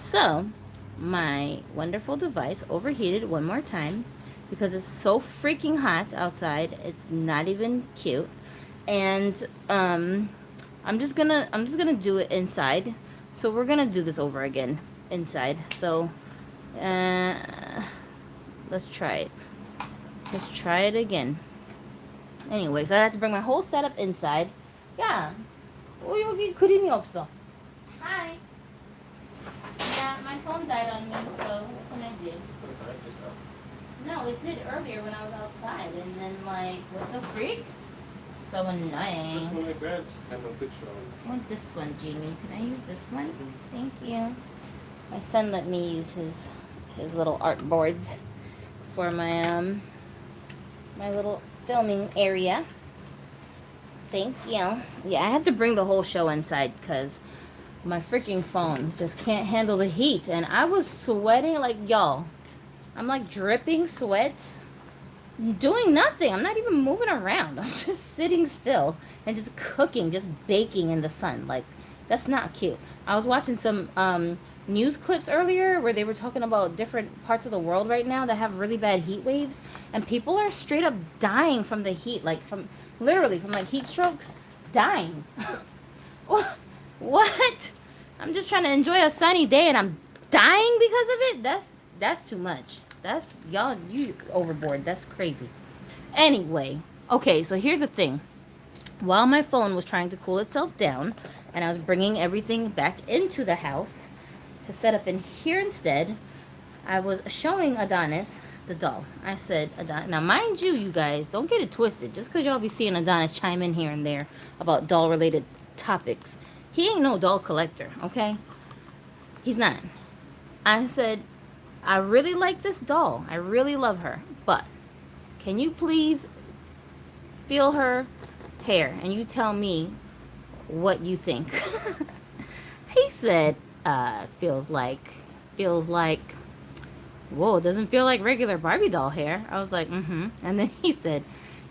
So, my wonderful device overheated one more time because it's so freaking hot outside. It's not even cute. And I'm just gonna do it inside. So we're gonna do this over again inside. So uh, let's try it. Let's try it again. Anyway, so I had to bring my whole setup inside. Yeah. 어, 여기 그림이 없어. Hi. Yeah, my phone died on me, so what can I do? No, it did earlier when I was outside, and then like, what the freak? So annoying. This one I grabbed had no picture on it. I want this one, Jamie. Can I use this one? Thank you. My son let me use his little art boards for my my little filming area. Thank you. Yeah, I had to bring the whole show inside because my freaking phone just can't handle the heat, and I was sweating like y'all. I'm like dripping sweat, doing nothing. I'm not even moving around. I'm just sitting still and just cooking, just baking in the sun. Like, that's not cute. I was watching some news clips earlier where they were talking about different parts of the world right now that have really bad heat waves, and people are straight up dying from the heat, like from literally from like heat strokes, dying. What? I'm just trying to enjoy a sunny day and I'm dying because of it? That's too much. That's, y'all, you overboard. That's crazy. Anyway, okay, so here's the thing. While my phone was trying to cool itself down and I was bringing everything back into the house to set up in here instead, I was showing Adonis the doll. I said, Adonis, now mind you, you guys, don't get it twisted. Just because y'all be seeing Adonis chime in here and there about doll-related topics, he ain't no doll collector, okay? He's not. I said, I really like this doll. I really love her. But can you please feel her hair and you tell me what you think? He said, feels like, whoa, it doesn't feel like regular Barbie doll hair. I was like, mm-hmm. And then he said,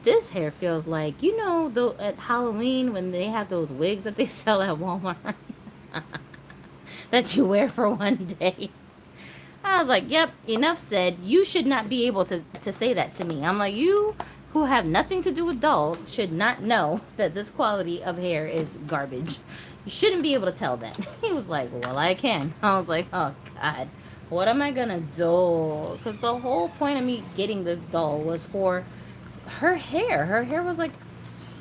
this hair feels like, you know, at Halloween when they have those wigs that they sell at Walmart that you wear for one day. I was like, yep, enough said. You should not be able to say that to me. I'm like, you who have nothing to do with dolls should not know that this quality of hair is garbage. You shouldn't be able to tell that. He was like, well, I can. I was like, oh, God. What am I going to do? Because the whole point of me getting this doll was for her hair. Her hair was like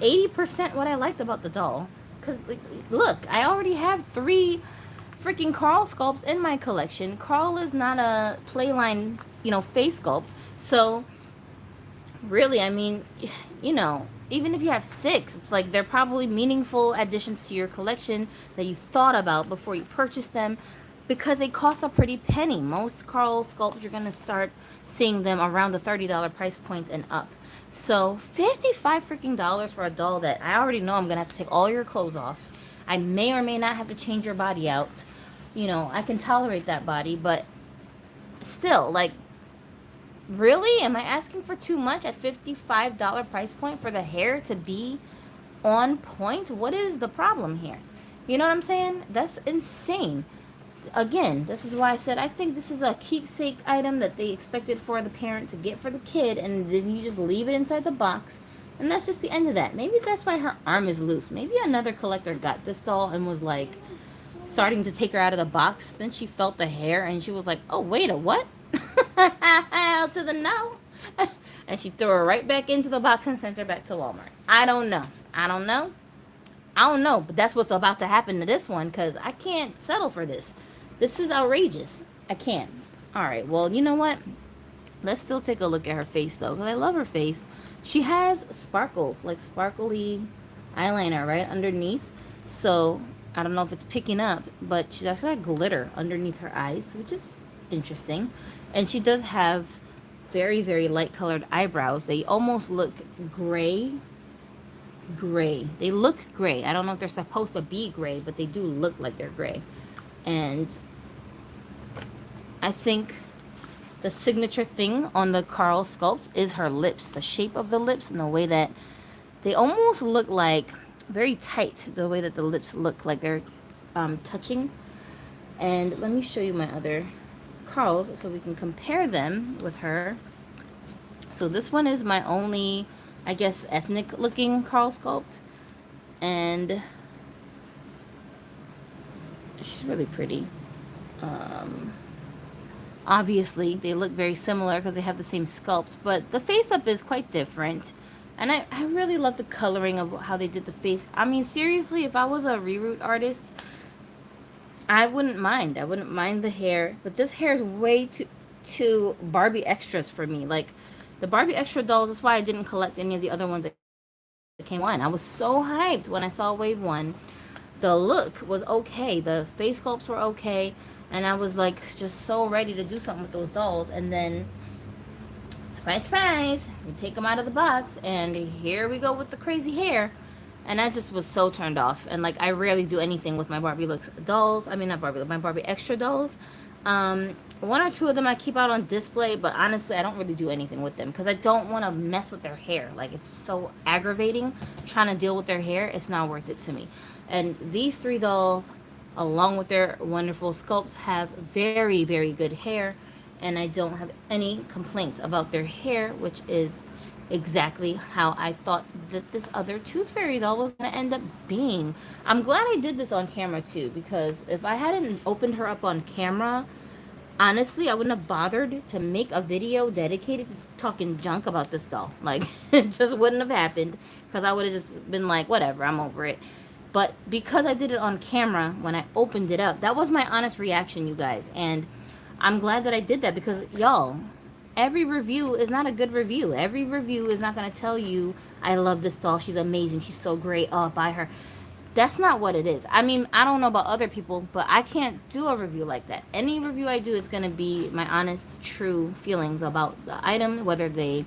80% what I liked about the doll. Because, like, look, I already have 3 freaking Carl sculpts in my collection. Carl is not a playline, face sculpt. So, really, I mean, even if you have 6, it's like they're probably meaningful additions to your collection that you thought about before you purchased them, because they cost a pretty penny. Most Carl sculpts, you're going to start seeing them around the $30 price points and up. So, $55 freaking dollars for a doll that I already know I'm going to have to take all your clothes off. I may or may not have to change your body out. I can tolerate that body, but still, like, really? Am I asking for too much at $55 price point for the hair to be on point? What is the problem here? You know what I'm saying? That's insane. Again, this is why I said I think this is a keepsake item that they expected for the parent to get for the kid, and then you just leave it inside the box, and that's just the end of that. Maybe that's why her arm is loose. Maybe another collector got this doll and was like starting to take her out of the box. Then she felt the hair and she was like, oh, wait, a what? Out to the no. And she threw her right back into the box and sent her back to Walmart. I don't know, but that's what's about to happen to this one, because I can't settle for this. This is outrageous. I can't. All right, well, you know what? Let's still take a look at her face, though, because I love her face. She has sparkles, like sparkly eyeliner right underneath. So, I don't know if it's picking up, but she's actually got glitter underneath her eyes, which is interesting. And she does have very, very light-colored eyebrows. They almost look gray. They look gray. I don't know if they're supposed to be gray, but they do look like they're gray. And I think the signature thing on the Carl sculpt is her lips, the shape of the lips, and the way that they almost look like very tight, the way that the lips look like they're touching. And let me show you my other Carls so we can compare them with her. So this one is my only, I guess, ethnic looking Carl sculpt. And she's really pretty. Obviously, they look very similar because they have the same sculpt, but the face up is quite different. And I really love the coloring of how they did the face. I mean, seriously, if I was a reroot artist, I wouldn't mind. I wouldn't mind the hair. But this hair is way too Barbie Extras for me. Like, the Barbie Extra dolls, that's why I didn't collect any of the other ones that came on. I was so hyped when I saw Wave 1. The look was okay. The face sculpts were okay. And I was, like, just so ready to do something with those dolls. And then, surprise, surprise, we take them out of the box. And here we go with the crazy hair. And I just was so turned off. And, like, I rarely do anything with my Barbie looks dolls. I mean, not Barbie, my Barbie Extra dolls. One or two of them I keep out on display, but honestly, I don't really do anything with them because I don't want to mess with their hair. Like, it's so aggravating trying to deal with their hair. It's not worth it to me. And these 3 dolls, along with their wonderful sculpts, have very, very good hair. And I don't have any complaints about their hair, which is exactly how I thought that this other Tooth Fairy doll was going to end up being. I'm glad I did this on camera too, because if I hadn't opened her up on camera, honestly, I wouldn't have bothered to make a video dedicated to talking junk about this doll. Like, it just wouldn't have happened, because I would have just been like, whatever, I'm over it. But because I did it on camera, when I opened it up, that was my honest reaction, you guys. And I'm glad that I did that, because, y'all, every review is not a good review. Every review is not going to tell you, I love this doll, she's amazing, she's so great, oh, buy her. That's not what it is. I mean, I don't know about other people, but I can't do a review like that. Any review I do is going to be my honest, true feelings about the item, whether they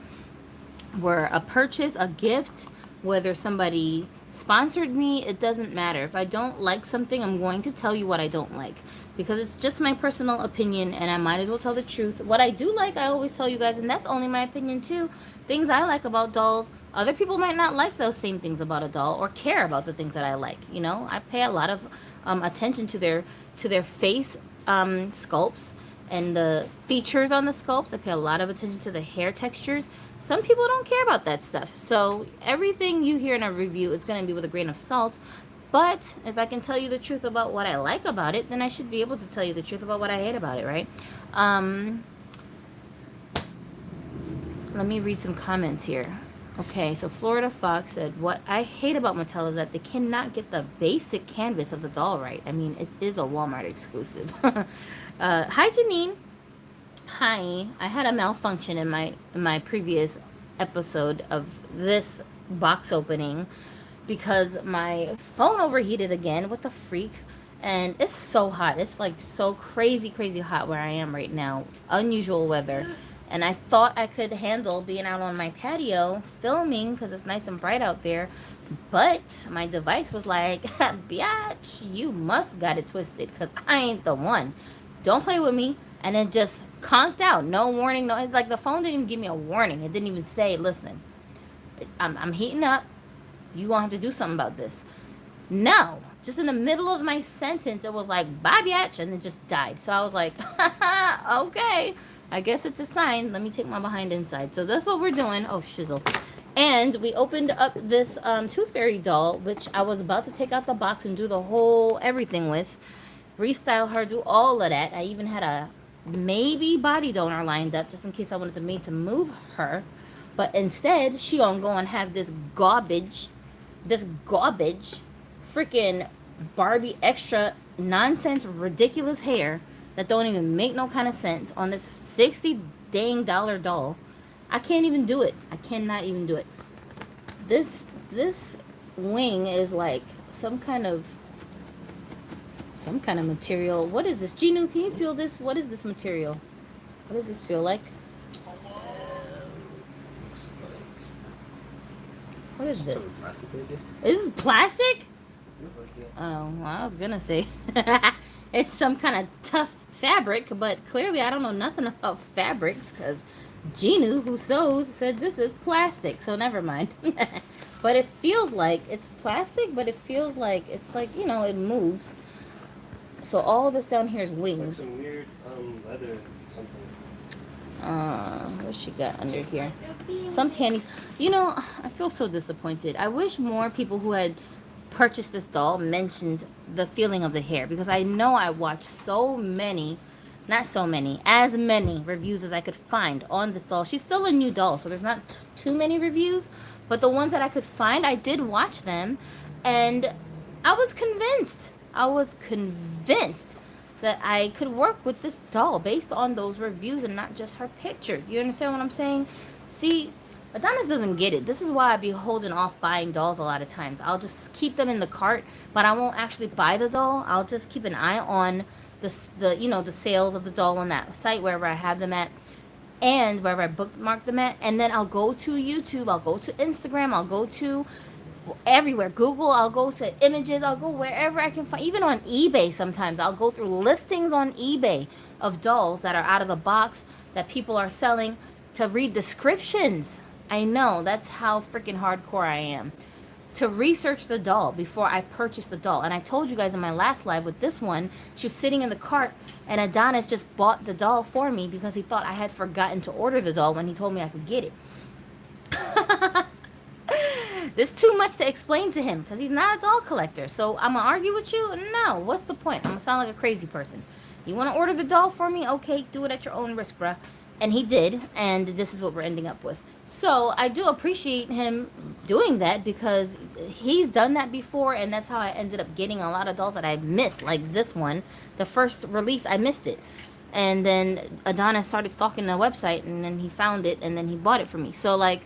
were a purchase, a gift, whether somebody sponsored me. It doesn't matter. If I don't like something, I'm going to tell you what I don't like, because it's just my personal opinion, and I might as well tell the truth. What I do like, I always tell you guys, and that's only my opinion too. Things I like about dolls, other people might not like those same things about a doll or care about the things that I like. You know, I pay a lot of attention to their face sculpts and the features on the sculpts. I pay a lot of attention to the hair textures. Some people don't care about that stuff. So everything you hear in a review is going to be with a grain of salt. But if I can tell you the truth about what I like about it, then I should be able to tell you the truth about what I hate about it, right? Let me read some comments here. Okay, so Florida Fox said, what I hate about Mattel is that they cannot get the basic canvas of the doll right. I mean, it is a Walmart exclusive. Hi, Janine. Hi. I had a malfunction in my previous episode of this box opening because my phone overheated again. What the freak? And it's so hot. It's like so crazy, crazy hot where I am right now. Unusual weather. And I thought I could handle being out on my patio filming because it's nice and bright out there. But my device was like, biatch, you must got it twisted because I ain't the one. Don't play with me. And it just conked out. No warning. No, it's like the phone didn't even give me a warning. It didn't even say, listen, I'm heating up. You gonna have to do something about this. No. Just in the middle of my sentence, it was like, bye, biatch, and it just died. So I was like, okay. I guess it's a sign. Let me take my behind inside. So that's what we're doing. Oh, shizzle. And we opened up this Tooth Fairy doll, which I was about to take out the box and do the whole everything with. Restyle her, do all of that. I even had a maybe body donor lined up just in case I wanted to Made to Move her. But instead, she gonna go and have this garbage freaking Barbie Extra nonsense, ridiculous hair that don't even make no kind of sense on this $60 dang doll. I can't even do it. I cannot even do it. This wing is like some kind of material. What is this? Ginu, can you feel this? What is this material? What does this feel like? What is this? Is this plastic? Oh, well, I was gonna say it's some kind of tough fabric, but clearly I don't know nothing about fabrics because Ginu, who sews, said this is plastic, so never mind. But it feels like it's plastic, but it feels like it's like, you know, it moves. So all this down here is It's like wings. some weird leather something. What she got under here? Some panties. You know, I feel so disappointed. I wish more people who had purchased this doll mentioned the feeling of the hair, because I know I watched so many, not so many, as many reviews as I could find on this doll. She's still a new doll, so there's not too many reviews, but the ones that I could find, I did watch them, and I was convinced. I was convinced that I could work with this doll based on those reviews and not just her pictures. You understand what I'm saying? See, Adonis doesn't get it. This is why I be holding off buying dolls a lot of times. I'll just keep them in the cart, but I won't actually buy the doll. I'll just keep an eye on the sales of the doll on that site, wherever I have them at, and wherever I bookmark them at. And then I'll go to YouTube, I'll go to Instagram, I'll go to everywhere, Google, I'll go to images, I'll go wherever I can find, even on eBay. Sometimes I'll go through listings on eBay of dolls that are out of the box that people are selling, to read descriptions. I know, that's how freaking hardcore I am, to research the doll before I purchase the doll. And I told you guys in my last live with this one, she was sitting in the cart, and Adonis just bought the doll for me because he thought I had forgotten to order the doll when he told me I could get it. There's too much to explain to him because he's not a doll collector. So I'm going to argue with you? No. What's the point? I'm going to sound like a crazy person. You want to order the doll for me? Okay, do it at your own risk, bruh. And he did, and this is what we're ending up with. So I do appreciate him doing that, because he's done that before, and that's how I ended up getting a lot of dolls that I missed, like this one. The first release, I missed it. And then Adonis started stalking the website, and then he found it, and then he bought it for me. So, like,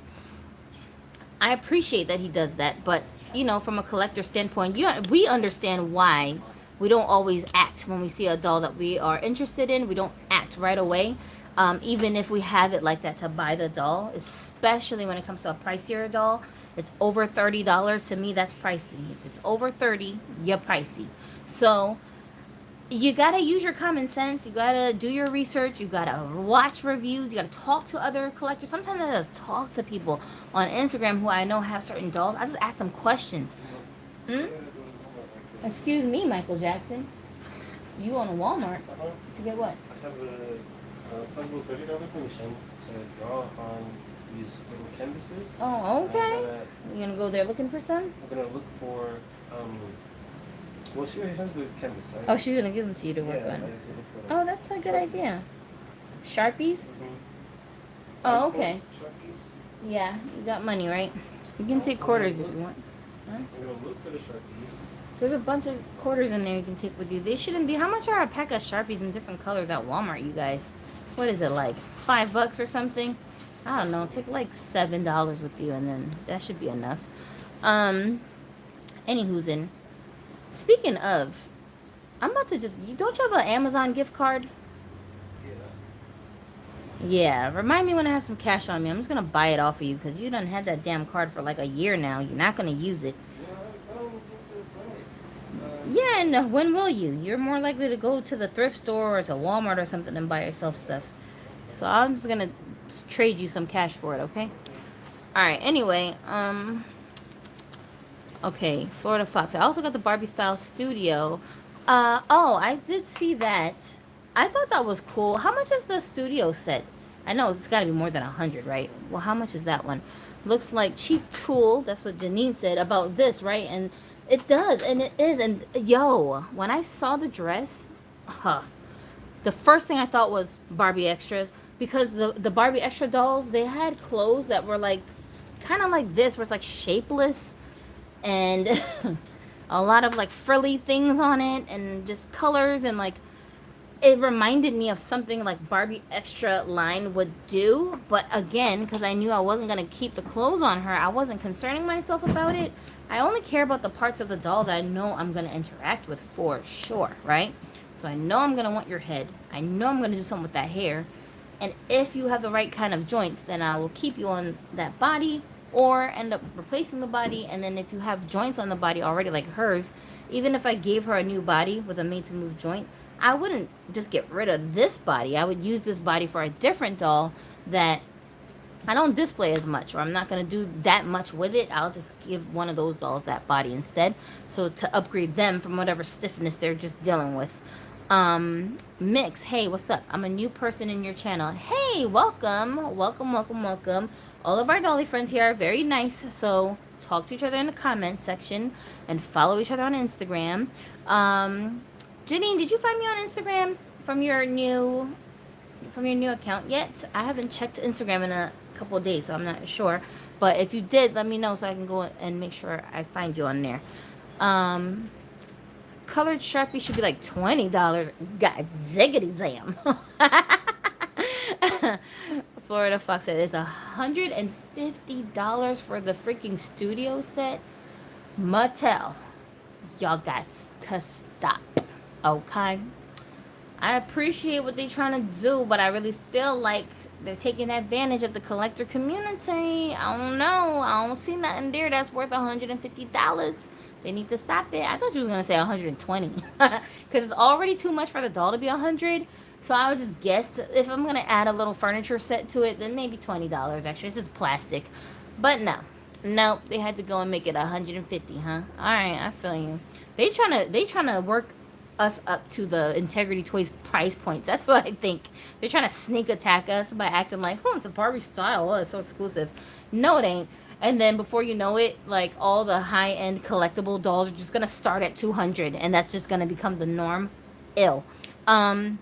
I appreciate that he does that, but, you know, from a collector standpoint, we understand why we don't always act when we see a doll that we are interested in. We don't act right away, even if we have it like that, to buy the doll, especially when it comes to a pricier doll. It's over $30. To me, that's pricey. If it's over $30, you're pricey. So you gotta use your common sense. You gotta do your research. You gotta watch reviews. You gotta talk to other collectors. Sometimes I just talk to people on Instagram who I know have certain dolls. I just ask them questions. Excuse me, Michael Jackson. You going to Walmart to get what? I have a puzzle $30 commission to draw on these little canvases. Oh, okay. You're gonna go there looking for some? I'm gonna look for well, she already has the canvas. Oh, she's gonna give them to you to work on. Oh, that's a good idea. Sharpies? Oh, okay. Sharpies. Yeah, you got money, right? You can take quarters if you want. Huh? I'm gonna look for the Sharpies. There's a bunch of quarters in there you can take with you. They shouldn't be. How much are a pack of Sharpies in different colors at Walmart, you guys? What is it, like $5 or something? I don't know. Take like $7 with you, and then that should be enough. Anywho's in. Speaking of, I'm about to don't you have an Amazon gift card? Yeah, remind me when I have some cash on me. I'm just going to buy it off of you, because you done had that damn card for like a year now. You're not going to use it. Yeah, and when will you? You're more likely to go to the thrift store or to Walmart or something and buy yourself stuff. So I'm just going to trade you some cash for it, okay? Alright, anyway, okay, Florida Fox. I also got the Barbie Style Studio. Oh, I did see that. I thought that was cool. How much is the studio set? I know it's got to be more than 100, right? Well, how much is that one? Looks like cheap tool. That's what Janine said about this, right? And it does, and it is. And yo, when I saw the dress, the first thing I thought was Barbie Extras, because the Barbie Extra dolls, they had clothes that were like kind of like this, where it's like shapeless, and a lot of like frilly things on it, and just colors, and like it reminded me of something like Barbie Extra line would do. But again, because I knew I wasn't going to keep the clothes on her, I wasn't concerning myself about it. I only care about the parts of the doll that I know I'm going to interact with for sure, right? So I know I'm going to want your head. I know I'm going to do something with that hair. And if you have the right kind of joints, then I will keep you on that body, or end up replacing the body. And then if you have joints on the body already like hers, even if I gave her a new body with a made to move joint, I wouldn't just get rid of this body. I would use this body for a different doll that I don't display as much, or I'm not going to do that much with it. I'll just give one of those dolls that body instead. So to upgrade them from whatever stiffness they're just dealing with. Mix, hey, what's up? I'm a new person in your channel. Hey, welcome. Welcome, welcome, welcome. All of our dolly friends here are very nice. So talk to each other in the comments section and follow each other on Instagram. Janine, did you find me on Instagram from your new account yet? I haven't checked Instagram in a couple of days, so I'm not sure. But if you did, let me know so I can go and make sure I find you on there. Colored Sharpie should be like $20. God ziggity zam. Florida Fox said it's $150 for the freaking studio set. Mattel, y'all got to stop. Okay? I appreciate what they're trying to do, but I really feel like they're taking advantage of the collector community. I don't know. I don't see nothing there that's worth $150. They need to stop it. I thought you was gonna say 120, because it's already too much for the doll to be 100. So I would just guess if I'm gonna add a little furniture set to it, then maybe $20 extra. It's just plastic, but nope. They had to go and make it 150, huh? All right, I feel you. They trying to work us up to the Integrity Toys price points. That's what I think. They're trying to sneak attack us by acting like, oh, it's a Barbie style. Oh, it's so exclusive. No, it ain't. And then before you know it, like all the high-end collectible dolls are just gonna start at 200, and that's just gonna become the norm. Ill. I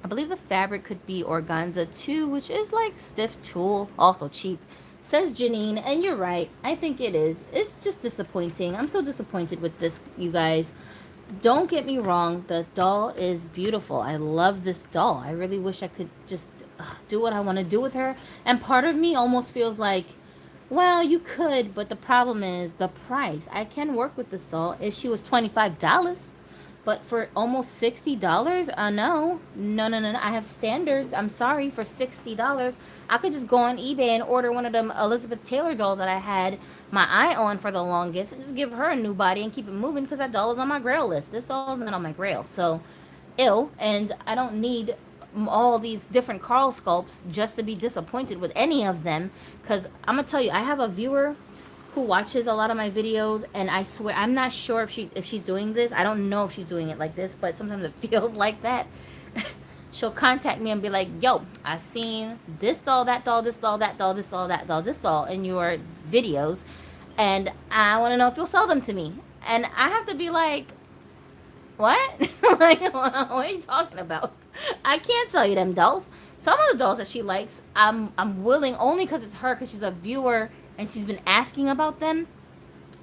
believe the fabric could be organza too, which is like stiff tulle, also cheap. Says Janine, and you're right. I think it is. It's just disappointing. I'm so disappointed with this, you guys. Don't get me wrong, the doll is beautiful. I love this doll. I really wish I could just do what I want to do with her. And part of me almost feels like, well, you could, but the problem is the price. I can work with this doll if she was $25. But for almost $60, no. I have standards. I'm sorry, for $60. I could just go on eBay and order one of them Elizabeth Taylor dolls that I had my eye on for the longest and just give her a new body and keep it moving, because that doll is on my grail list. This doll is not on my grail. So, and I don't need all these different Carl sculpts just to be disappointed with any of them, because I'm going to tell you, I have a viewer who watches a lot of my videos, and I swear, I'm not sure if she's doing this. I don't know if she's doing it like this, but sometimes it feels like that. She'll contact me and be like, yo, I seen this doll, that doll, this doll, that doll, this doll, that doll, this doll in your videos, and I want to know if you'll sell them to me. And I have to be like, what? Like, what are you talking about? I can't sell you them dolls. Some of the dolls that she likes, I'm willing, only because it's her, because she's a viewer and she's been asking about them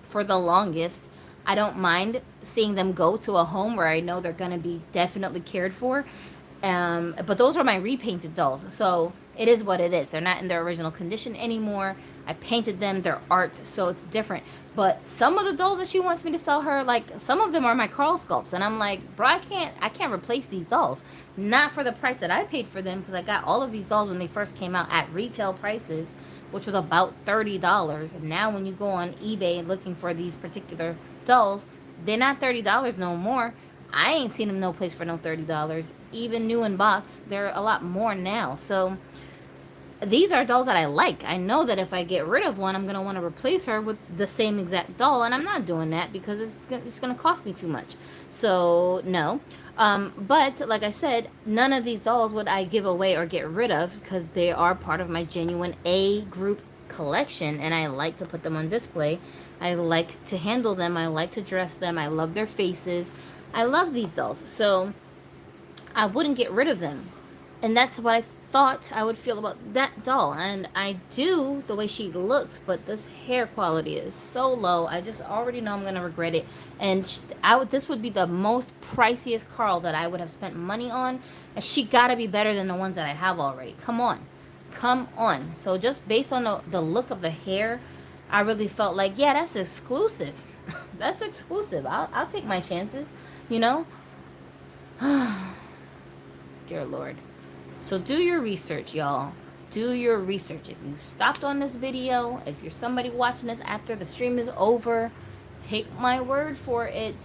for the longest. I don't mind seeing them go to a home where I know they're going to be definitely cared for. But those are my repainted dolls. So it is what it is. They're not in their original condition anymore. I painted them. They're art, so it's different. But some of the dolls that she wants me to sell her, like, some of them are my Carl sculpts. And I'm like, bro, I can't replace these dolls. Not for the price that I paid for them, because I got all of these dolls when they first came out at retail prices, which was about $30. And now when you go on eBay looking for these particular dolls, they're not $30 no more. I ain't seen them no place for no $30. Even new in box, they're a lot more now. So these are dolls that I like. I know that if I get rid of one, I'm going to want to replace her with the same exact doll, and I'm not doing that because it's going to cost me too much. So no. But like I said, none of these dolls would I give away or get rid of, because they are part of my genuine A group collection, and I like to put them on display. I like to handle them. I like to dress them. I love their faces. I love these dolls. So I wouldn't get rid of them. And that's what I thought I would feel about that doll. And I do, the way she looks, but this hair quality is so low. I just already know I'm going to regret it. And this would be the most priciest Carl that I would have spent money on. And she got to be better than the ones that I have already. Come on. Come on. So just based on the look of the hair, I really felt like, yeah, that's exclusive. That's exclusive. I'll take my chances, you know? Dear Lord. So do your research, y'all. Do your research. If you stopped on this video, if you're somebody watching this after the stream is over, take my word for it.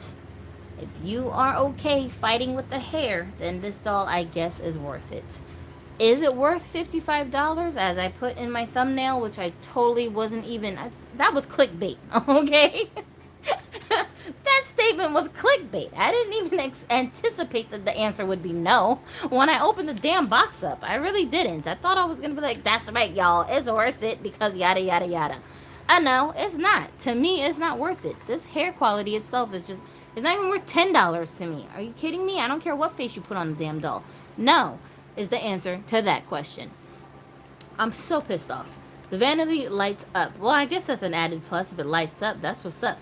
If you are okay fighting with the hair, then this doll, I guess, is worth it. Is it worth $55 as I put in my thumbnail, which I totally wasn't even, that was clickbait, okay? That statement was clickbait. I didn't even anticipate that the answer would be no when I opened the damn box up. I really didn't. I thought I was going to be like, that's right, y'all. It's worth it because yada, yada, yada. No, it's not. To me, it's not worth it. This hair quality itself is just, it's not even worth $10 to me. Are you kidding me? I don't care what face you put on the damn doll. No is the answer to that question. I'm so pissed off. The vanity lights up. Well, I guess that's an added plus. If it lights up, that's what's up.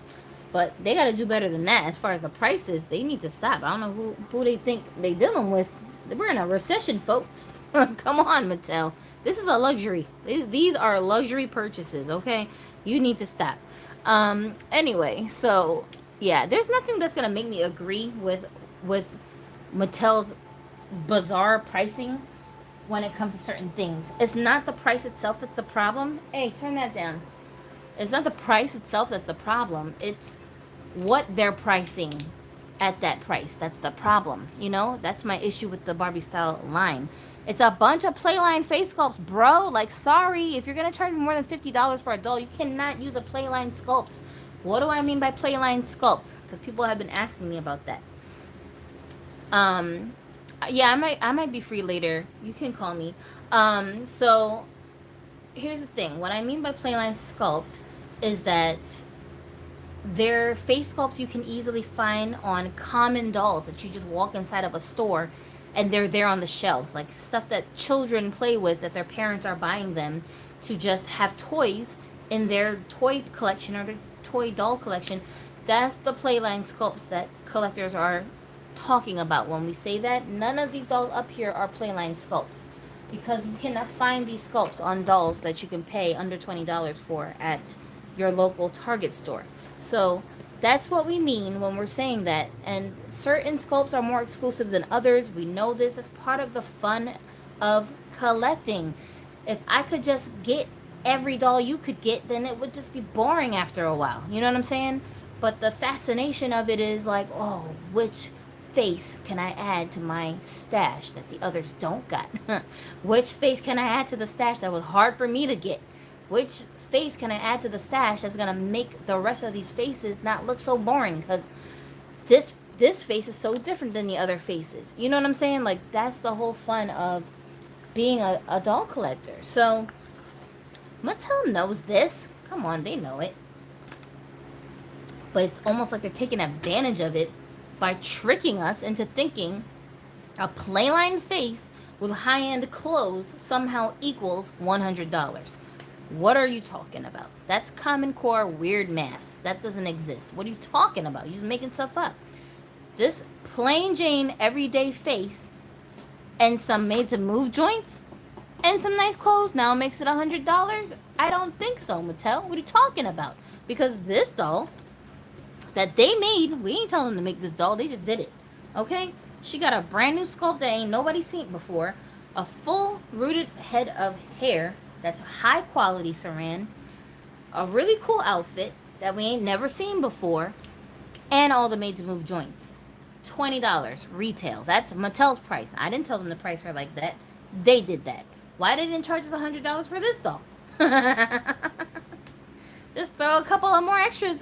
But they got to do better than that. As far as the prices, they need to stop. I don't know who they think they dealing with. We're in a recession, folks. Come on, Mattel. This is a luxury. These are luxury purchases, okay? You need to stop. Anyway, so, yeah. There's nothing that's going to make me agree with Mattel's bizarre pricing when it comes to certain things. It's not the price itself that's the problem. Hey, turn that down. It's not the price itself that's the problem. It's what they're pricing at that price. That's the problem. You know, that's my issue with the Barbie style line. It's a bunch of playline face sculpts, bro. Like, sorry, if you're gonna charge me more than $50 for a doll, you cannot use a playline sculpt. What do I mean by playline sculpt? Because people have been asking me about that. Yeah, I might be free later. You can call me. So here's the thing. What I mean by playline sculpt is that they're face sculpts you can easily find on common dolls that you just walk inside of a store and they're there on the shelves. Like stuff that children play with that their parents are buying them to just have toys in their toy collection or their toy doll collection. That's the playline sculpts that collectors are talking about when we say that. None of these dolls up here are playline sculpts because you cannot find these sculpts on dolls that you can pay under $20 for at your local Target store. So that's what we mean when we're saying that. And certain sculpts are more exclusive than others. We know this. That's part of the fun of collecting. If I could just get every doll you could get, then it would just be boring after a while. You know what I'm saying? But the fascination of it is like, oh, which face can I add to my stash that the others don't got? Which face can I add to the stash that was hard for me to get? Which face can I add to the stash that's gonna make the rest of these faces not look so boring? Because this face is so different than the other faces. You know what I'm saying? Like, that's the whole fun of being a doll collector. So Mattel knows this. Come on, they know it. But it's almost like they're taking advantage of it by tricking us into thinking a playline face with high-end clothes somehow equals $100. What are you talking about? That's Common Core weird math. That doesn't exist. What are you talking about? You're just making stuff up. This plain Jane everyday face and some made to move joints and some nice clothes now makes it $100? I don't think so, Mattel. What are you talking about? Because this doll that they made, we ain't telling them to make this doll, they just did it. Okay? She got a brand new sculpt that ain't nobody seen before, a full rooted head of hair that's high quality saran, a really cool outfit that we ain't never seen before, and all the made to move joints. $20 retail. That's Mattel's price. I didn't tell them to price her like that. They did that. Why they didn't charge us $100 for this doll? Just throw a couple of more extra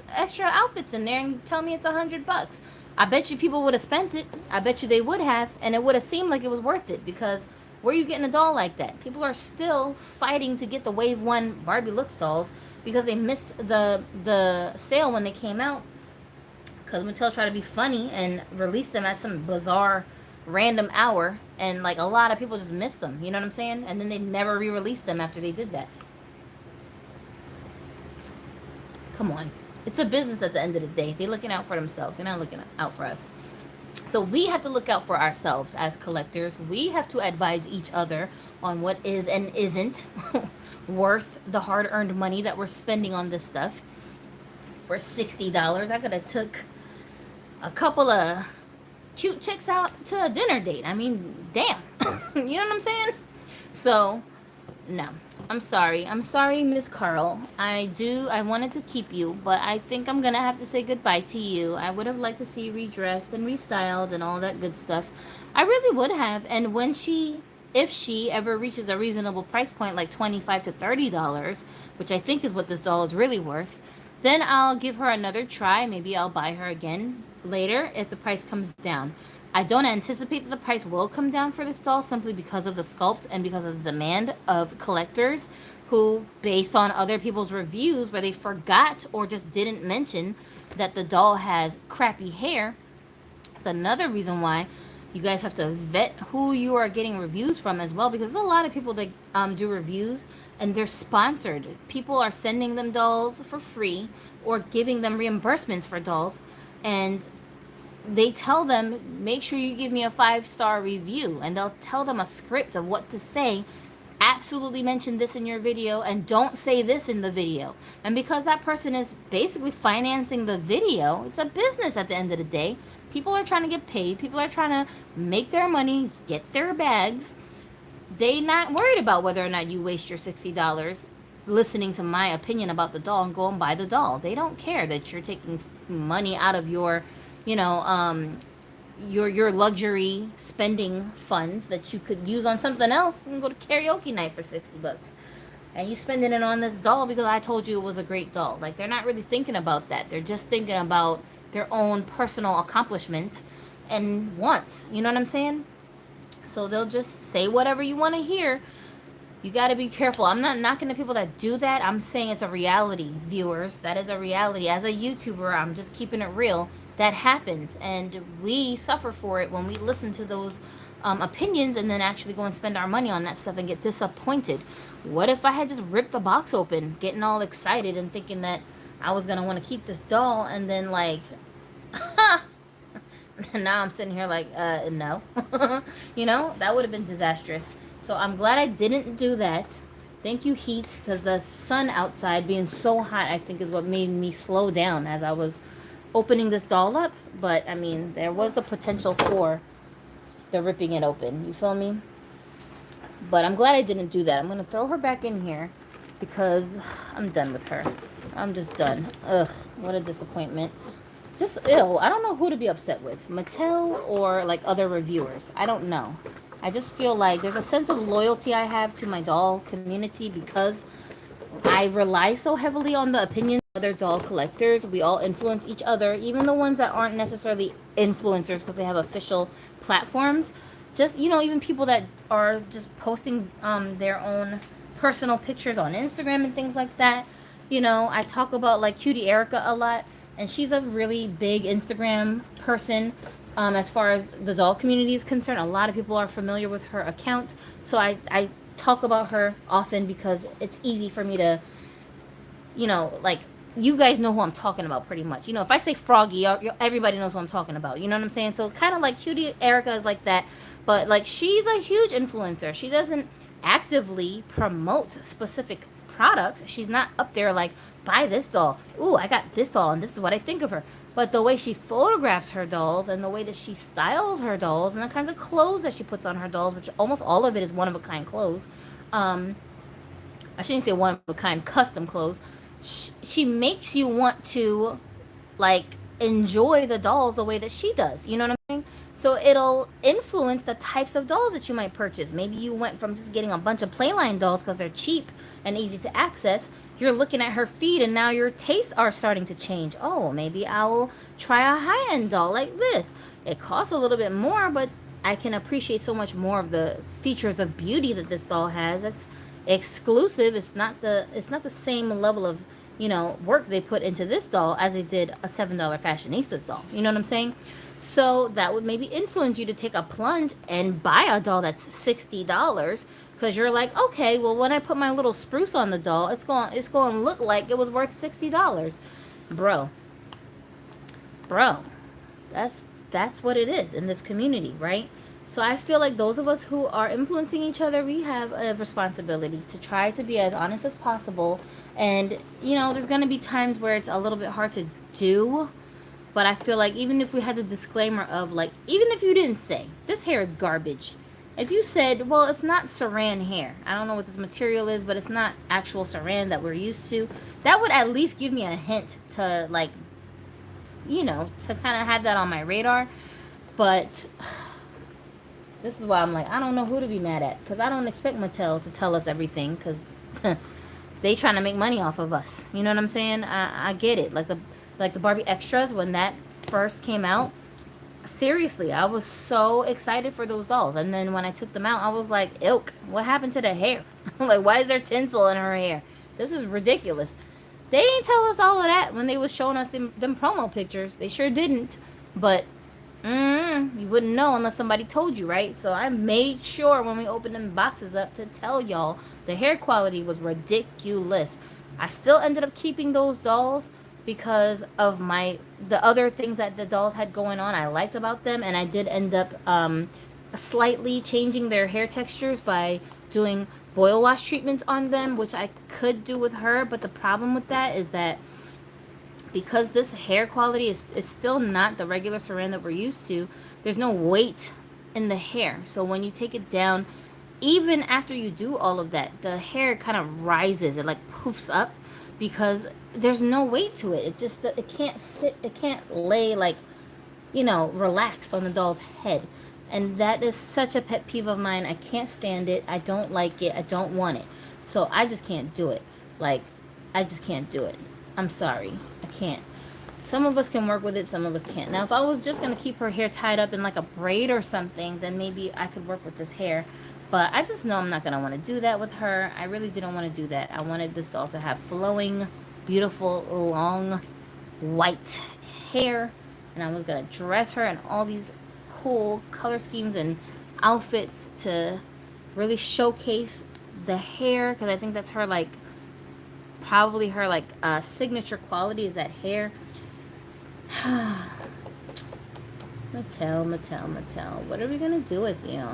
outfits in there and tell me it's $100. I bet you people would have spent it. I bet you they would have, and it would have seemed like it was worth it, because where are you getting a doll like that? People are still fighting to get the Wave 1 Barbie Looks dolls because they missed the sale when they came out, because Mattel tried to be funny and release them at some bizarre random hour, and like a lot of people just missed them. You know what I'm saying? And then they never re-released them after they did that. Come on. It's a business at the end of the day. They're looking out for themselves. They're not looking out for us. So we have to look out for ourselves as collectors. We have to advise each other on what is and isn't worth the hard-earned money that we're spending on this stuff. For $60, I could have took a couple of cute chicks out to a dinner date. I mean, damn. You know what I'm saying? So, no. I'm sorry, Miss Carl. I wanted to keep you, but I think I'm gonna have to say goodbye to you. I would have liked to see you redressed and restyled and all that good stuff. I really would have. And when she if she ever reaches a reasonable price point, like $25 to $30, which I think is what this doll is really worth, then I'll give her another try. Maybe I'll buy her again later if the price comes down. I don't anticipate that the price will come down for this doll simply because of the sculpt and because of the demand of collectors who, based on other people's reviews where they forgot or just didn't mention that the doll has crappy hair. It's another reason why you guys have to vet who you are getting reviews from as well, because there's a lot of people that do reviews and they're sponsored. People are sending them dolls for free or giving them reimbursements for dolls, and they tell them, make sure you give me a 5-star review, and they'll tell them a script of what to say. Absolutely mention this in your video and don't say this in the video. And because that person is basically financing the video, it's a business at the end of the day. People are trying to get paid. People are trying to make their money, get their bags. They not worried about whether or not you waste your $60 listening to my opinion about the doll and go and buy the doll. They don't care that you're taking money out of your, your luxury spending funds that you could use on something else. You can go to karaoke night for $60. And you spending it on this doll because I told you it was a great doll. Like, they're not really thinking about that. They're just thinking about their own personal accomplishments and wants. You know what I'm saying? So they'll just say whatever you want to hear. You got to be careful. I'm not knocking the people that do that. I'm saying it's a reality, viewers. That is a reality. As a YouTuber, I'm just keeping it real. That happens. And we suffer for it when we listen to those opinions and then actually go and spend our money on that stuff and get disappointed. What if I had just ripped the box open, getting all excited and thinking that I was going to want to keep this doll, and then like, now I'm sitting here like, no. That would have been disastrous. So I'm glad I didn't do that. Thank you, heat, because the sun outside being so hot, I think, is what made me slow down as I was opening this doll up. But, I mean, there was the potential for the ripping it open. You feel me? But I'm glad I didn't do that. I'm going to throw her back in here because I'm done with her. I'm just done. Ugh, what a disappointment. Just, ew, I don't know who to be upset with. Mattel or, like, other reviewers. I don't know. I just feel like there's a sense of loyalty I have to my doll community because I rely so heavily on the opinions of other doll collectors. We all influence each other, even the ones that aren't necessarily influencers because they have official platforms. Just, even people that are just posting their own personal pictures on Instagram and things like that. I talk about, like, Cutie Erica a lot, and she's a really big Instagram person. As far as the doll community is concerned, a lot of people are familiar with her account. So I talk about her often because it's easy for me to, like, you guys know who I'm talking about pretty much. If I say Froggy, everybody knows who I'm talking about. You know what I'm saying? So kind of like Cutie Erica is like that. But, like, she's a huge influencer. She doesn't actively promote specific products. She's not up there like, buy this doll. Ooh, I got this doll and this is what I think of her. But the way she photographs her dolls and the way that she styles her dolls and the kinds of clothes that she puts on her dolls, which almost all of it is one-of-a-kind clothes. I shouldn't say one-of-a-kind custom clothes. She makes you want to, like, enjoy the dolls the way that she does. You know what I'm saying? So it'll influence the types of dolls that you might purchase. Maybe you went from just getting a bunch of Playline dolls because they're cheap and easy to access. You're looking at her feed and now your tastes are starting to change. Oh, maybe I will try a high-end doll like this. It costs a little bit more, but I can appreciate so much more of the features of beauty that this doll has. It's exclusive. It's not the same level of, work they put into this doll as they did a $7 Fashionistas doll. You know what I'm saying? So that would maybe influence you to take a plunge and buy a doll that's $60 because you're like, okay, well, when I put my little spruce on the doll, it's going to look like it was worth $60. Bro, that's what it is in this community, right? So I feel like those of us who are influencing each other, we have a responsibility to try to be as honest as possible. And, there's going to be times where it's a little bit hard to do. But I feel like even if we had the disclaimer of, like, even if you didn't say, this hair is garbage. If you said, well, it's not saran hair. I don't know what this material is, but it's not actual saran that we're used to. That would at least give me a hint to, like, to kind of have that on my radar. But This is why I'm like, I don't know who to be mad at, because I don't expect Mattel to tell us everything, because they trying to make money off of us. You know what I'm saying? I get it. Like the Barbie Extras, when that first came out, seriously, I was so excited for those dolls. And then when I took them out, I was like, ilk, what happened to the hair? Like, why is there tinsel in her hair? This is ridiculous. They didn't tell us all of that when they was showing us them promo pictures. They sure didn't. But you wouldn't know unless somebody told you, right? So I made sure when we opened them boxes up to tell y'all the hair quality was ridiculous. I still ended up keeping those dolls because of the other things that the dolls had going on I liked about them, and I did end up slightly changing their hair textures by doing boil wash treatments on them, which I could do with her. But the problem with that is that because this hair quality is still not the regular saran that we're used to, there's no weight in the hair. So when you take it down, even after you do all of that, the hair kind of rises. It like poofs up because there's no weight to it. It can't sit, it can't lay like, relaxed on the doll's head. And that is such a pet peeve of mine. I can't stand it. I don't like it. I don't want it. So I just can't do it. Like, I just can't do it. I'm sorry. I can't. Some of us can work with it, some of us can't. Now, if I was just going to keep her hair tied up in like a braid or something, then maybe I could work with this hair. But I just know I'm not going to want to do that with her. I really didn't want to do that. I wanted this doll to have flowing, beautiful, long, white hair. And I was going to dress her in all these cool color schemes and outfits to really showcase the hair. Because I think that's her, like, probably her, like, signature quality is that hair. Mattel. What are we going to do with you?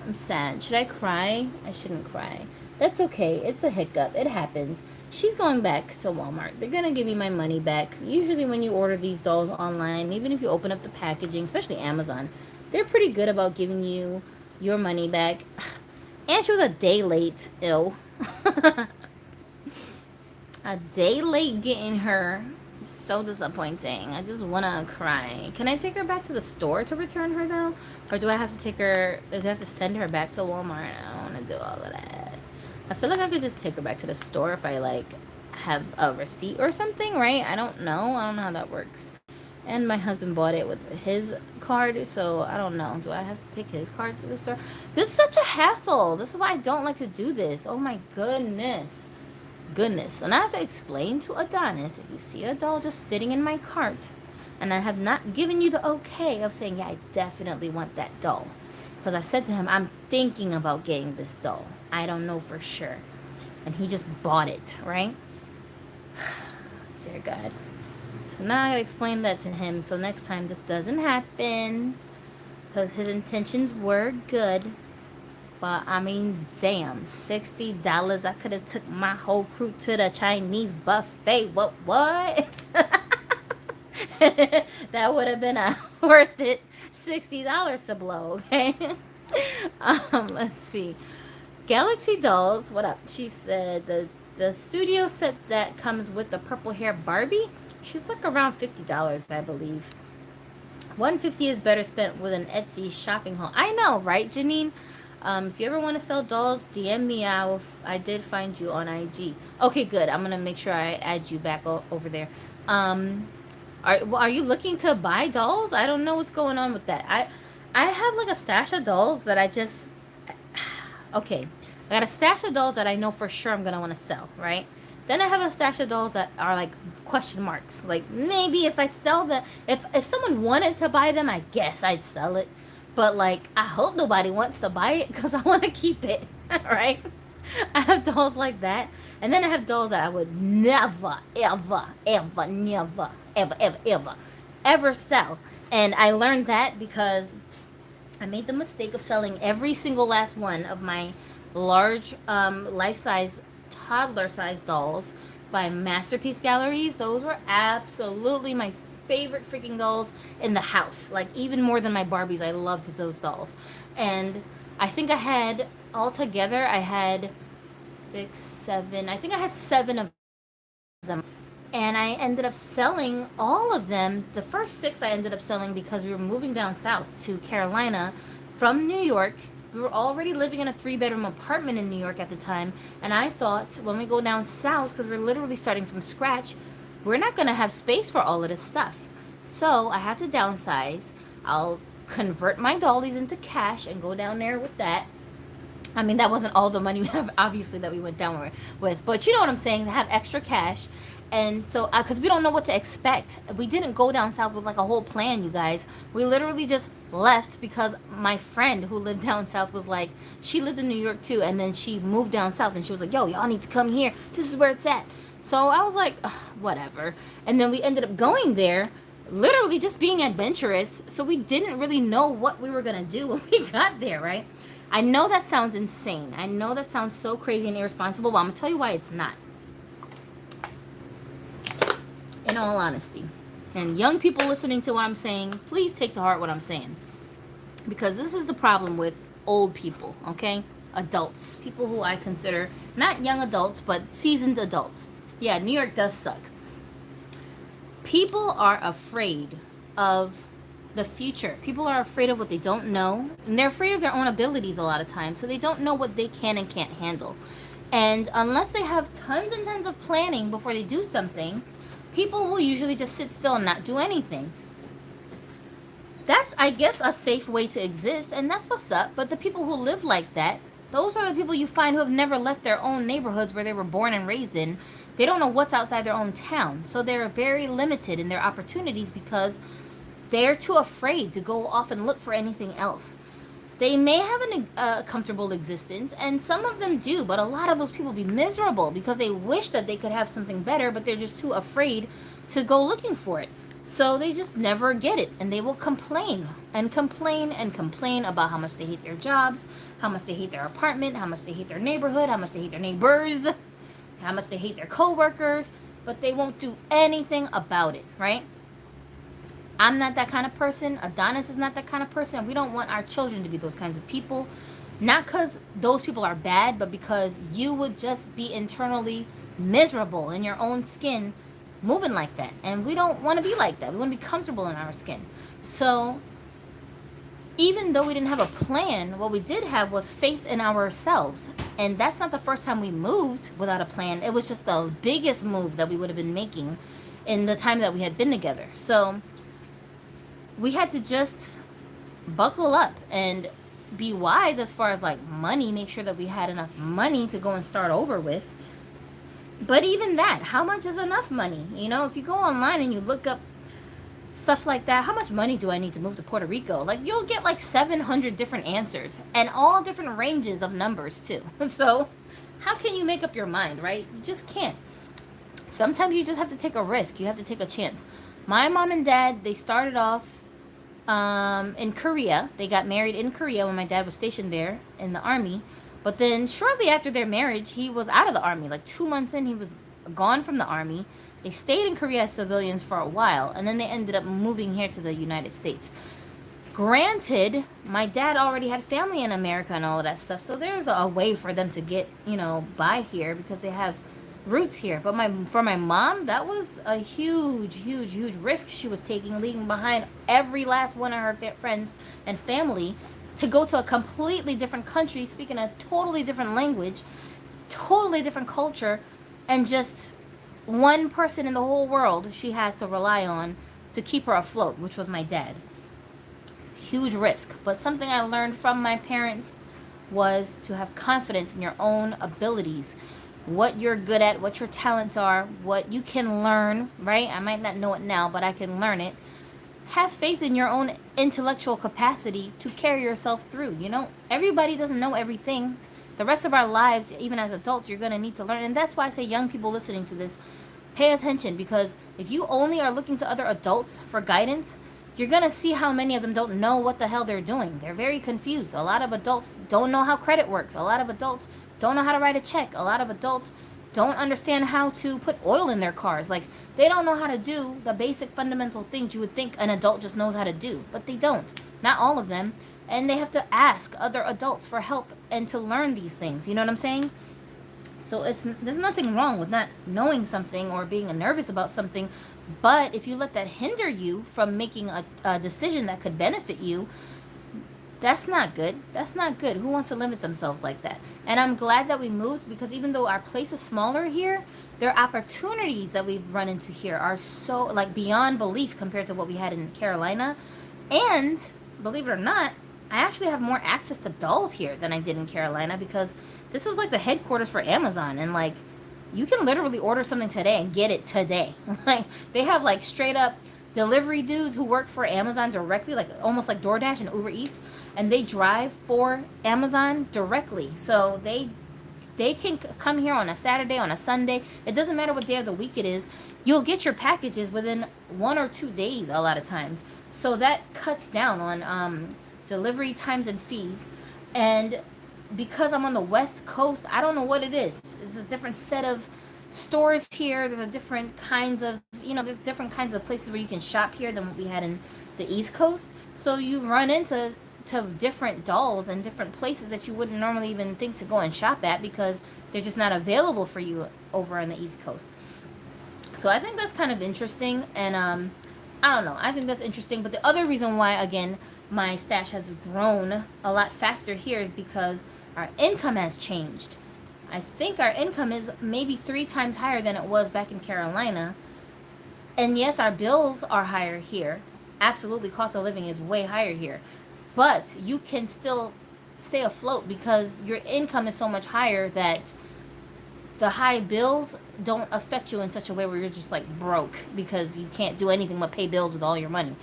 I'm sad. Should I cry? I shouldn't cry. That's okay. It's a hiccup. It happens. She's going back to Walmart. They're going to give me my money back. Usually when you order these dolls online, even if you open up the packaging, especially Amazon, they're pretty good about giving you your money back. And she was a day late. Ew. A day late getting her. So disappointing. I just want to cry. Can I take her back to the store to return her, though? Or do I have to send her back to Walmart? I don't want to do all of that. I feel like I could just take her back to the store if I, like, have a receipt or something, right? I don't know. I don't know how that works. And my husband bought it with his card, so I don't know. Do I have to take his card to the store? This is such a hassle. This is why I don't like to do this. Oh, my goodness. And I have to explain to Adonis, if you see a doll just sitting in my cart, and I have not given you the okay of saying, yeah, I definitely want that doll. Because I said to him, I'm thinking about getting this doll. I don't know for sure. And he just bought it, right? Dear God. So now I gotta explain that to him, so next time this doesn't happen. Because his intentions were good. But, I mean, damn, $60. I could have took my whole crew to the Chinese buffet. What? That would have been worth it. $60 to blow, okay? Let's see. Galaxy Dolls, what up? She said the studio set that comes with the purple hair Barbie, she's like around $50, I believe. $150 is better spent with an Etsy shopping haul. I know, right, Janine? If you ever want to sell dolls, DM me. I did find you on IG. Okay, good. I'm gonna make sure I add you back over there. Are you looking to buy dolls? I don't know what's going on with that. I have like a stash of dolls that I just okay. I got a stash of dolls that I know for sure I'm gonna want to sell, right? Then I have a stash of dolls that are like question marks. Like maybe if I sell them, if someone wanted to buy them, I guess I'd sell it. But, like, I hope nobody wants to buy it because I want to keep it, right? I have dolls like that. And then I have dolls that I would never, ever sell. And I learned that because I made the mistake of selling every single last one of my large life-size, toddler-size dolls by Masterpiece Galleries. Those were absolutely my favorite freaking dolls in the house, like even more than my Barbies. I loved those dolls. And I think I had altogether I had 7 of them, and I ended up selling all of them. The first 6 I ended up selling because we were moving down south to Carolina from New York. We were already living in a 3-bedroom apartment in New York at the time, and I thought when we go down south, because we're literally starting from scratch, we're not going to have space for all of this stuff. So I have to downsize. I'll convert my dollies into cash and go down there with that. I mean, that wasn't all the money we have, obviously, that we went down with. But you know what I'm saying? To have extra cash. And so, because we don't know what to expect. We didn't go down south with like a whole plan, you guys. We literally just left because my friend who lived down south was like, she lived in New York too. And then she moved down south and she was like, yo, y'all need to come here. This is where it's at. So I was like, whatever. And then we ended up going there, literally just being adventurous. So we didn't really know what we were going to do when we got there, right? I know that sounds insane. I know that sounds so crazy and irresponsible, but I'm going to tell you why it's not. In all honesty. And young people listening to what I'm saying, please take to heart what I'm saying. Because this is the problem with old people, okay? Adults. People who I consider not young adults, but seasoned adults. Yeah, New York does suck. People are afraid of the future. People are afraid of what they don't know, and they're afraid of their own abilities a lot of times, so they don't know what they can and can't handle. And unless they have tons and tons of planning before they do something, people will usually just sit still and not do anything. That's, I guess, a safe way to exist, and that's what's up. But the people who live like that, those are the people you find who have never left their own neighborhoods where they were born and raised in. They don't know what's outside their own town, so they're very limited in their opportunities because they're too afraid to go off and look for anything else. They may have a comfortable existence, and some of them do, but a lot of those people be miserable because they wish that they could have something better, but they're just too afraid to go looking for it. So they just never get it, and they will complain and complain and complain about how much they hate their jobs, how much they hate their apartment, how much they hate their neighborhood, how much they hate their neighbors, how much they hate their coworkers, but they won't do anything about it, right? I'm not that kind of person. Adonis is not that kind of person. We don't want our children to be those kinds of people. Not because those people are bad, but because you would just be internally miserable in your own skin moving like that. And we don't want to be like that. We want to be comfortable in our skin. So even though we didn't have a plan, what we did have was faith in ourselves. And that's not the first time we moved without a plan. It was just the biggest move that we would have been making in the time that we had been together. So we had to just buckle up and be wise as far as like money, make sure that we had enough money to go and start over with. But even that, how much is enough money? You know, if you go online and you look up stuff like that, how much money do I need to move to Puerto Rico? Like, you'll get like 700 different answers and all different ranges of numbers too. So how can you make up your mind, right? You just can't. Sometimes you just have to take a risk. You have to take a chance. My mom and dad, they started off in Korea. They got married in Korea when my dad was stationed there in the army. But then shortly after their marriage, he was out of the army. Like 2 months in, he was gone from the army. They stayed in Korea as civilians for a while, and then they ended up moving here to the United States. Granted, my dad already had family in America and all of that stuff, so there's a way for them to get, you know, by here because they have roots here. But for my mom, that was a huge risk she was taking, leaving behind every last one of her friends and family to go to a completely different country, speaking a totally different language, totally different culture, and just one person in the whole world she has to rely on to keep her afloat, which was my dad. Huge risk. But something I learned from my parents was to have confidence in your own abilities, what you're good at, what your talents are, what you can learn, right? I might not know it now, but I can learn it. Have faith in your own intellectual capacity to carry yourself through. You know, everybody doesn't know everything. The rest of our lives, even as adults, you're going to need to learn. And that's why I say young people listening to this, pay attention, because if you only are looking to other adults for guidance, you're going to see how many of them don't know what the hell they're doing. They're very confused. A lot of adults don't know how credit works. A lot of adults don't know how to write a check. A lot of adults don't understand how to put oil in their cars. Like, they don't know how to do the basic fundamental things you would think an adult just knows how to do. But they don't. Not all of them. And they have to ask other adults for help and to learn these things. You know what I'm saying? So there's nothing wrong with not knowing something or being nervous about something. But if you let that hinder you from making a decision that could benefit you, That's not good. That's not good. Who wants to limit themselves like that? And I'm glad that we moved, because even though our place is smaller here, their opportunities that we've run into here are so, like, beyond belief compared to what we had in Carolina. And believe it or not, I actually have more access to dolls here than I did in Carolina, because this is like the headquarters for Amazon, and like you can literally order something today and get it today. Like they have like straight up delivery dudes who work for Amazon directly, like almost like DoorDash and Uber Eats, and they drive for Amazon directly. So they can come here on a Saturday, on a Sunday. It doesn't matter what day of the week it is. You'll get your packages within 1 or 2 days a lot of times. So that cuts down on delivery times and fees. And because I'm on the West Coast, I don't know what it is. It's a different set of stores here. There's a different kinds of, there's different kinds of places where you can shop here than what we had in the East Coast. So you run into different dolls and different places that you wouldn't normally even think to go and shop at, because they're just not available for you over on the East Coast. So I think that's kind of interesting, and I don't know. I think that's interesting. But the other reason why, again, my stash has grown a lot faster here is because our income has changed. I think our income is maybe 3 times higher than it was back in Carolina. And yes, our bills are higher here. Absolutely, cost of living is way higher here. But you can still stay afloat because your income is so much higher that the high bills don't affect you in such a way where you're just like broke because you can't do anything but pay bills with all your money.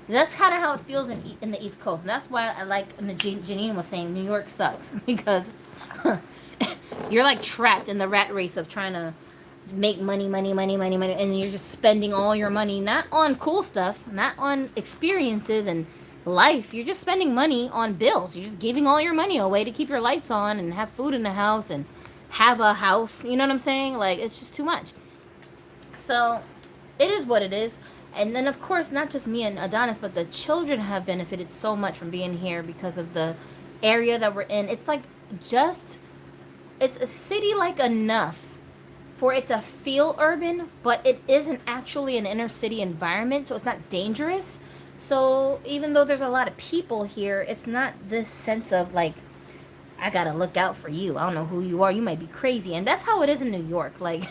That's kind of how it feels in the East Coast. And that's why I like, and Janine was saying, New York sucks. Because you're like trapped in the rat race of trying to make money. And you're just spending all your money, not on cool stuff, not on experiences and life. You're just spending money on bills. You're just giving all your money away to keep your lights on and have food in the house and have a house. You know what I'm saying? Like, it's just too much. So it is what it is. And then, of course, not just me and Adonis, but the children have benefited so much from being here because of the area that we're in. It's like it's a city-like enough for it to feel urban, but it isn't actually an inner city environment, so it's not dangerous. So even though there's a lot of people here, it's not this sense of like, I gotta look out for you. I don't know who you are. You might be crazy. And that's how it is in New York. Like,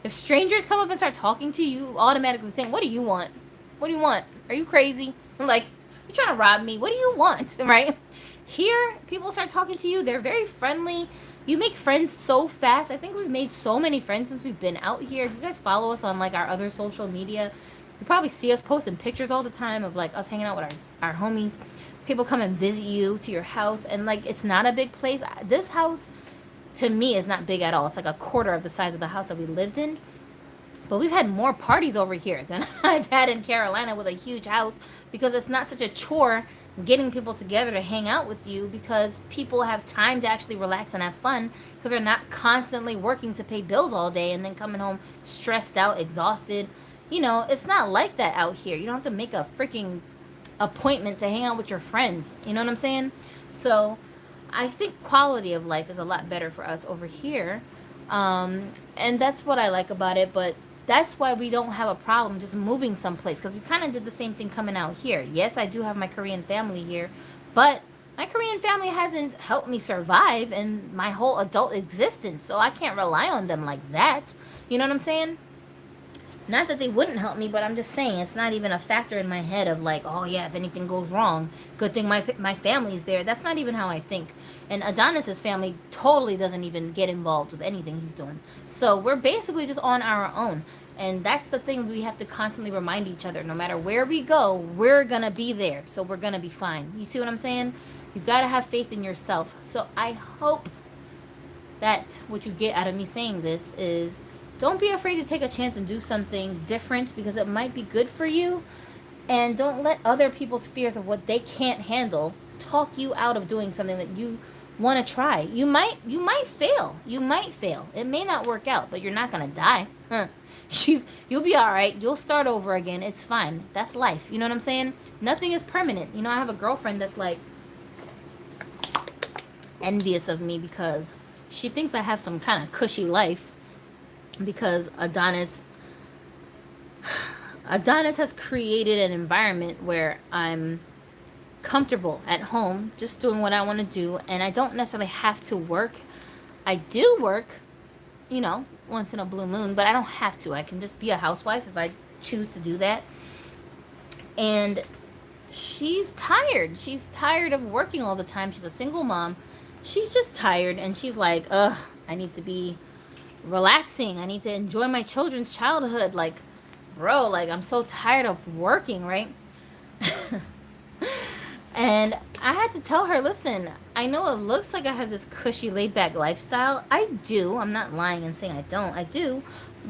if strangers come up and start talking to you, you automatically think, what do you want? What do you want? Are you crazy? I'm like, you trying to rob me? What do you want? Right? Here, people start talking to you. They're very friendly. You make friends so fast. I think we've made so many friends since we've been out here. If you guys follow us on like our other social media, you probably see us posting pictures all the time of like us hanging out with our homies. People come and visit you to your house, and like, it's not a big place. This house to me is not big at all. It's like a quarter of the size of the house that we lived in, but we've had more parties over here than I've had in Carolina with a huge house, because it's not such a chore getting people together to hang out with you, because people have time to actually relax and have fun, because they're not constantly working to pay bills all day and then coming home stressed out, exhausted. It's not like that out here. You don't have to make a freaking appointment to hang out with your friends. You know what I'm saying? So I think quality of life is a lot better for us over here. And that's what I like about it. But that's why we don't have a problem just moving someplace, because we kind of did the same thing coming out here. Yes, I do have my Korean family here, but my Korean family hasn't helped me survive in my whole adult existence. So I can't rely on them like that. You know what I'm saying? Not that they wouldn't help me, but I'm just saying it's not even a factor in my head of like, oh yeah, if anything goes wrong, good thing my family's there. That's not even how I think. And Adonis's family totally doesn't even get involved with anything he's doing. So we're basically just on our own. And that's the thing we have to constantly remind each other. No matter where we go, we're going to be there. So we're going to be fine. You see what I'm saying? You've got to have faith in yourself. So I hope that what you get out of me saying this is, don't be afraid to take a chance and do something different, because it might be good for you. And don't let other people's fears of what they can't handle talk you out of doing something that you want to try. You might fail. You might fail. It may not work out, but you're not going to die. You'll be all right. You'll start over again. It's fine. That's life. You know what I'm saying? Nothing is permanent. I have a girlfriend that's like envious of me because she thinks I have some kind of cushy life, because Adonis has created an environment where I'm comfortable at home, just doing what I want to do, and I don't necessarily have to work. I do work, you know, once in a blue moon, but I don't have to. I can just be a housewife if I choose to do that. And she's tired. She's tired of working all the time. She's a single mom. She's just tired, and she's like, ugh, I need to be relaxing. I need to enjoy my children's childhood. Like, bro, like, I'm so tired of working, right? And I had to tell her, listen, I know it looks like I have this cushy, laid-back lifestyle. I do. I'm not lying and saying I don't. I do.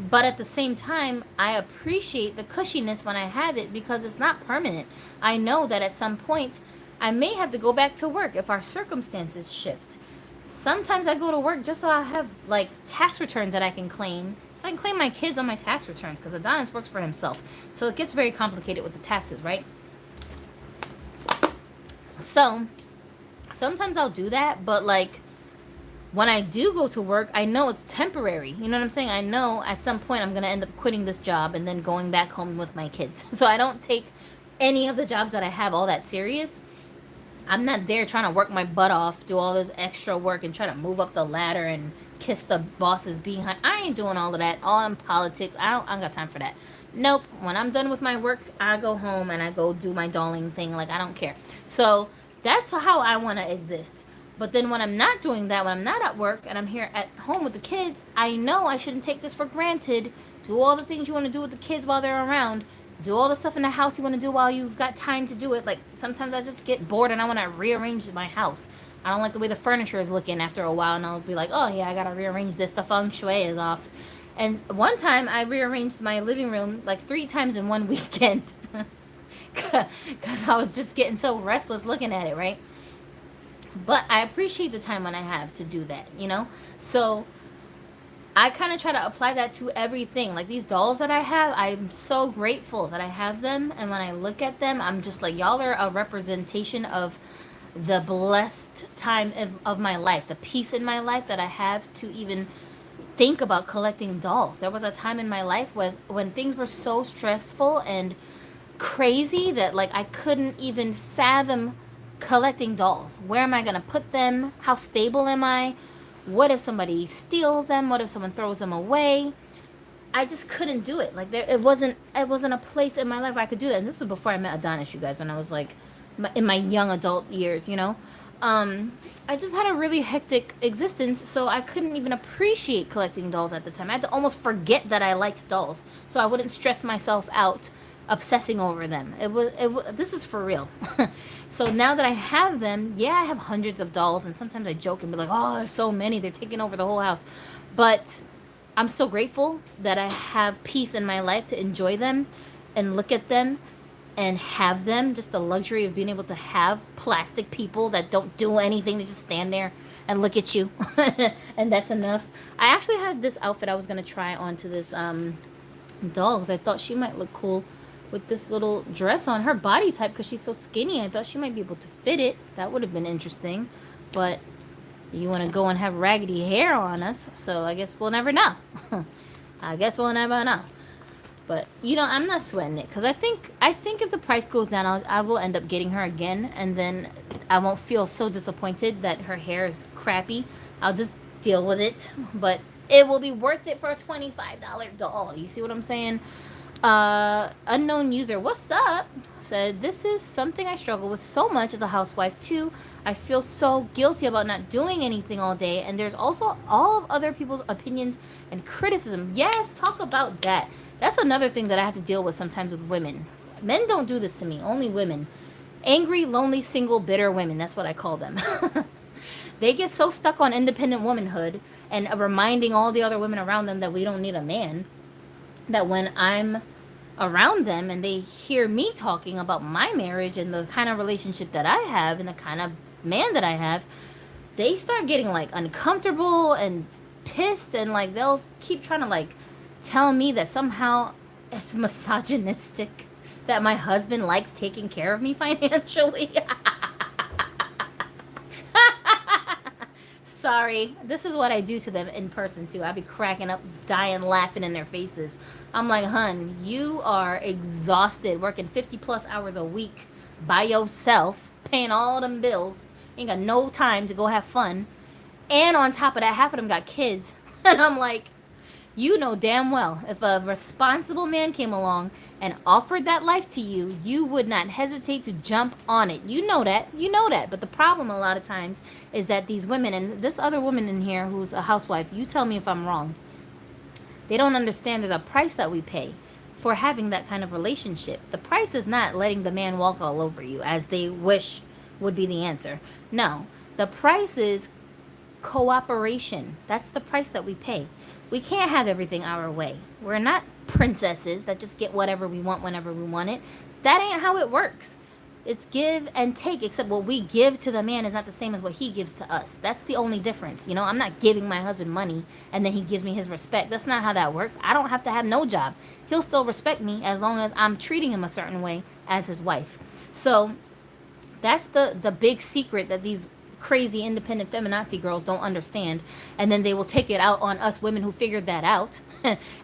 But at the same time, I appreciate the cushiness when I have it because it's not permanent. I know that at some point, I may have to go back to work if our circumstances shift. Sometimes I go to work just so I have, like, tax returns that I can claim. So I can claim my kids on my tax returns because Adonis works for himself. So it gets very complicated with the taxes, right? So sometimes I'll do that, but, like, when I do go to work, I know it's temporary. You know what I'm saying? I know at some point I'm going to end up quitting this job and then going back home with my kids. So I don't take any of the jobs that I have all that serious. I'm not there trying to work my butt off, do all this extra work and try to move up the ladder and kiss the boss's behind. I ain't doing all of that. All in politics. I don't got time for that. Nope. When I'm done with my work, I go home and I go do my dolling thing. Like, I don't care. So that's how I want to exist. But then when I'm not doing that, when I'm not at work and I'm here at home with the kids, I know I shouldn't take this for granted. Do all the things you want to do with the kids while they're around. Do all the stuff in the house you want to do while you've got time to do it. Like, sometimes I just get bored and I want to rearrange my house. I don't like the way the furniture is looking after a while, and I'll be like, oh, yeah, I got to rearrange this. The feng shui is off. And one time I rearranged my living room like 3 times in one weekend because I was just getting so restless looking at it, right? But I appreciate the time when I have to do that, you know? So I kind of try to apply that to everything. Like, these dolls that I have, I'm so grateful that I have them. And when I look at them, I'm just like, y'all are a representation of the blessed time of my life, the peace in my life that I have to even think about collecting dolls. There was a time in my life when things were so stressful and crazy that, like, I couldn't even fathom collecting dolls. Where am I going to put them? How stable am I? What if somebody steals them? What if someone throws them away? I just couldn't do it. Like, it wasn't a place in my life where I could do that. And this was before I met Adonis, you guys, when I was like in my young adult years, you know. I just had a really hectic existence, so I couldn't even appreciate collecting dolls at the time. I had to almost forget that I liked dolls so I wouldn't stress myself out obsessing over them. This is for real. So now that I have them, yeah, I have hundreds of dolls, and sometimes I joke and be like, oh, there's so many, they're taking over the whole house. But I'm so grateful that I have peace in my life to enjoy them and look at them and have them. Just the luxury of being able to have plastic people that don't do anything. They just stand there and look at you. And that's enough. I actually had this outfit I was going to try onto this doll because I thought she might look cool with this little dress on. Her body type, because she's so skinny, I thought she might be able to fit it. That would have been interesting. But you want to go and have raggedy hair on us, so I guess we'll never know. I guess we'll never know. But, you know, I'm not sweating it, because I think if the price goes down, I will end up getting her again, and then I won't feel so disappointed that her hair is crappy. I'll just deal with it, but it will be worth it for a $25 doll. You see what I'm saying? Unknown user, what's up? Said, this is something I struggle with so much as a housewife too. I feel so guilty about not doing anything all day, and there's also all of other people's opinions and criticism. Yes, talk about that. That's another thing that I have to deal with sometimes with women. Men don't do this to me, only women. Angry, lonely, single, bitter women, that's what I call them. They get so stuck on independent womanhood and reminding all the other women around them that we don't need a man, that when I'm around them and they hear me talking about my marriage and the kind of relationship that I have and the kind of man that I have, they start getting like uncomfortable and pissed, and like they'll keep trying to like tell me that somehow it's misogynistic that my husband likes taking care of me financially. Sorry, this is what I do to them in person too. I be cracking up, dying, laughing in their faces. I'm like, hun, you are exhausted, working 50 plus hours a week by yourself, paying all them bills. Ain't got no time to go have fun. And on top of that, half of them got kids. And I'm like, you know damn well, if a responsible man came along and offered that life to you, you would not hesitate to jump on it. You know that. You know that. But the problem a lot of times is that these women, and this other woman in here who's a housewife, you tell me if I'm wrong, they don't understand there's a price that we pay for having that kind of relationship. The price is not letting the man walk all over you as they wish would be the answer. No, the price is cooperation. That's the price that we pay. We can't have everything our way. We're not princesses that just get whatever we want whenever we want it. That ain't how it works. It's give and take, except what we give to the man is not the same as what he gives to us. That's the only difference. You know, I'm not giving my husband money and then he gives me his respect. That's not how that works. I don't have to have no job. He'll still respect me as long as I'm treating him a certain way as his wife. So that's the big secret that these crazy independent feminazi girls don't understand, and then they will take it out on us women who figured that out.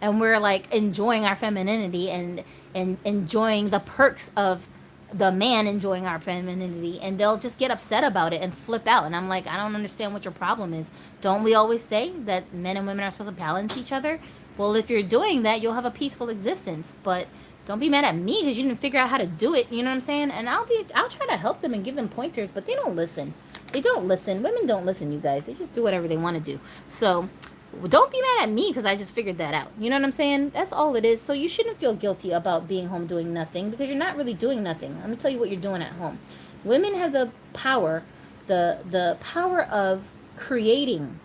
And we're like enjoying our femininity and enjoying the perks of the man enjoying our femininity, and they'll just get upset about it and flip out. And I'm like, I don't understand what your problem is. Don't we always say that men and women are supposed to balance each other? Well, if you're doing that, you'll have a peaceful existence. But don't be mad at me because you didn't figure out how to do it. You know what I'm saying? And I'll try to help them and give them pointers, but they don't listen. They don't listen. Women don't listen, you guys. They just do whatever they want to do. So don't be mad at me because I just figured that out. You know what I'm saying? That's all it is. So you shouldn't feel guilty about being home doing nothing because you're not really doing nothing. Let me tell you what you're doing at home. Women have the power, the power of creating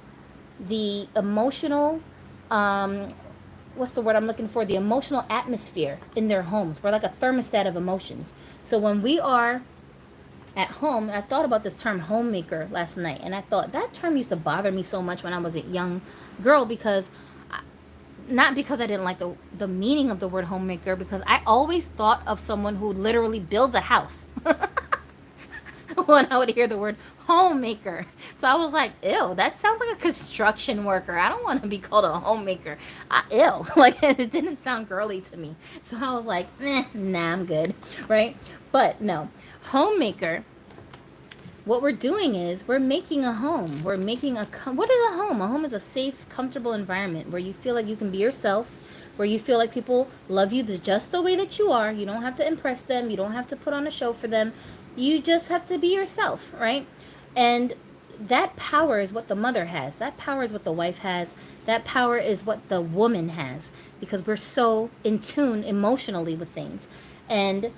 the emotional, what's the word I'm looking for? The emotional atmosphere in their homes. We're like a thermostat of emotions. So when we are at home, I thought about this term homemaker last night, and I thought that term used to bother me so much when I was a young girl because not because I didn't like the meaning of the word homemaker, because I always thought of someone who literally builds a house when I would hear the word homemaker. So I was like, ew, that sounds like a construction worker. I don't want to be called a homemaker. Ew. Like, it didn't sound girly to me. So I was like, nah, I'm good. Right? But no, homemaker, what we're doing is we're making a home. We're making what is a home? A home is a safe, comfortable environment where you feel like you can be yourself, where you feel like people love you just the way that you are. You don't have to impress them. You don't have to put on a show for them. You just have to be yourself, right? And that power is what the mother has. That power is what the wife has. That power is what the woman has, because we're so in tune emotionally with things. And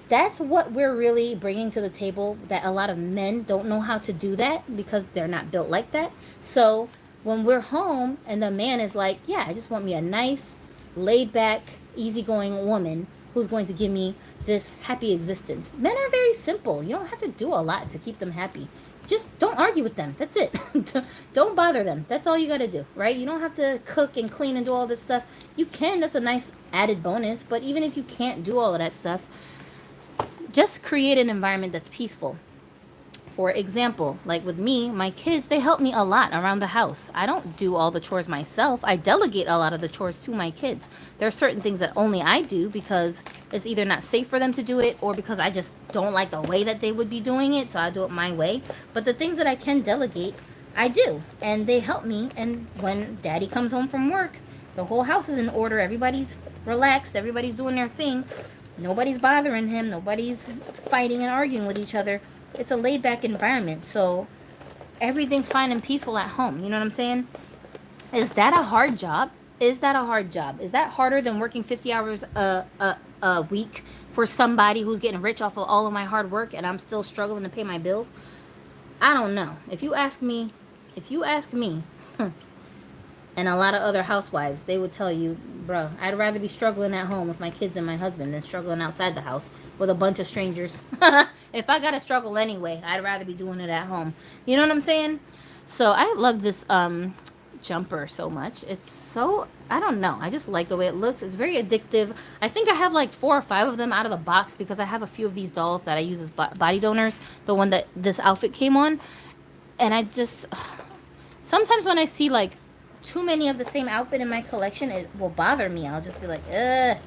that's what we're really bringing to the table, that a lot of men don't know how to do that because they're not built like that. So when we're home and the man is like, yeah, I just want me a nice, laid back, easygoing woman who's going to give me this happy existence. Men are very simple. You don't have to do a lot to keep them happy. Just don't argue with them. That's it. Don't bother them. That's all you got to do, right? You don't have to cook and clean and do all this stuff. You can. That's a nice added bonus. But even if you can't do all of that stuff, just create an environment that's peaceful. For example, like with me, my kids, they help me a lot around the house. I don't do all the chores myself. I delegate a lot of the chores to my kids. There are certain things that only I do because it's either not safe for them to do it or because I just don't like the way that they would be doing it, so I do it my way. But the things that I can delegate, I do. And they help me. And when daddy comes home from work, the whole house is in order. Everybody's relaxed. Everybody's doing their thing. Nobody's bothering him. Nobody's fighting and arguing with each other. It's a laid-back environment, so everything's fine and peaceful at home. You know what I'm saying? Is that a hard job? Is that a hard job? Is that harder than working 50 hours a week for somebody who's getting rich off of all of my hard work and I'm still struggling to pay my bills? I don't know. If you ask me, and a lot of other housewives, they would tell you, bro, I'd rather be struggling at home with my kids and my husband than struggling outside the house with a bunch of strangers. If I gotta struggle anyway, I'd rather be doing it at home. You know what I'm saying? So I love this jumper so much. It's so, I don't know, I just like the way it looks. It's very addictive. I think I have like 4 or 5 of them out of the box because I have a few of these dolls that I use as body donors, the one that this outfit came on. And I just, sometimes when I see like too many of the same outfit in my collection, it will bother me. I'll just be like, ugh,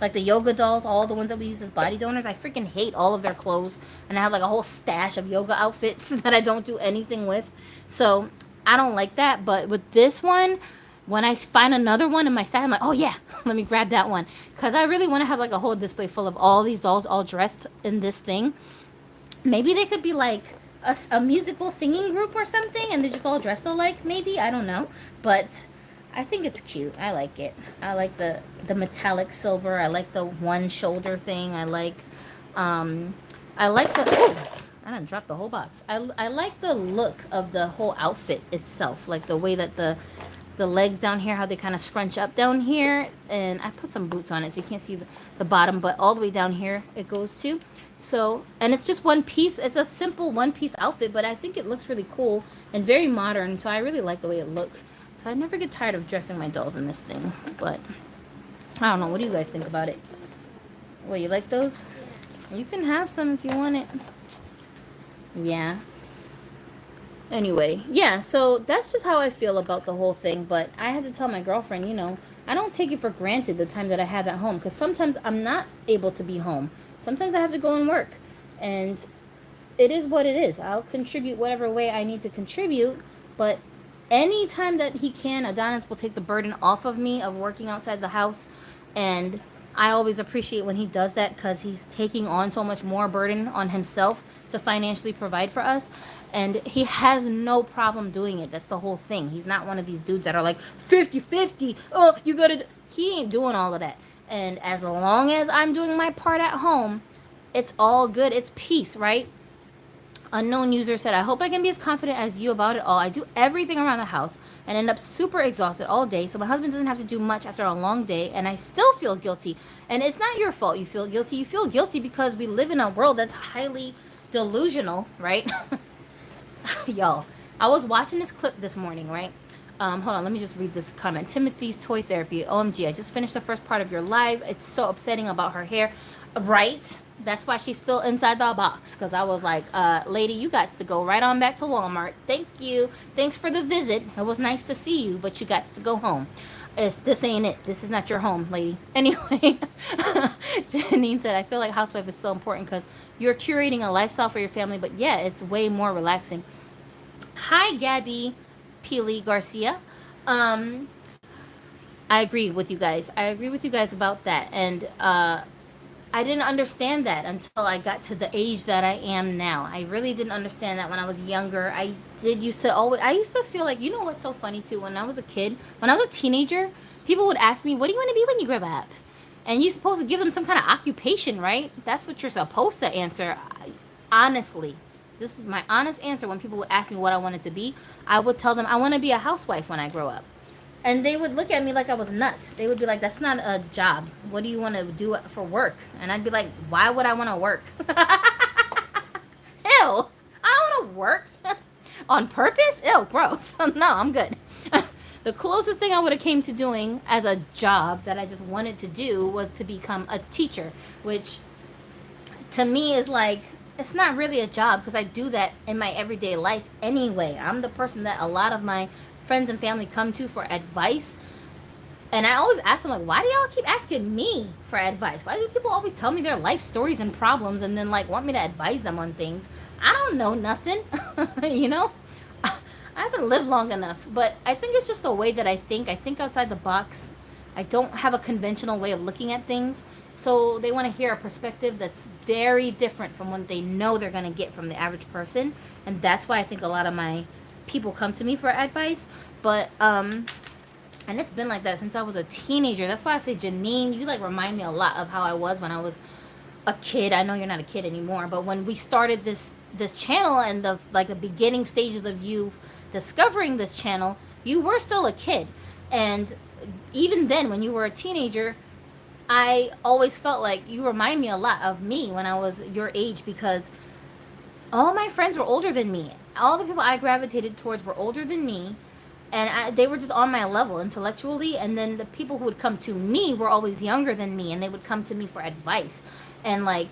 like the yoga dolls, all the ones that we use as body donors. I freaking hate all of their clothes, and I have like a whole stash of yoga outfits that I don't do anything with. So I don't like that. But with this one, when I find another one in my stash, I'm like, oh yeah, let me grab that one, because I really want to have like a whole display full of all these dolls all dressed in this thing. Maybe they could be like a musical singing group or something, and they're just all dressed alike. Maybe, I don't know, but I think it's cute. I like it. I like the metallic silver. I like the one shoulder thing. I like the. Oh, I done dropped the whole box. I like the look of the whole outfit itself, like the way that the legs down here, how they kind of scrunch up down here, and I put some boots on it so you can't see the bottom, but all the way down here it goes to. So, and it's just one piece. It's a simple one piece outfit, but I think it looks really cool and very modern, so I really like the way it looks. So I never get tired of dressing my dolls in this thing, but I don't know. What do you guys think about it? What, you like those? You can have some if you want it. Yeah. Anyway, yeah, so that's just how I feel about the whole thing, but I had to tell my girlfriend, you know, I don't take it for granted the time that I have at home, because sometimes I'm not able to be home. Sometimes I have to go and work, and it is what it is. I'll contribute whatever way I need to contribute, but anytime that he can, Adonis will take the burden off of me of working outside the house, and I always appreciate when he does that, because he's taking on so much more burden on himself to financially provide for us, and he has no problem doing it. That's the whole thing. He's not one of these dudes that are like 50-50. Oh, you gotta. He ain't doing all of that. And as long as I'm doing my part at home, it's all good. It's peace, right? Unknown user said, I hope I can be as confident as you about it all. I do everything around the house and end up super exhausted all day, so my husband doesn't have to do much after a long day, and I still feel guilty. And it's not your fault you feel guilty. You feel guilty because we live in a world that's highly delusional, right? Y'all, I was watching this clip this morning, right? Hold on, let me just read this comment. Timothy's Toy Therapy. OMG, I just finished the first part of your live. It's so upsetting about her hair. Right? That's why she's still inside the box. Because I was like, lady, you got to go right on back to Walmart. Thank you. Thanks for the visit. It was nice to see you, but you got to go home. This ain't it. This is not your home, lady. Anyway, Janine said, I feel like Housewife is so important because you're curating a lifestyle for your family, but yeah, it's way more relaxing. Hi, Gabby Peely Garcia. I agree with you guys. I agree with you guys about that. And I didn't understand that until I got to the age that I am now. I really didn't understand that when I was younger. I used to feel like, you know what's so funny too? When I was a kid, when I was a teenager, people would ask me, what do you want to be when you grow up? And you're supposed to give them some kind of occupation, right? That's what you're supposed to answer. Honestly, this is my honest answer. When people would ask me what I wanted to be, I would tell them I want to be a housewife when I grow up. And they would look at me like I was nuts. They would be like, that's not a job. What do you want to do for work? And I'd be like, why would I want to work? Ew. I don't want to work. On purpose? Ew, gross. No, I'm good. The closest thing I would have came to doing as a job that I just wanted to do was to become a teacher, which to me is like, it's not really a job because I do that in my everyday life anyway. I'm the person that a lot of my friends and family come to for advice, and I always ask them, like, why do y'all keep asking me for advice? Why do people always tell me their life stories and problems and then like want me to advise them on things? I don't know nothing. You know, I haven't lived long enough, but I think it's just the way that I think outside the box. I don't have a conventional way of looking at things, so they want to hear a perspective that's very different from what they know they're going to get from the average person, and that's why I think a lot of my people come to me for advice. But and it's been like that since I was a teenager. That's why I say, Janine, you like remind me a lot of how I was when I was a kid. I know you're not a kid anymore, but when we started this channel and the beginning stages of you discovering this channel, you were still a kid. And even then, when you were a teenager, I always felt like you remind me a lot of me when I was your age, because all my friends were older than me. All the people I gravitated towards were older than me, and they were just on my level intellectually. And then the people who would come to me were always younger than me, and they would come to me for advice. And like,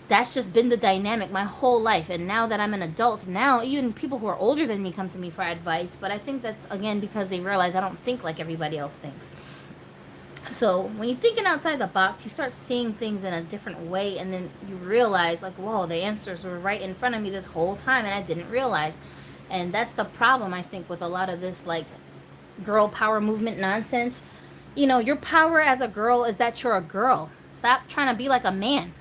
that's just been the dynamic my whole life. And now that I'm an adult, now even people who are older than me come to me for advice. But I think that's, again, because they realize I don't think like everybody else thinks. So when you're thinking outside the box, you start seeing things in a different way, and then you realize, like, whoa, the answers were right in front of me this whole time, and I didn't realize. And that's the problem, I think, with a lot of this, like, girl power movement nonsense. You know, your power as a girl is that you're a girl. Stop trying to be like a man.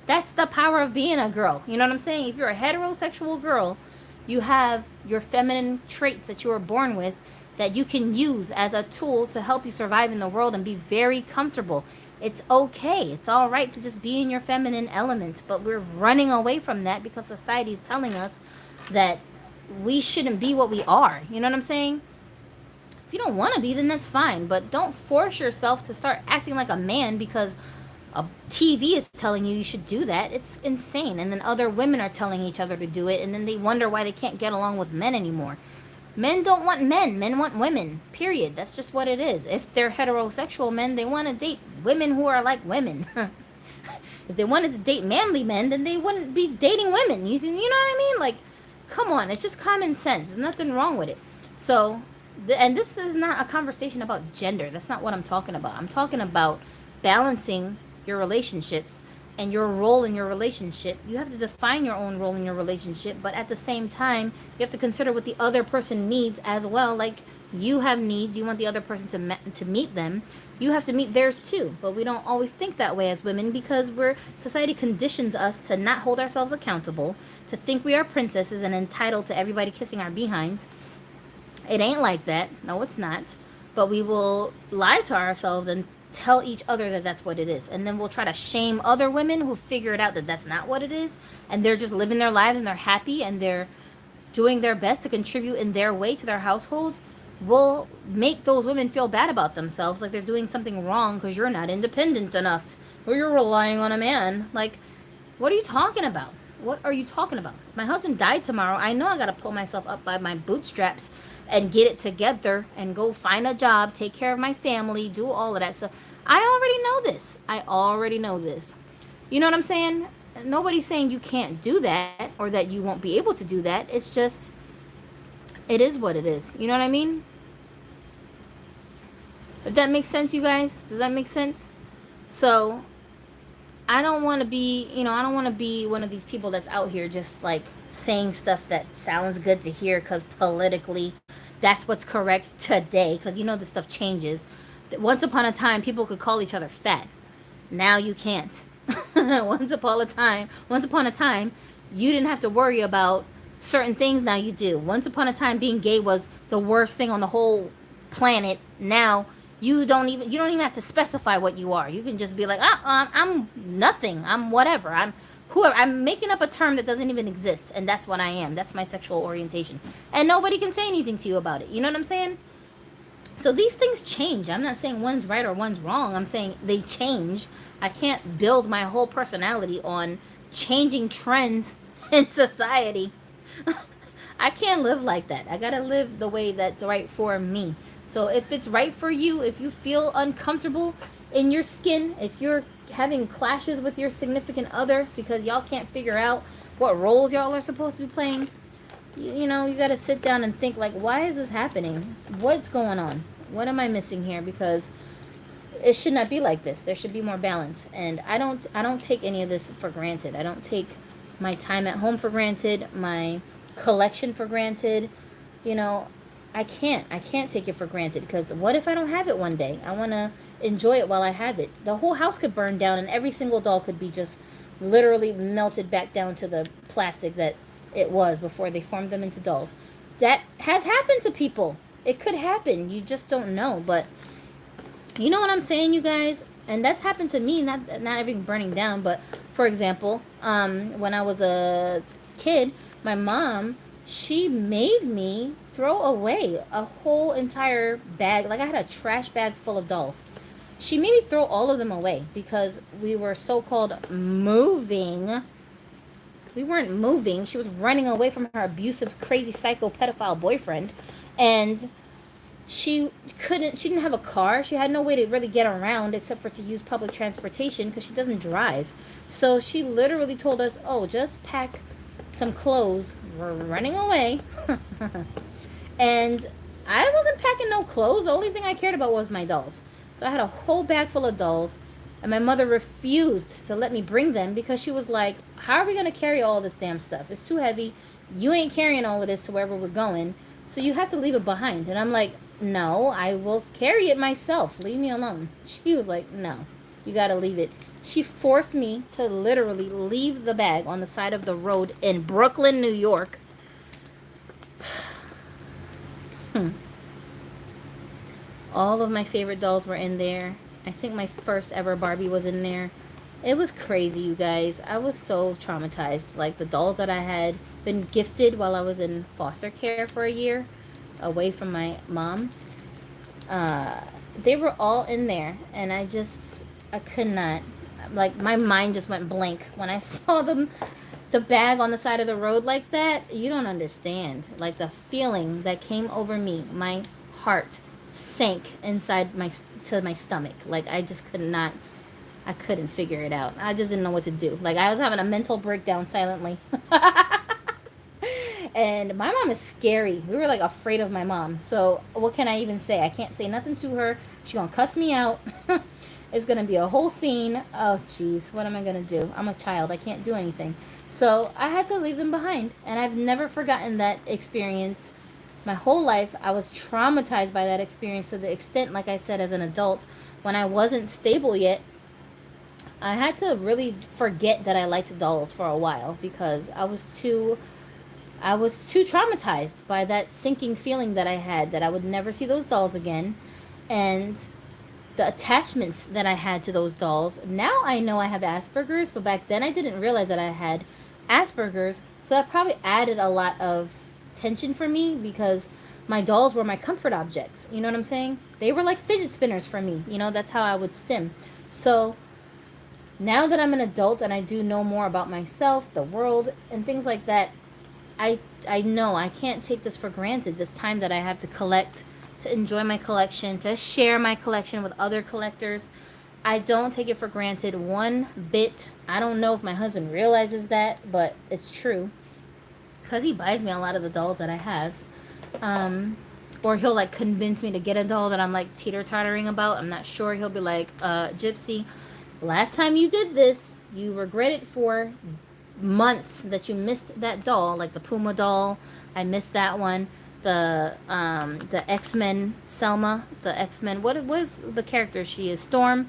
That's the power of being a girl. You know what I'm saying? If you're a heterosexual girl, you have your feminine traits that you were born with that you can use as a tool to help you survive in the world and be very comfortable. It's okay. It's all right to just be in your feminine element, but we're running away from that because society is telling us that we shouldn't be what we are. You know what I'm saying? If you don't want to be, then that's fine, but don't force yourself to start acting like a man because a TV is telling you should do that. It's insane. And then other women are telling each other to do it, and then they wonder why they can't get along with men anymore. Men don't want men. Men want women. Period. That's just what it is. If they're heterosexual men, they want to date women who are like women. If they wanted to date manly men, then they wouldn't be dating women. You know what I mean? Like, come on. It's just common sense. There's nothing wrong with it. So, and this is not a conversation about gender. That's not what I'm talking about. I'm talking about balancing your relationships and your role in your relationship. You have to define your own role in your relationship, but at the same time, you have to consider what the other person needs as well. Like, you have needs, you want the other person to meet them. You have to meet theirs too. But we don't always think that way as women because society conditions us to not hold ourselves accountable, to think we are princesses and entitled to everybody kissing our behinds. It ain't like that. No, it's not. But we will lie to ourselves and tell each other that that's what it is. And then we'll try to shame other women who figure it out that that's not what it is. And they're just living their lives and they're happy and they're doing their best to contribute in their way to their households. We'll make those women feel bad about themselves, like they're doing something wrong because you're not independent enough or you're relying on a man. Like, what are you talking about? What are you talking about? If my husband died tomorrow, I know I got to pull myself up by my bootstraps and get it together and go find a job, take care of my family, do all of that stuff. I already know this. I already know this. You know what I'm saying? Nobody's saying you can't do that or that you won't be able to do that. It's just, it is what it is. You know what I mean? If that makes sense, you guys? Does that make sense? So, I don't want to be, I don't want to be one of these people that's out here just like saying stuff that sounds good to hear because politically that's what's correct today. Because this stuff changes. Once upon a time, people could call each other fat. Now you can't. Once upon a time, you didn't have to worry about certain things. Now you do. Once upon a time, being gay was the worst thing on the whole planet. Now you don't even have to specify what you are. You can just be like, I'm nothing. I'm whatever. I'm whoever. I'm making up a term that doesn't even exist, and that's what I am. That's my sexual orientation, and nobody can say anything to you about it. You know what I'm saying? So these things change. I'm not saying one's right or one's wrong. I'm saying they change. I can't build my whole personality on changing trends in society. I can't live like that. I gotta live the way that's right for me. So if it's right for you, if you feel uncomfortable in your skin, if you're having clashes with your significant other because y'all can't figure out what roles y'all are supposed to be playing, you got to sit down and think, like, why is this happening? What's going on? What am I missing here? Because it should not be like this. There should be more balance. And I don't take any of this for granted. I don't take my time at home for granted, my collection for granted. I can't take it for granted because what if I don't have it one day? I want to enjoy it while I have it. The whole house could burn down and every single doll could be just literally melted back down to the plastic that it was before they formed them into dolls. That has happened to people. It could happen. You just don't know. But you know what I'm saying, you guys? And that's happened to me. Not everything burning down, but for example, when I was a kid, my mom, she made me throw away a whole entire bag. Like, I had a trash bag full of dolls. She made me throw all of them away because we were so-called moving. We weren't moving. She was running away from her abusive, crazy, psycho, pedophile boyfriend. And she didn't have a car. She had no way to really get around except for to use public transportation because she doesn't drive. So she literally told us, oh, just pack some clothes. We're running away. And I wasn't packing no clothes. The only thing I cared about was my dolls. So I had a whole bag full of dolls, and my mother refused to let me bring them because she was like, how are we going to carry all this damn stuff? It's too heavy. You ain't carrying all of this to wherever we're going, so you have to leave it behind. And I'm like, no, I will carry it myself. Leave me alone. She was like, no, you got to leave it. She forced me to literally leave the bag on the side of the road in Brooklyn, New York. All of my favorite dolls were in there. I think my first ever Barbie was in there. It was crazy, you guys. I was so traumatized. Like, the dolls that I had been gifted while I was in foster care for a year, away from my mom, they were all in there. And I could not. Like, my mind just went blank when I saw them, the bag on the side of the road like that. You don't understand. Like, the feeling that came over me, my heart sank inside my stomach. Like, I just could not. I couldn't figure it out. I just didn't know what to do. Like, I was having a mental breakdown silently. And my mom is scary. We were, like, afraid of my mom. So what can I even say? I can't say nothing to her. She's gonna cuss me out. It's gonna be a whole scene. Oh, jeez. What am I gonna do? I'm a child. I can't do anything. So I had to leave them behind. And I've never forgotten that experience. My whole life, I was traumatized by that experience to the extent, like I said, as an adult, when I wasn't stable yet, I had to really forget that I liked dolls for a while because I was too traumatized by that sinking feeling that I had that I would never see those dolls again, and the attachments that I had to those dolls. Now I know I have Asperger's, but back then I didn't realize that I had Asperger's, so that probably added a lot of tension for me because my dolls were my comfort objects. You know what I'm saying? They were like fidget spinners for me. You know, that's how I would stim. So now that I'm an adult and I do know more about myself, the world, and things like that, I know I can't take this for granted, this time that I have to collect, to enjoy my collection, to share my collection with other collectors. I don't take it for granted one bit. I don't know if my husband realizes that, but it's true. Because he buys me a lot of the dolls that I have. Or he'll, like, convince me to get a doll that I'm, like, teeter-tottering about. I'm not sure. He'll be like, Gypsy, last time you did this, you regret it for months that you missed that doll, like the Puma doll. I missed that one. The X-Men Selma, the X-Men. What was the character she is? Storm.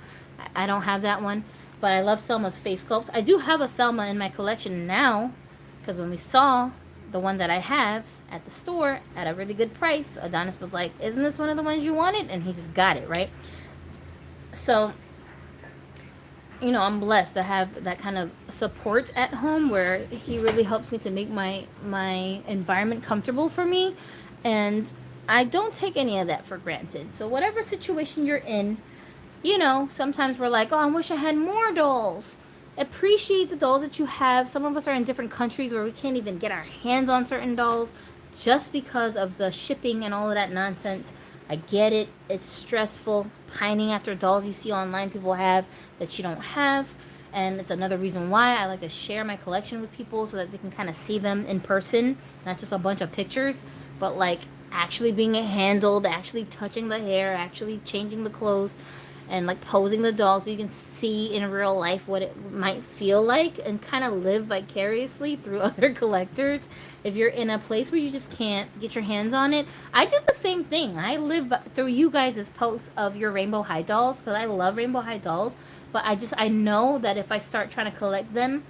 I don't have that one, but I love Selma's face sculpt. I do have a Selma in my collection now, because when we saw the one that I have at the store at a really good price, Adonis was like, "Isn't this one of the ones you wanted?" And he just got it, right? So, you know, I'm blessed to have that kind of support at home where he really helps me to make my environment comfortable for me. And I don't take any of that for granted. So whatever situation you're in, you know, sometimes we're like, oh, I wish I had more dolls. Appreciate the dolls that you have. Some of us are in different countries where we can't even get our hands on certain dolls just because of the shipping and all of that nonsense. I get it. It's stressful. Pining after dolls you see online people have that you don't have. And it's another reason why I like to share my collection with people so that they can kind of see them in person. Not just a bunch of pictures, but like actually being handled, actually touching the hair, actually changing the clothes, and like posing the doll so you can see in real life what it might feel like and kind of live vicariously through other collectors. If you're in a place where you just can't get your hands on it, I do the same thing. I live through you guys' posts of your Rainbow High dolls because I love Rainbow High dolls, but I know that if I start trying to collect them,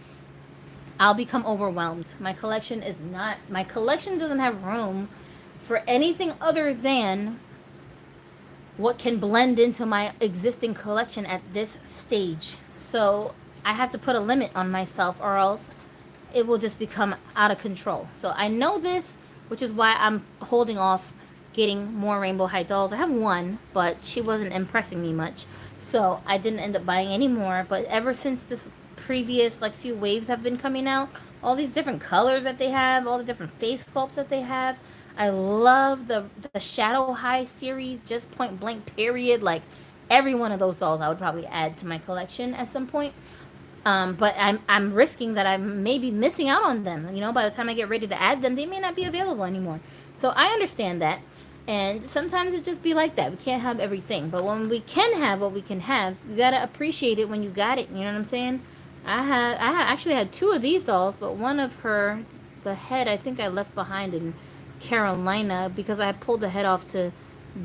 I'll become overwhelmed. My collection doesn't have room for anything other than what can blend into my existing collection at this stage. So I have to put a limit on myself or else it will just become out of control. So I know this, which is why I'm holding off getting more Rainbow High dolls. I have one, but she wasn't impressing me much. So I didn't end up buying any more. But ever since this previous like few waves have been coming out, all these different colors that they have, all the different face sculpts that they have, I love the Shadow High series, just point blank period. Like every one of those dolls I would probably add to my collection at some point. But I'm risking that I may be missing out on them. You know, by the time I get ready to add them, they may not be available anymore. So I understand that. And sometimes it just be like that. We can't have everything. But when we can have what we can have, you gotta appreciate it when you got it. You know what I'm saying? Actually had two of these dolls, but one of her, the head, I think I left behind in Carolina because I pulled the head off to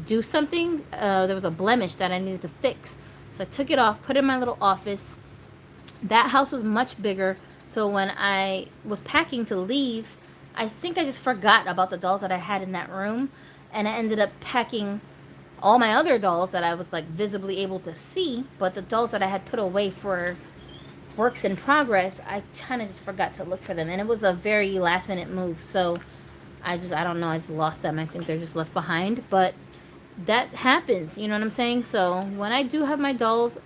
do something. There was a blemish that I needed to fix. So I took it off, put it in my little office. That house was much bigger. So when I was packing to leave, I think I just forgot about the dolls that I had in that room. And I ended up packing all my other dolls that I was like visibly able to see. But the dolls that I had put away for works in progress, I kind of just forgot to look for them. And it was a very last minute move. So I don't know, I just lost them. I think they're just left behind. But that happens, you know what I'm saying? So when I do have my dolls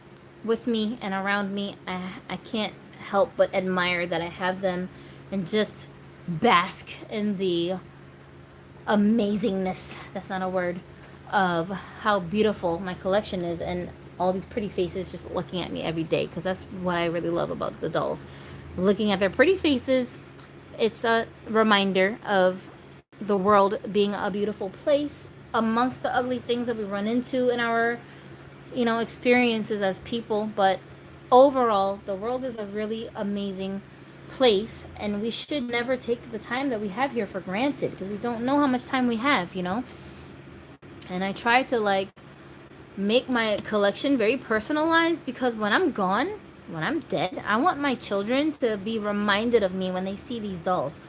with me and around me, I can't help but admire that I have them and just bask in the amazingness, that's not a word, of how beautiful my collection is and all these pretty faces just looking at me every day, because that's what I really love about the dolls. Looking at their pretty faces, it's a reminder of the world being a beautiful place amongst the ugly things that we run into in our, experiences as people. But overall, the world is a really amazing place, and we should never take the time that we have here for granted, because we don't know how much time we have. And I try to make my collection very personalized, because when I'm gone, when I'm dead, I want my children to be reminded of me when they see these dolls.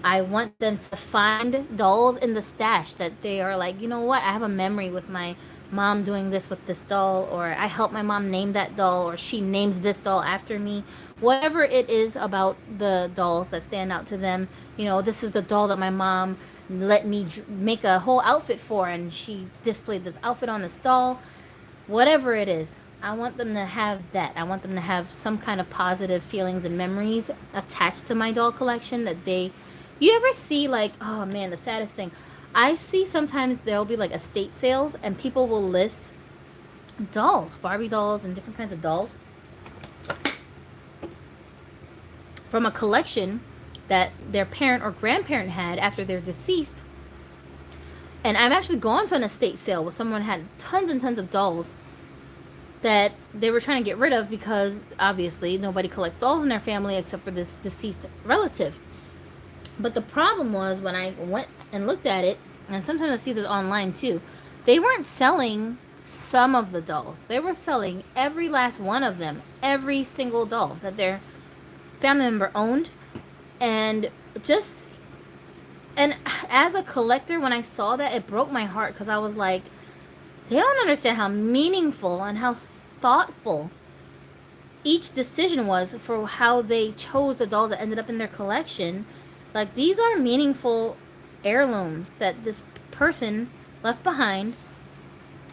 I want them to find dolls in the stash that they are like, you know what, I have a memory with my mom doing this with this doll, or I helped my mom name that doll, or she named this doll after me. Whatever it is about the dolls that stand out to them, this is the doll that my mom let me make a whole outfit for, and she displayed this outfit on this doll. Whatever it is, I want them to have that. I want them to have some kind of positive feelings and memories attached to my doll collection that you ever see, oh man, the saddest thing, I see sometimes there'll be estate sales and people will list dolls, Barbie dolls and different kinds of dolls from a collection that their parent or grandparent had after they're deceased. And I've actually gone to an estate sale where someone had tons and tons of dolls that they were trying to get rid of, because obviously nobody collects dolls in their family except for this deceased relative. But the problem was, when I went and looked at it, and sometimes I see this online too, they weren't selling some of the dolls. They were selling every last one of them, every single doll that their family member owned. And as a collector, when I saw that, it broke my heart, because I was like, they don't understand how meaningful and how thoughtful each decision was for how they chose the dolls that ended up in their collection. These are meaningful heirlooms that this person left behind.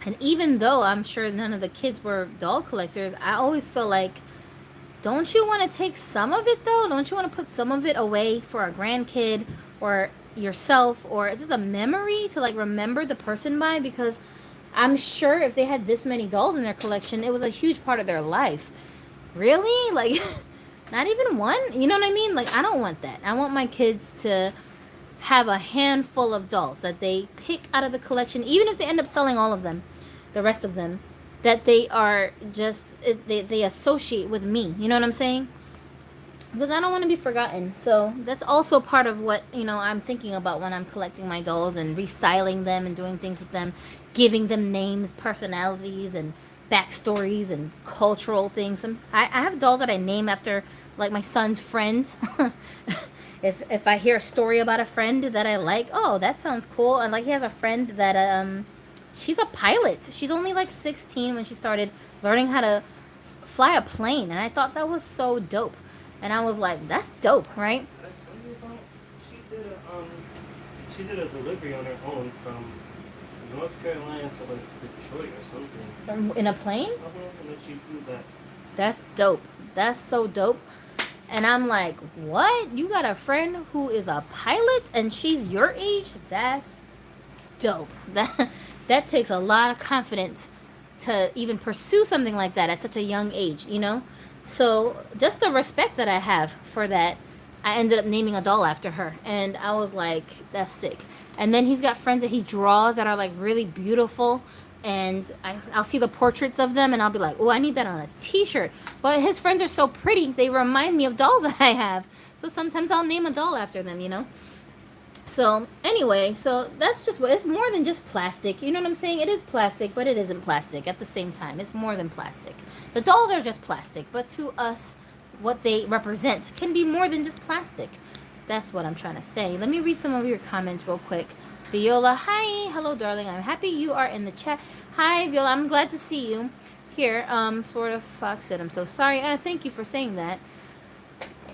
And even though I'm sure none of the kids were doll collectors, I always feel like, don't you want to take some of it though? Don't you want to put some of it away for a grandkid or yourself, or just a memory to remember the person by? Because I'm sure if they had this many dolls in their collection, it was a huge part of their life. Really? Not even one? You know what I mean? I don't want that. I want my kids to have a handful of dolls that they pick out of the collection, even if they end up selling all of them, the rest of them, that they are just, they associate with me. You know what I'm saying? Because I don't want to be forgotten. So that's also part of what, I'm thinking about when I'm collecting my dolls and restyling them and doing things with them, giving them names, personalities, and backstories and cultural things. I have dolls that I name after my son's friends. if I hear a story about a friend that I like, oh, that sounds cool. And he has a friend that she's a pilot. She's only 16 when she started learning how to fly a plane, and I thought that was so dope. And I was like, that's dope, right? Did I tell you about? She did a delivery on her own from North Carolina to Detroit or something. In a plane? And then she flew that. That's dope. That's so dope. And I'm like, what? You got a friend who is a pilot and she's your age? That's dope. That takes a lot of confidence to even pursue something like that at such a young age, So just the respect that I have for that I ended up naming a doll after her, and I was like, that's sick. And then he's got friends that he draws that are like really beautiful, and I'll see the portraits of them, and I'll be like, oh, I need that on a T-shirt. But his friends are so pretty; they remind me of dolls that I have. So sometimes I'll name a doll after them, you know. So anyway, so that's just what it's more than just plastic. You know what I'm saying? It is plastic, but it isn't plastic at the same time. It's more than plastic. The dolls are just plastic, but to us, what they represent can be more than just plastic. That's what I'm trying to say. Let me read some of your comments real quick. Viola, hi, hello, darling. I'm happy you are in the chat. Hi, Viola. I'm glad to see you here. Florida Fox said, I'm so sorry. Thank you for saying that.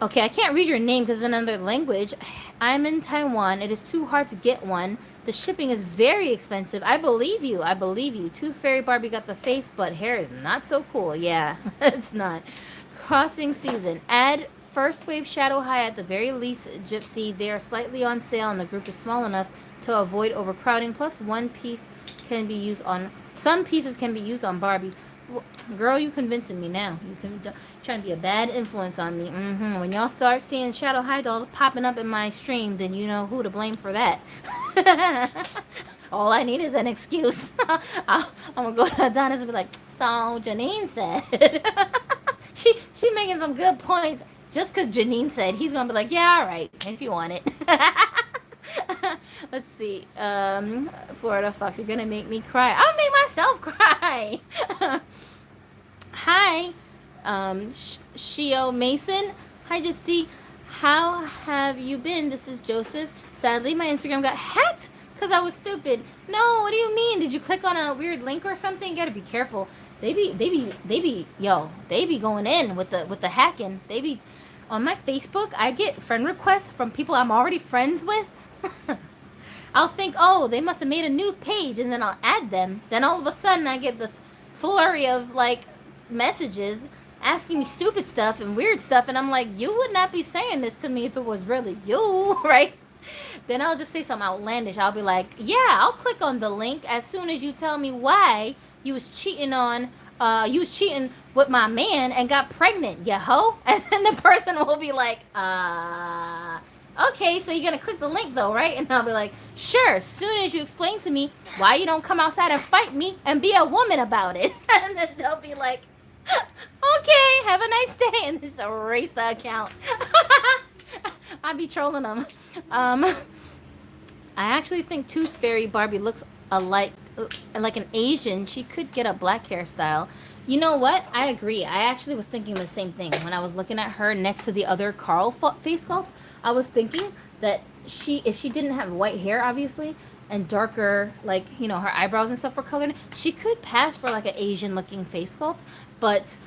Okay, I can't read your name because it's another language. I'm in Taiwan. It is too hard to get one. The shipping is very expensive. I believe you. I believe you. Tooth Fairy Barbie got the face, but hair is not so cool. Yeah, it's not. Crossing season. Add first wave shadow high at the very least, Gypsy. They are slightly on sale and the group is small enough to avoid overcrowding. Plus, one piece can be used on... Some pieces can be used on Barbie. Girl, you convincing me now. Trying to be a bad influence on me. When y'all start seeing shadow high dolls popping up in my stream, then you know who to blame for that. All I need is an excuse. I'm gonna go to Adonis and be like, so Janine said. she making some good points. Just because Janine said, he's gonna be like, yeah, all right, if you want it. Let's see. Florida Fox, you're gonna make me cry. I'll make myself cry. Hi, Shio Mason. Hi, Gypsy. How have you been? This is Joseph. Sadly, my Instagram got hacked because I was stupid. No, what do you mean? Did you click on a weird link or something? You gotta be careful. They be going in with the hacking. They be on my Facebook. I get friend requests from people I'm already friends with. I'll think, oh, they must have made a new page, and then I'll add them. Then all of a sudden, I get this flurry of like messages asking me stupid stuff and weird stuff, and I'm like, you would not be saying this to me if it was really you, right? Then I'll just say something outlandish. I'll be like, yeah, I'll click on the link as soon as you tell me why you was cheating with my man and got pregnant, you hoe. And then the person will be like, okay, so you're gonna click the link though, right? And I'll be like, sure, as soon as you explain to me why you don't come outside and fight me and be a woman about it. And then they'll be like, okay, have a nice day, and just erase the account. I'll be trolling them. I actually think Tooth Fairy Barbie looks like an Asian. She could get a black hairstyle. You know what? I agree. I actually was thinking the same thing when I was looking at her next to the other Carl face sculpts. I was thinking that if she didn't have white hair, obviously, and darker, like, you know, her eyebrows and stuff were colored, she could pass for like an Asian looking face sculpt. But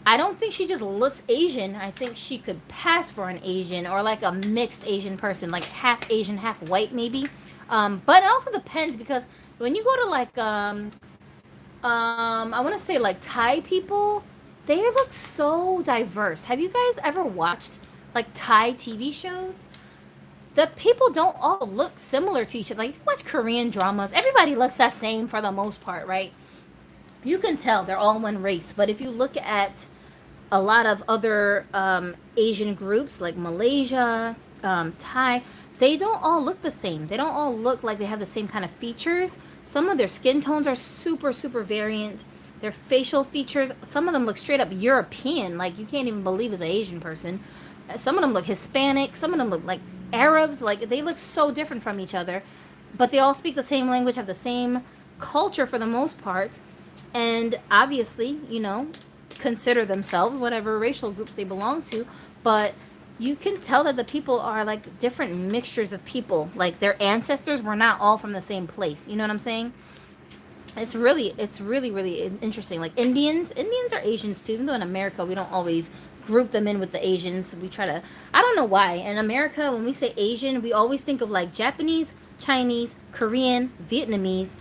I don't think she just looks Asian. I think she could pass for an Asian or like a mixed Asian person, like half Asian, half white maybe. But it also depends, because when you go to like I want to say like Thai people, they look so diverse. Have you guys ever watched like Thai TV shows? The people don't all look similar to each other. Like, if you watch Korean dramas, everybody looks the same for the most part, right? You can tell they're all one race. But if you look at a lot of other Asian groups like Malaysia, Thai, they don't all look the same. They don't all look like they have the same kind of features. Some of their skin tones are super, super variant. Their facial features, some of them look straight up European. Like, you can't even believe it's an Asian person. Some of them look Hispanic. Some of them look like Arabs. Like, they look so different from each other. But they all speak the same language, have the same culture for the most part. And obviously, you know, consider themselves whatever racial groups they belong to. But you can tell that the people are like different mixtures of people. Like, their ancestors were not all from the same place. You know what I'm saying? It's really, really interesting. Like, Indians are Asians too. Even though in America we don't always group them in with the Asians. We try to, I don't know why. In America, when we say Asian, we always think of like Japanese, Chinese, Korean, Vietnamese,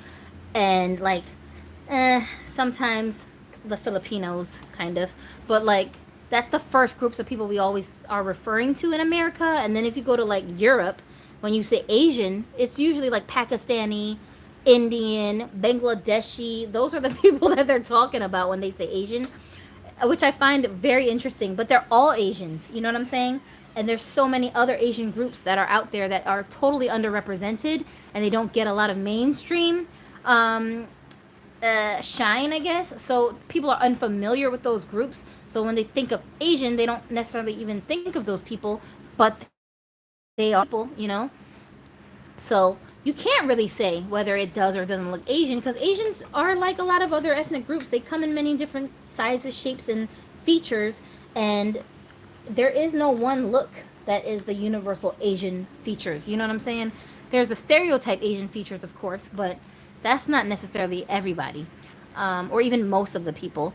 and like sometimes the Filipinos, kind of. But like, that's the first groups of people we always are referring to in America. And then if you go to like Europe, when you say Asian, it's usually like Pakistani, Indian, Bangladeshi. Those are the people that they're talking about when they say Asian, which I find very interesting. But they're all Asians, you know what I'm saying? And there's so many other Asian groups that are out there that are totally underrepresented, and they don't get a lot of mainstream shine, I guess. So people are unfamiliar with those groups. So when they think of Asian, they don't necessarily even think of those people, but they are people, you know? So you can't really say whether it does or doesn't look Asian, because Asians are like a lot of other ethnic groups. They come in many different sizes, shapes, and features, and there is no one look that is the universal Asian features. You know what I'm saying? There's the stereotype Asian features, of course, but that's not necessarily everybody, or even most of the people.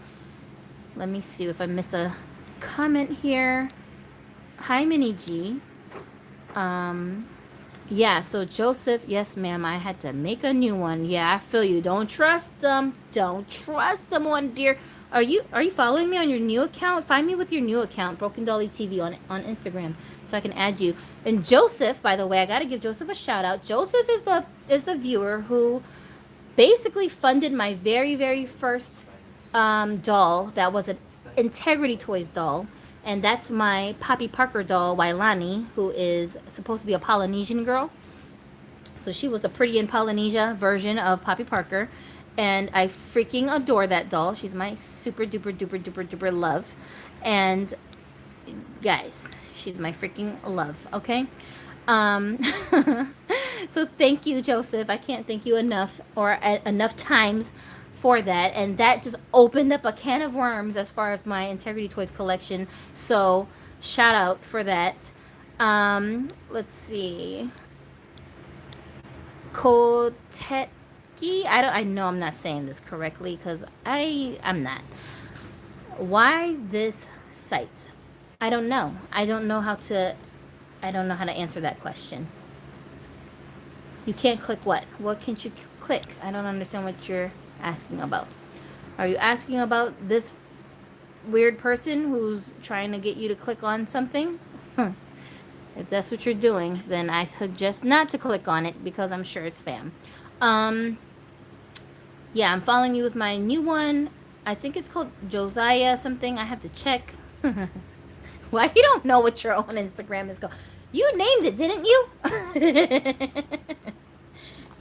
Let me see if I missed a comment here. Hi, Minnie G. Yeah, so Joseph, yes, ma'am, I had to make a new one. Yeah, I feel you. Don't trust them. Don't trust them, one dear. Are you following me on your new account? Find me with your new account, Broken Dolly TV on Instagram, so I can add you. And Joseph, by the way, I gotta give Joseph a shout out. Joseph is the viewer who basically funded my very first doll. That was an Integrity Toys doll. And that's my Poppy Parker doll, Wailani, who is supposed to be a Polynesian girl. So she was the pretty in Polynesia version of Poppy Parker. And I freaking adore that doll. She's my super duper duper duper duper love. And guys, she's my freaking love, okay? So thank you, Joseph. I can't thank you enough, or enough times, for that. And that just opened up a can of worms as far as my Integrity Toys collection. So shout out for that. Let's see. Koteki. I know I'm not saying this correctly, because I'm not. Why this site? I don't know. I don't know how to answer that question. You can't click what? What can't you click? I don't understand what you're asking about. Are you asking about this weird person who's trying to get you to click on something? If that's what you're doing, then I suggest not to click on it, because I'm sure it's spam. Yeah, I'm following you with my new one. I think it's called Josiah something. I have to check. Why you don't know what your own Instagram is called? You named it, didn't you?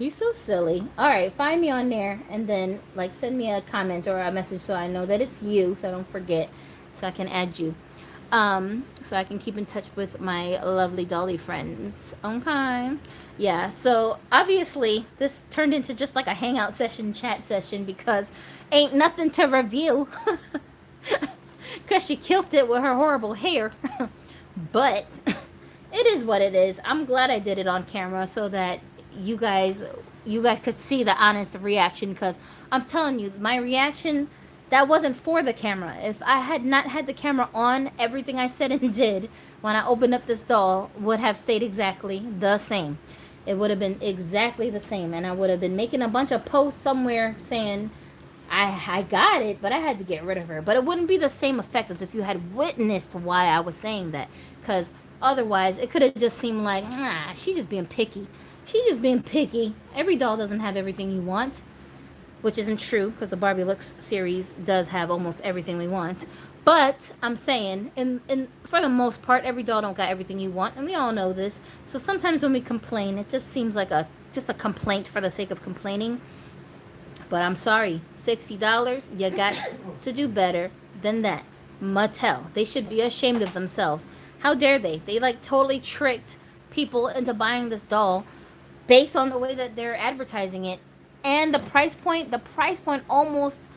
You're so silly. All right, find me on there, and then like send me a comment or a message so I know that it's you, so I don't forget, so I can add you, so I can keep in touch with my lovely Dolly friends. Okay. Yeah, so obviously this turned into just like a hangout session, chat session, because ain't nothing to review. Because she killed it with her horrible hair. But it is what it is. I'm glad I did it on camera so that you guys could see the honest reaction, because I'm telling you, my reaction, that wasn't for the camera. If I had not had the camera on, everything I said and did when I opened up this doll would have stayed exactly the same. It would have been exactly the same, and I would have been making a bunch of posts somewhere saying I got it, but I had to get rid of her. But it wouldn't be the same effect as if you had witnessed why I was saying that, because otherwise it could have just seemed like, she's just being picky. She's just being picky. Every doll doesn't have everything you want, which isn't true, because the Barbie Looks series does have almost everything we want. But I'm saying, for the most part, every doll don't got everything you want, and we all know this. So sometimes when we complain, it just seems like just a complaint for the sake of complaining. But I'm sorry, $60, you got to do better than that. Mattel, they should be ashamed of themselves. How dare they? They like totally tricked people into buying this doll based on the way that they're advertising it, and the price point almost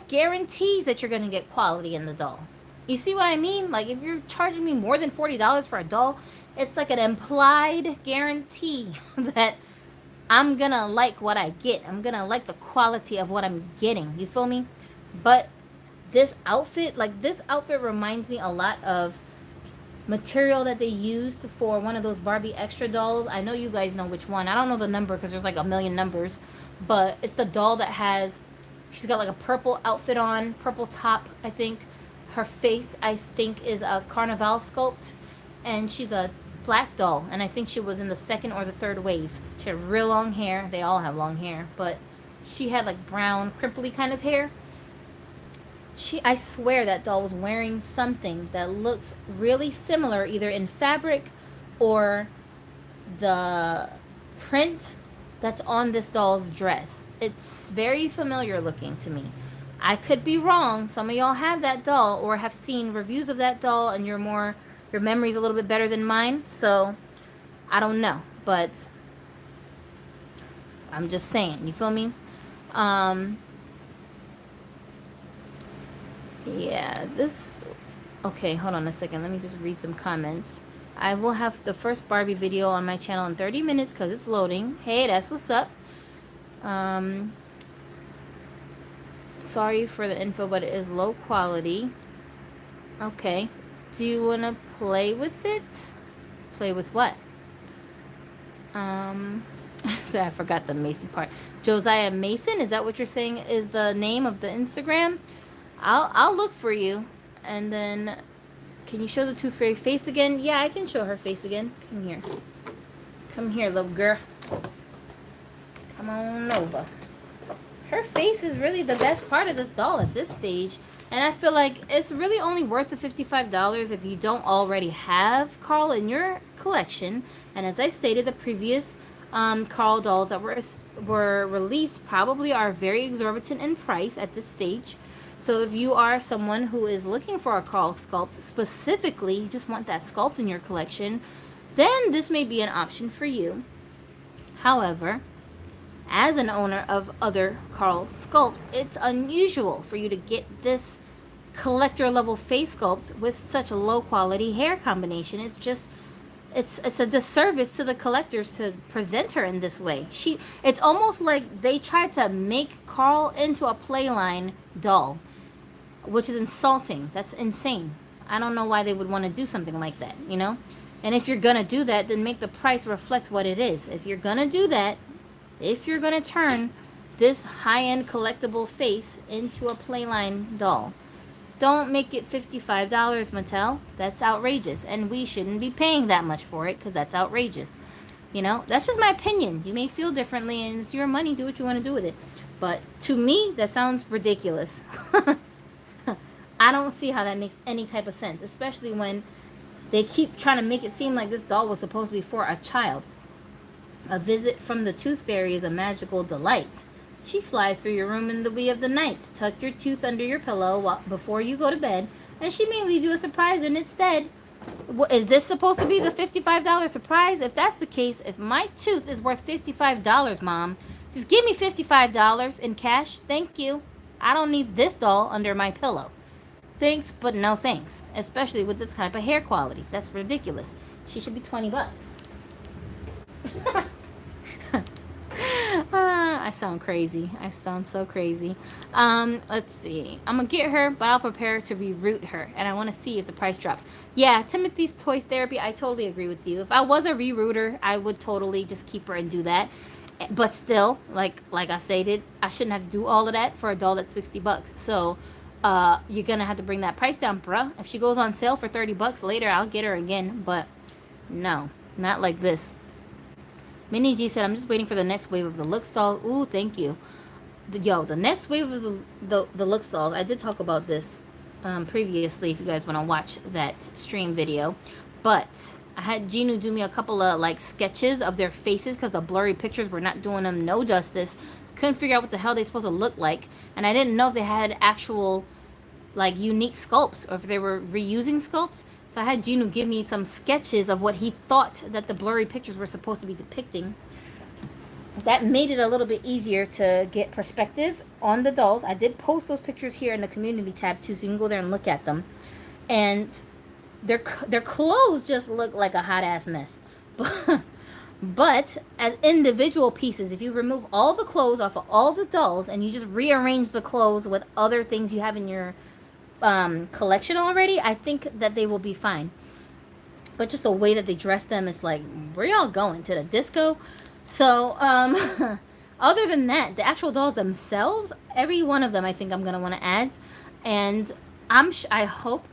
guarantees that you're going to get quality in the doll. You see what I mean? Like, if you're charging me more than $40 for a doll, it's like an implied guarantee that I'm going to like what I get. I'm going to like the quality of what I'm getting. You feel me? But this outfit reminds me a lot of material that they used for one of those Barbie Extra dolls. I know you guys know which one. I don't know the number because there's like a million numbers, but it's the doll that she's got like a purple outfit on, purple top, I think. Her face, I think, is a Carnival sculpt, and she's a black doll, and I think she was in the second or the third wave. She had real long hair. They all have long hair, but she had like brown, crimply kind of hair. I swear that doll was wearing something that looked really similar, either in fabric or the print that's on this doll's dress. It's very familiar looking to me. I could be wrong. Some of y'all have that doll or have seen reviews of that doll, and your memory's a little bit better than mine. So I don't know, but I'm just saying. You feel me? Yeah, this... Okay, hold on a second. Let me just read some comments. I will have the first Barbie video on my channel in 30 minutes because it's loading. Hey, that's what's up. Sorry for the info, but it is low quality. Okay. Do you want to play with it? Play with what? So I forgot the Mason part. Josiah Mason, is that what you're saying is the name of the Instagram? I'll look for you. And then, can you show the Tooth Fairy face again? Yeah, I can show her face again. Come here. Come here, little girl. Come on over. Her face is really the best part of this doll at this stage. And I feel like it's really only worth the $55 if you don't already have Carl in your collection. And as I stated, the previous Carl dolls that were released probably are very exorbitant in price at this stage. So if you are someone who is looking for a Carl sculpt, specifically, you just want that sculpt in your collection, then this may be an option for you. However, as an owner of other Carl sculpts, it's unusual for you to get this collector level face sculpt with such a low quality hair combination. It's just, it's a disservice to the collectors to present her in this way. It's almost like they tried to make Carl into a playline doll, which is insulting. That's insane. I don't know why they would want to do something like that, you know? And if you're going to do that, then make the price reflect what it is. If you're going to do that, if you're going to turn this high-end collectible face into a playline doll, don't make it $55, Mattel. That's outrageous. And we shouldn't be paying that much for it because that's outrageous. You know, that's just my opinion. You may feel differently and it's your money. Do what you want to do with it. But to me, that sounds ridiculous. I don't see how that makes any type of sense, especially when they keep trying to make it seem like this doll was supposed to be for a child. A visit from the Tooth Fairy is a magical delight. She flies through your room in the wee of the night. Tuck your tooth under your pillow before you go to bed, and she may leave you a surprise in its stead. Is this supposed to be the $55 surprise? If that's the case, if my tooth is worth $55, Mom, just give me $55 in cash. Thank you. I don't need this doll under my pillow. Thanks, but no thanks. Especially with this type of hair quality. That's ridiculous. She should be $20. I sound crazy. I sound so crazy. Let's see. I'm gonna get her, but I'll prepare to reroute her, and I want to see if the price drops. Yeah, Timothy's Toy Therapy, I totally agree with you. If I was a rerouter, I would totally just keep her and do that. But still, like I stated, I shouldn't have to do all of that for a doll that's $60. So you're gonna have to bring that price down, bruh. If she goes on sale for $30 later, I'll get her again. But no, not like this. Minnie G said, I'm just waiting for the next wave of the look doll. Ooh, thank you. The next wave of the look dolls, I did talk about this previously if you guys want to watch that stream video. But I had Ginu do me a couple of like sketches of their faces because the blurry pictures were not doing them no justice. Couldn't figure out what the hell they're supposed to look like. And I didn't know if they had actual like unique sculpts or if they were reusing sculpts. So I had Gino give me some sketches of what he thought that the blurry pictures were supposed to be depicting. That made it a little bit easier to get perspective on the dolls. I did post those pictures here in the community tab too, so you can go there and look at them. And their clothes just look like a hot ass mess. But as individual pieces, if you remove all the clothes off of all the dolls and you just rearrange the clothes with other things you have in your collection already, I think that they will be fine. But just the way that they dress them, it's like, where y'all going, to the disco? So other than that, the actual dolls themselves, every one of them I think I'm gonna want to add. And I hope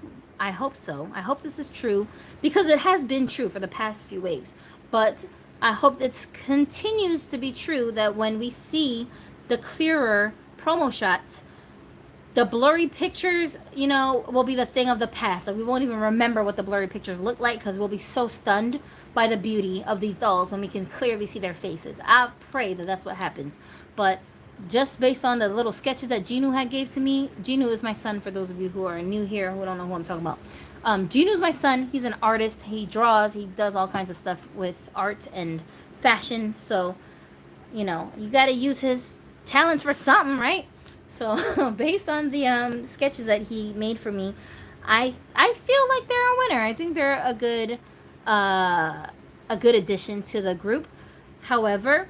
so. I hope this is true because it has been true for the past few waves. But I hope it continues to be true that when we see the clearer promo shots, The blurry pictures, you know, will be the thing of the past. Like we won't even remember what the blurry pictures look like because we'll be so stunned by the beauty of these dolls when we can clearly see their faces. I pray that that's what happens. But just based on the little sketches that Ginu had gave to me, Ginu is my son for those of you who are new here who don't know who I'm talking about. Ginu's my son. He's an artist. He draws. He does all kinds of stuff with art and fashion. So, you know, you got to use his talents for something, right? So based on the sketches that he made for me, I feel like they're a winner. I think they're a good addition to the group. However,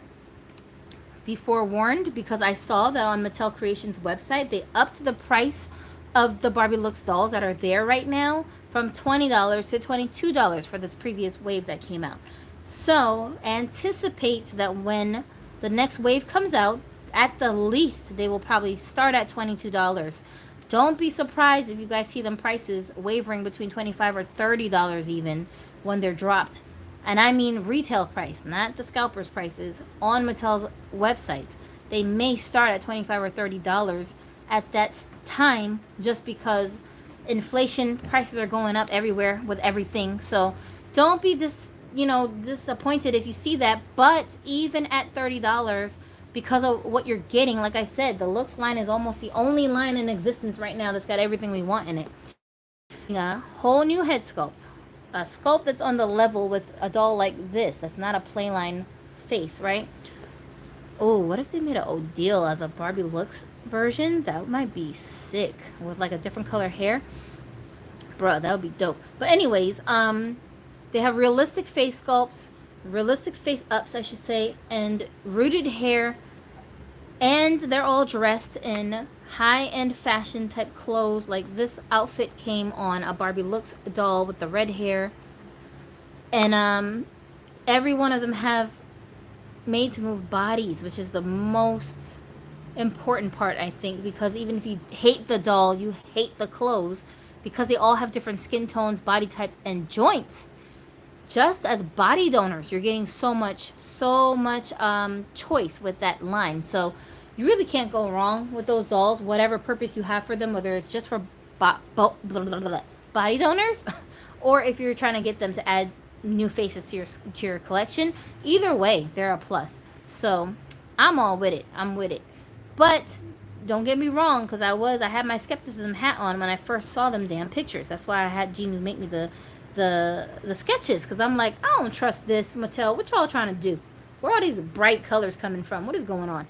be forewarned because I saw that on Mattel Creations website they upped the price of the Barbie Looks dolls that are there right now from $20 to $22 for this previous wave that came out. So anticipate that when the next wave comes out, at the least they will probably start at $22. Don't be surprised if you guys see them prices wavering between $25 or $30 even when they're dropped. And I mean retail price, not the scalpers prices on Mattel's website. They may start at $25 or $30 at that time just because inflation prices are going up everywhere with everything. So don't be disappointed if you see that. But even at $30, because of what you're getting, like I said, the Looks line is almost the only line in existence right now that's got everything we want in it. A whole new head sculpt, a sculpt that's on the level with a doll like this. That's not a playline face, right? Oh, what if they made an Odile as a Barbie Looks version? That might be sick with like a different color hair. Bruh, that would be dope. But anyways, they have realistic face sculpts, realistic face ups, I should say, and rooted hair. And they're all dressed in high-end fashion type clothes. Like this outfit came on a Barbie Looks doll with the red hair. And every one of them have made to move bodies, which is the most important part, I think, because even if you hate the doll, you hate the clothes because they all have different skin tones, body types, and joints. Just as body donors, you're getting so much choice with that line. So you really can't go wrong with those dolls, whatever purpose you have for them, whether it's just for body donors or if you're trying to get them to add new faces to your collection. Either way, they're a plus. So I'm all with it. I'm with it. But don't get me wrong, because I had my skepticism hat on when I first saw them damn pictures. That's why I had Ginu make me the sketches, because I'm like, I don't trust this, Mattel. What y'all trying to do? Where are all these bright colors coming from? What is going on?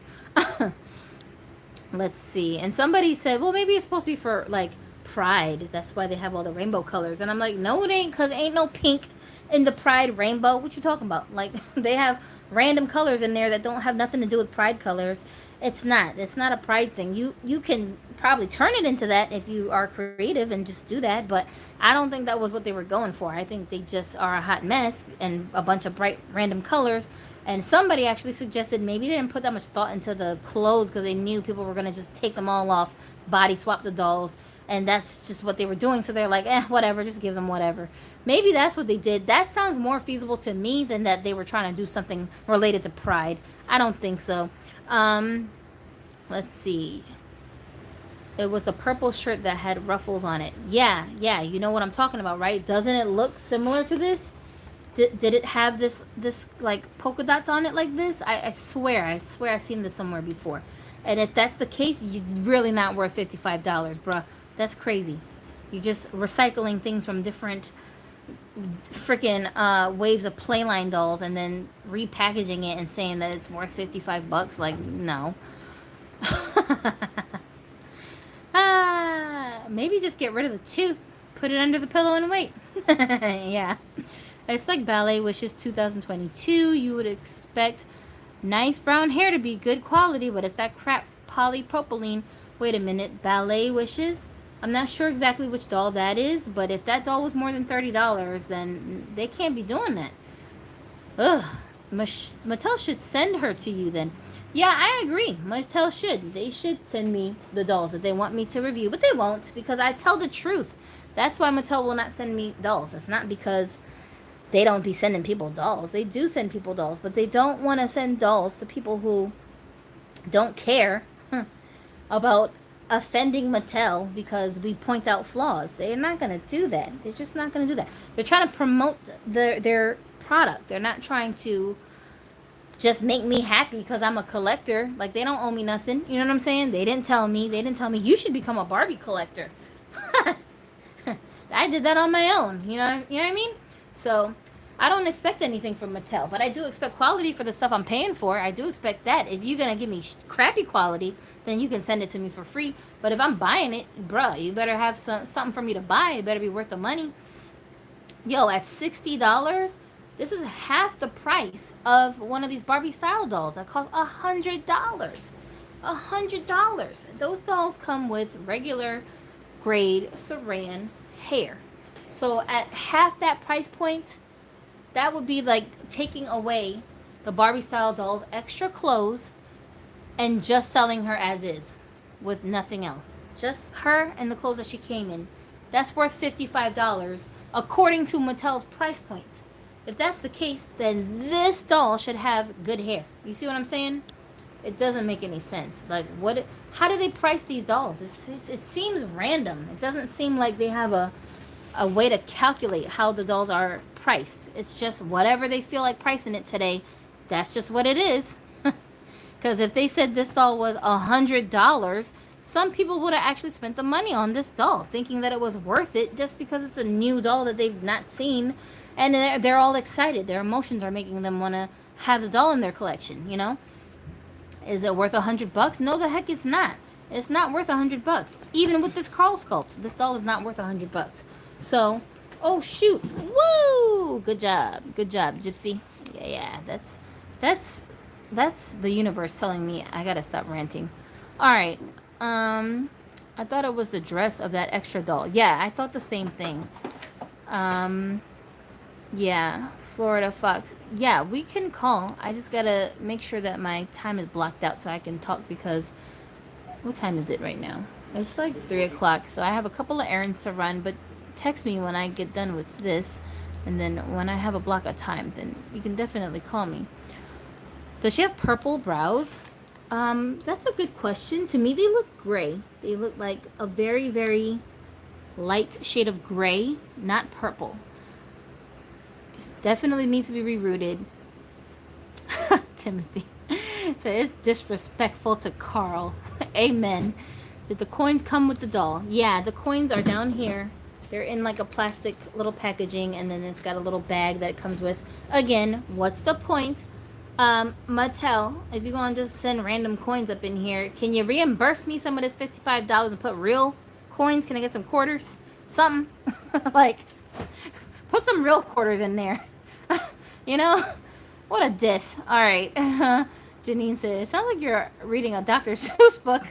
Let's see. And somebody said, well, maybe it's supposed to be for like Pride. That's why they have all the rainbow colors. And I'm like, no, it ain't, because ain't no pink in the Pride rainbow. What you talking about? Like, they have random colors in there that don't have nothing to do with Pride colors. It's not a Pride thing. You can probably turn it into that if you are creative and just do that, but I don't think that was what they were going for. I think they just are a hot mess and a bunch of bright random colors. And somebody actually suggested maybe they didn't put that much thought into the clothes because they knew people were going to just take them all off, body swap the dolls, and that's just what they were doing. So they're like, whatever, just give them whatever. Maybe that's what they did. That sounds more feasible to me than that they were trying to do something related to Pride. I don't think so. Let's see. It was the purple shirt that had ruffles on it. Yeah, you know what I'm talking about, right? Doesn't it look similar to this? Did it have this like polka dots on it like this? I swear I've seen this somewhere before. And if that's the case, you're really not worth $55, bruh. That's crazy. You're just recycling things from different freaking waves of playline dolls and then repackaging it and saying that it's worth $55. Like, no. Maybe just get rid of the tooth, put it under the pillow and wait. Yeah. It's like Ballet Wishes 2022. You would expect nice brown hair to be good quality, but it's that crap polypropylene. Wait a minute, Ballet Wishes? I'm not sure exactly which doll that is, but if that doll was more than $30, then they can't be doing that. Ugh. Mattel should send her to you then. Yeah, I agree. Mattel should. They should send me the dolls that they want me to review, but they won't because I tell the truth. That's why Mattel will not send me dolls. It's not because they don't be sending people dolls. They do send people dolls, but they don't want to send dolls to people who don't care about offending Mattel because we point out flaws. They're not going to do that. They're just not going to do that. They're trying to promote their product. They're not trying to just make me happy because I'm a collector. Like, they don't owe me nothing. You know what I'm saying? They didn't tell me. They didn't tell me, you should become a Barbie collector. I did that on my own. You know what I mean? So, I don't expect anything from Mattel. But I do expect quality for the stuff I'm paying for. I do expect that. If you're going to give me crappy quality, then you can send it to me for free. But if I'm buying it, bruh, you better have something for me to buy. It better be worth the money. Yo, at $60, this is half the price of one of these Barbie style dolls that cost $100. $100. Those dolls come with regular grade saran hair. So at half that price point, that would be like taking away the Barbie style doll's extra clothes and just selling her as is with nothing else. Just her and the clothes that she came in. That's worth $55 according to Mattel's price points. If that's the case, then this doll should have good hair. You see what I'm saying? It doesn't make any sense. Like, what? How do they price these dolls? It seems random. It doesn't seem like they have a way to calculate how the dolls are priced. It's just whatever they feel like pricing it today. That's just what it is. Because if they said this doll was $100, some people would have actually spent the money on this doll, thinking that it was worth it just because it's a new doll that they've not seen. And they're all excited. Their emotions are making them want to have the doll in their collection, you know? Is it worth $100? No, the heck it's not. It's not worth $100. Even with this Carl sculpt, this doll is not worth $100. So, oh shoot. Woo! Good job. Good job, Gypsy. Yeah, that's the universe telling me I gotta stop ranting. Alright. I thought it was the dress of that extra doll. Yeah, I thought the same thing. Yeah, Florida Fox. Yeah, we can call. I just gotta make sure that my time is blocked out so I can talk because... What time is it right now? It's like 3 o'clock, so I have a couple of errands to run, but text me when I get done with this, and then when I have a block of time, then you can definitely call me. Does she have purple brows? That's a good question. To me, they look gray. They look like a very, very light shade of gray, not purple. Definitely needs to be rerouted. Timothy. So it's disrespectful to Carl. Amen. Did the coins come with the doll? Yeah, the coins are down here. They're in like a plastic little packaging, and then it's got a little bag that it comes with. Again, what's the point? Mattel, if you're going to just send random coins up in here, can you reimburse me some of this $55 and put real coins? Can I get some quarters? Something. Like, put some real quarters in there. You know? What a diss. Alright. Janine said, it sounds like you're reading a Dr. Seuss book.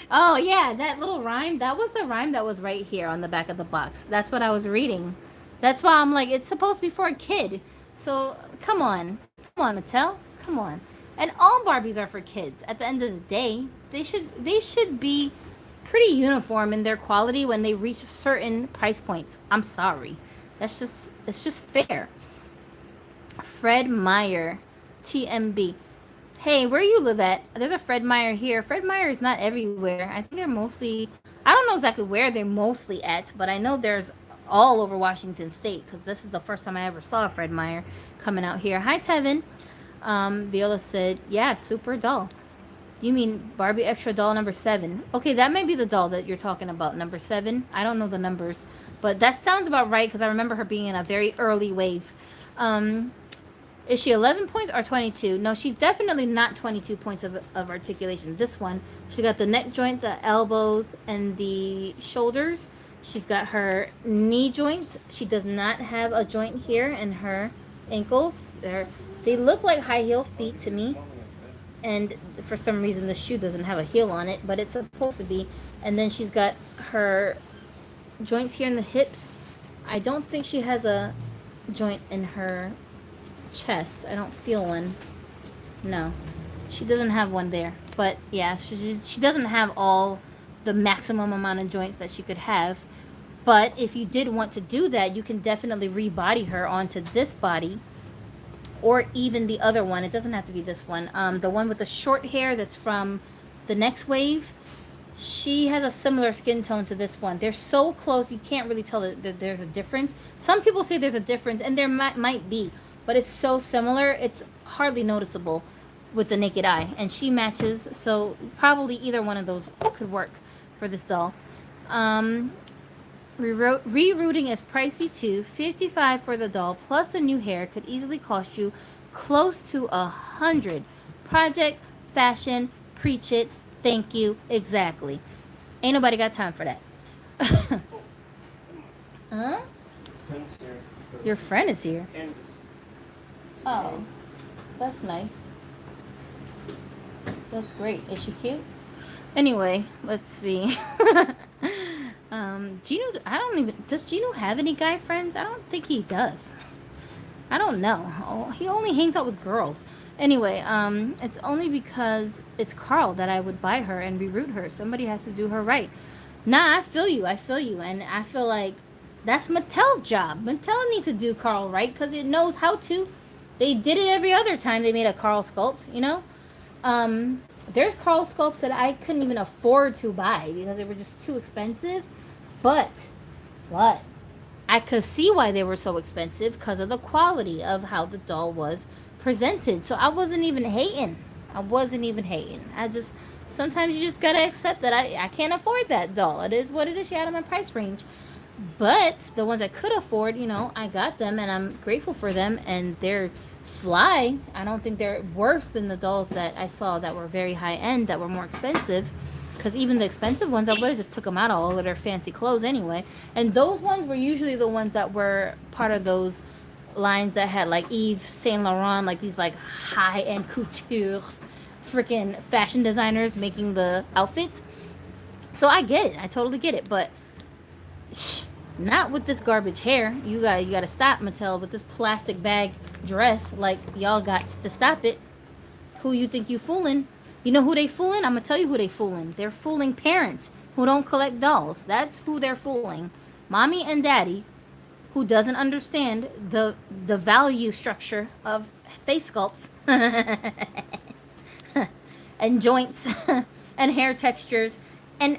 Oh, yeah, that little rhyme. That was the rhyme that was right here on the back of the box. That's what I was reading. That's why I'm like, it's supposed to be for a kid. So, come on. Come on, Mattel. Come on. And all Barbies are for kids. At the end of the day, they should be pretty uniform in their quality when they reach certain price points. I'm sorry. It's just fair. Fred Meyer, TMB. Hey, where you live at? There's a Fred Meyer here. Fred Meyer is not everywhere. I think they're mostly... I don't know exactly where they're mostly at, but I know there's all over Washington State, because this is the first time I ever saw a Fred Meyer coming out here. Hi, Tevin. Viola said, yeah, super doll. You mean Barbie Extra doll number 7. Okay, that might be the doll that you're talking about, number 7. I don't know the numbers, but that sounds about right, because I remember her being in a very early wave. Is she 11 points or 22? No, she's definitely not 22 points of articulation. This one, she got the neck joint, the elbows, and the shoulders. She's got her knee joints. She does not have a joint here in her ankles. They look like high heel feet to me. And for some reason, the shoe doesn't have a heel on it, but it's supposed to be. And then she's got her joints here in the hips. I don't think she has a joint in her chest. I don't feel one. No, she doesn't have one there. But yeah, she doesn't have all the maximum amount of joints that she could have. But if you did want to do that, you can definitely rebody her onto this body, or even the other one. It doesn't have to be this one. The one with the short hair that's from the next wave. She has a similar skin tone to this one. They're so close, you can't really tell that there's a difference. Some people say there's a difference, and there might be, but it's so similar, it's hardly noticeable with the naked eye. And she matches, so probably either one of those could work for this doll. Rerouting is pricey too. $55 for the doll plus the new hair could easily cost you close to $100. Project, fashion, preach it, thank you, exactly. Ain't nobody got time for that. Huh? Friends here. Your friend is here. Candace. Oh, that's nice. That's great. Is she cute? Anyway, let's see. Gino, does Gino have any guy friends? I don't think he does. I don't know. Oh, he only hangs out with girls. Anyway, it's only because it's Carl that I would buy her and reroute her. Somebody has to do her right. Nah, I feel you. And I feel like that's Mattel's job. Mattel needs to do Carl right because it knows how to. They did it every other time they made a Carl sculpt, you know? There's Carl sculpts that I couldn't even afford to buy because they were just too expensive. But I could see why they were so expensive because of the quality of how the doll was presented. So I wasn't even hating. I just, sometimes you just gotta accept that I can't afford that doll. It is what it is. She out of my price range. But the ones I could afford, you know, I got them and I'm grateful for them, and they're fly. I don't think they're worse than the dolls that I saw that were very high end, that were more expensive. Because even the expensive ones, I would have just took them out of all of their fancy clothes anyway. And those ones were usually the ones that were part of those lines that had like Yves Saint Laurent, like these like high end couture freaking fashion designers making the outfits. So I get it. I totally get it. But not with this garbage hair. You gotta stop, Mattel, with this plastic bag dress. Like, y'all got to stop it. Who you think you fooling? You know who they fooling? I'm gonna tell you who they fooling. They're fooling parents who don't collect dolls. That's who they're fooling. Mommy and daddy, who doesn't understand the value structure of face sculpts and joints and hair textures and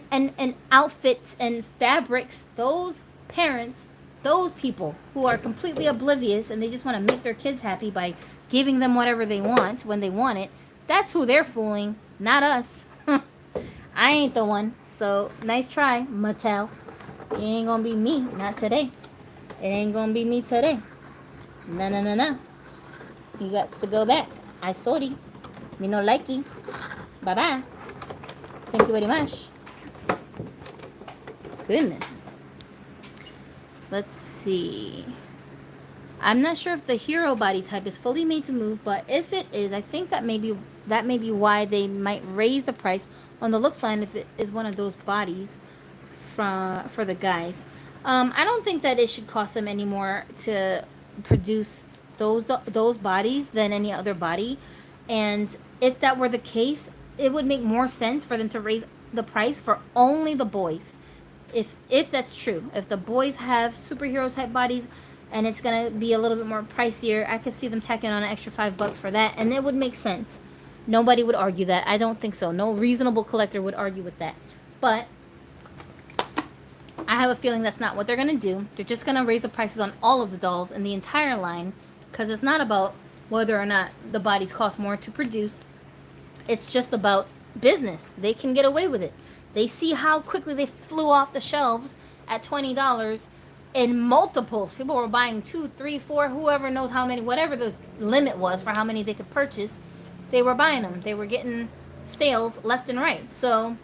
outfits and fabrics. Those parents, those people who are completely oblivious and they just want to make their kids happy by giving them whatever they want when they want it. That's who they're fooling, not us. I ain't the one. So, nice try, Mattel. It ain't gonna be me, not today. It ain't gonna be me today. No. You got to go back. I sorry. Me no likey. Bye-bye. Thank you very much. Goodness. Let's see. I'm not sure if the hero body type is fully made to move, but if it is, I think that may be why they might raise the price on the looks line if it is one of those bodies for the guys. I don't think that it should cost them any more to produce those bodies than any other body. And if that were the case, it would make more sense for them to raise the price for only the boys. If that's true, if the boys have superhero type bodies and it's gonna be a little bit more pricier, I could see them tacking on an extra $5 for that, and it would make sense. Nobody would argue that. I don't think so. No reasonable collector would argue with that. But I have a feeling that's not what they're gonna do. They're just gonna raise the prices on all of the dolls in the entire line, because it's not about whether or not the bodies cost more to produce. It's just about business. They can get away with it. They see how quickly they flew off the shelves at $20 in multiples. People were buying 2, 3, 4, whoever knows how many, whatever the limit was for how many they could purchase. They were buying them. They were getting sales left and right. So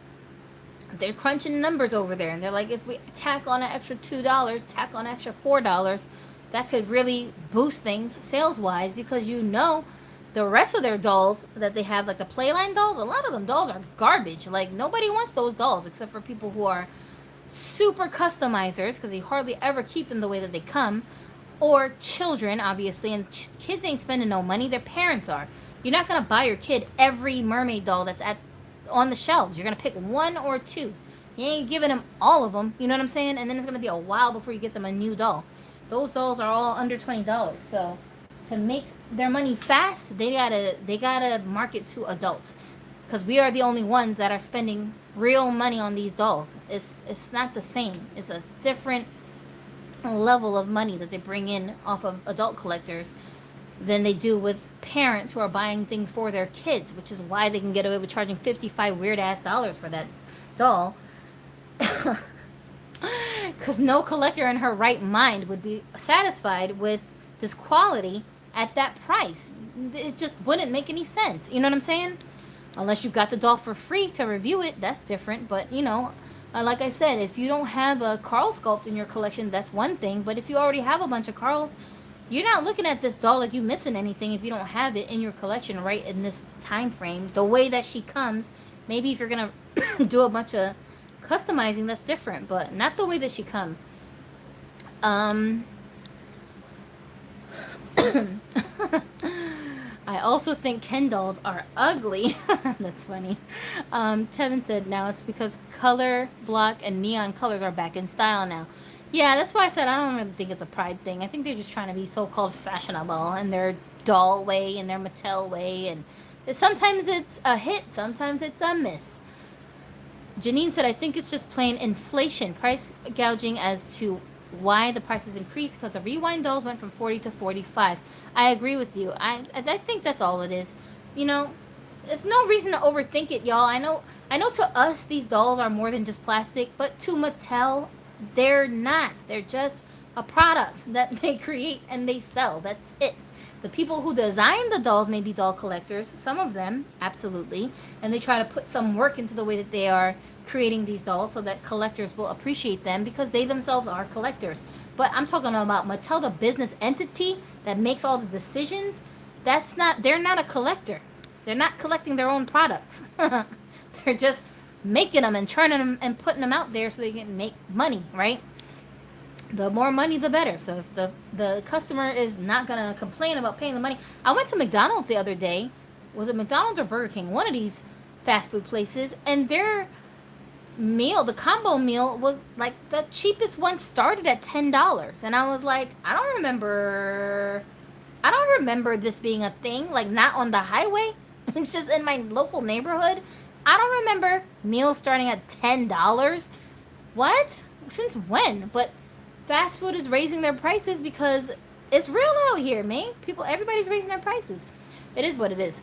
they're crunching numbers over there. And they're like, if we tack on an extra $2, tack on an extra $4, that could really boost things sales-wise, because you know the rest of their dolls that they have, like the Playline dolls, a lot of them dolls are garbage. Like, nobody wants those dolls except for people who are super customizers, because they hardly ever keep them the way that they come, or children, obviously. And kids ain't spending no money. Their parents are. You're not going to buy your kid every mermaid doll that's on the shelves. You're going to pick 1 or 2. You ain't giving them all of them. You know what I'm saying? And then it's going to be a while before you get them a new doll. Those dolls are all under $20. So to make their money fast, they gotta market to adults. because we are the only ones that are spending real money on these dolls. It's not the same. It's a different level of money that they bring in off of adult collectors than they do with parents who are buying things for their kids, which is why they can get away with charging 55 weird ass dollars for that doll. Because no collector in her right mind would be satisfied with this quality at that price. It just wouldn't make any sense. You know what I'm saying? Unless you got the doll for free to review it, that's different. But, you know, like I said, if you don't have a Carl sculpt in your collection, that's one thing. But if you already have a bunch of Carls, you're not looking at this doll like you're missing anything if you don't have it in your collection right in this time frame. The way that she comes, maybe if you're going to do a bunch of customizing, that's different. But not the way that she comes. I also think Ken dolls are ugly. That's funny. Tevin said now it's because color block and neon colors are back in style now. Yeah, that's why I said I don't really think it's a pride thing. I think they're just trying to be so-called fashionable in their doll way and their Mattel way. And sometimes it's a hit, sometimes it's a miss. Janine said, I think it's just plain inflation, price gouging as to why the prices increased because the rewind dolls went from 40 to 45. I agree with you. I think that's all it is. You know, there's no reason to overthink it, y'all. I know to us these dolls are more than just plastic, but to Mattel, they're not. They're just a product that they create and they sell. That's it. The people who design the dolls may be doll collectors, some of them, absolutely, and they try to put some work into the way that they are creating these dolls so that collectors will appreciate them because they themselves are collectors. But I'm talking about Mattel, the business entity that makes all the decisions. They're not a collector. They're not collecting their own products. They're just making them and churning them and putting them out there so they can make money, right? The more money, the better. So if the customer is not going to complain about paying the money. I went to McDonald's the other day. Was it McDonald's or Burger King? One of these fast food places. And their meal, the combo meal, was like the cheapest one started at $10. And I was like, I don't remember this being a thing. Like, not on the highway. It's just in my local neighborhood. I don't remember meals starting at $10. What? Since when? But fast food is raising their prices because it's real out here, man. Everybody's raising their prices. It is what it is.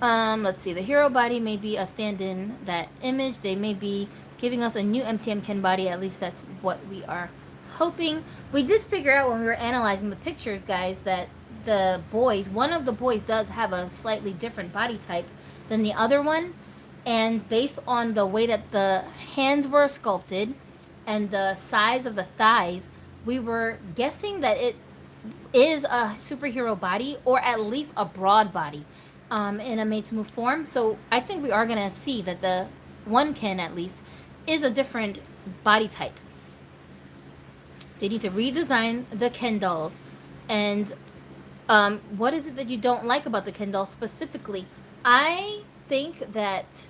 Let's see. The hero body may be a stand-in that image. They may be giving us a new MTM Ken body. At least that's what we are hoping. We did figure out when we were analyzing the pictures, guys, that one of the boys does have a slightly different body type than the other one. And based on the way that the hands were sculpted and the size of the thighs, we were guessing that it is a superhero body or at least a broad body in a Made to Move form. So I think we are going to see that the one Ken at least is a different body type. They need to redesign the Ken dolls. And what is it that you don't like about the Ken dolls specifically? I think that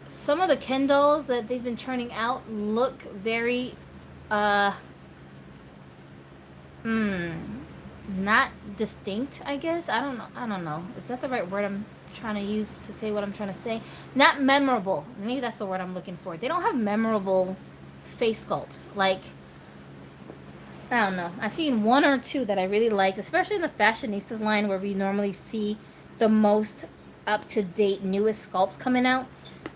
some of the Ken dolls that they've been churning out look very not distinct, I guess. I don't know. Is that the right word I'm trying to use to say what I'm trying to say? Not memorable. Maybe that's the word I'm looking for. They don't have memorable face sculpts. Like, I don't know. I've seen one or two that I really liked, especially in the Fashionistas line where we normally see the most up-to-date, newest sculpts coming out.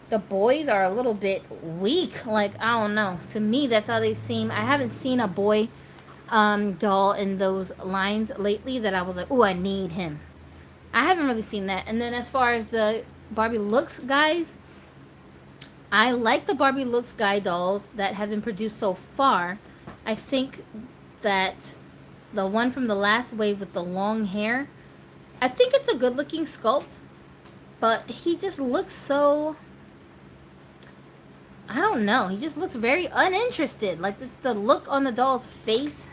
The boys are a little bit weak. Like, I don't know. To me, that's how they seem. I haven't seen a boy doll in those lines lately that I was like, oh, I need him. I haven't really seen that. And then as far as the Barbie Looks guys, I like the Barbie Looks guy dolls that have been produced so far. I think that the one from the last wave with the long hair, I think it's a good looking sculpt, but he just looks so, I don't know, he just looks very uninterested. Like the look on the doll's face,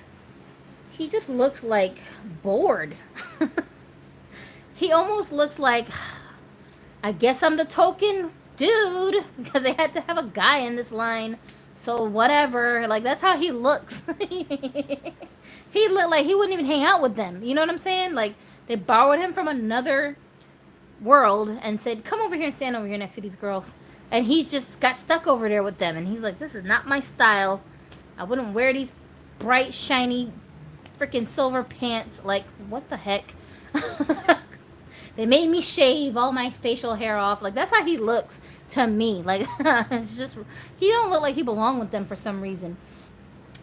he just looks like bored. He almost looks like, I guess I'm the token dude because they had to have a guy in this line. So whatever, like that's how he looks. He looked like he wouldn't even hang out with them. You know what I'm saying? Like they borrowed him from another world and said, come over here and stand over here next to these girls. And he's just got stuck over there with them. And he's like, this is not my style. I wouldn't wear these bright, shiny, freaking silver pants. Like, what the heck? They made me shave all my facial hair off. Like, that's how he looks to me. Like, it's just, he don't look like he belonged with them for some reason.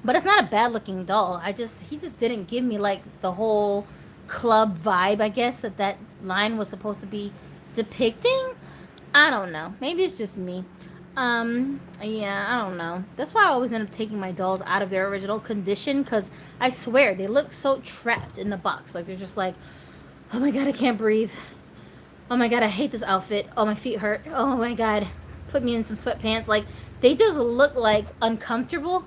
But it's not a bad looking doll. He just didn't give me like the whole club vibe, I guess, that line was supposed to be depicting. I don't know. Maybe it's just me. Yeah, I don't know. That's why I always end up taking my dolls out of their original condition, because I swear they look so trapped in the box. Like, they're just like, oh my god, I can't breathe. Oh my god, I hate this outfit. Oh, my feet hurt. Oh my god, put me in some sweatpants. Like, they just look like uncomfortable.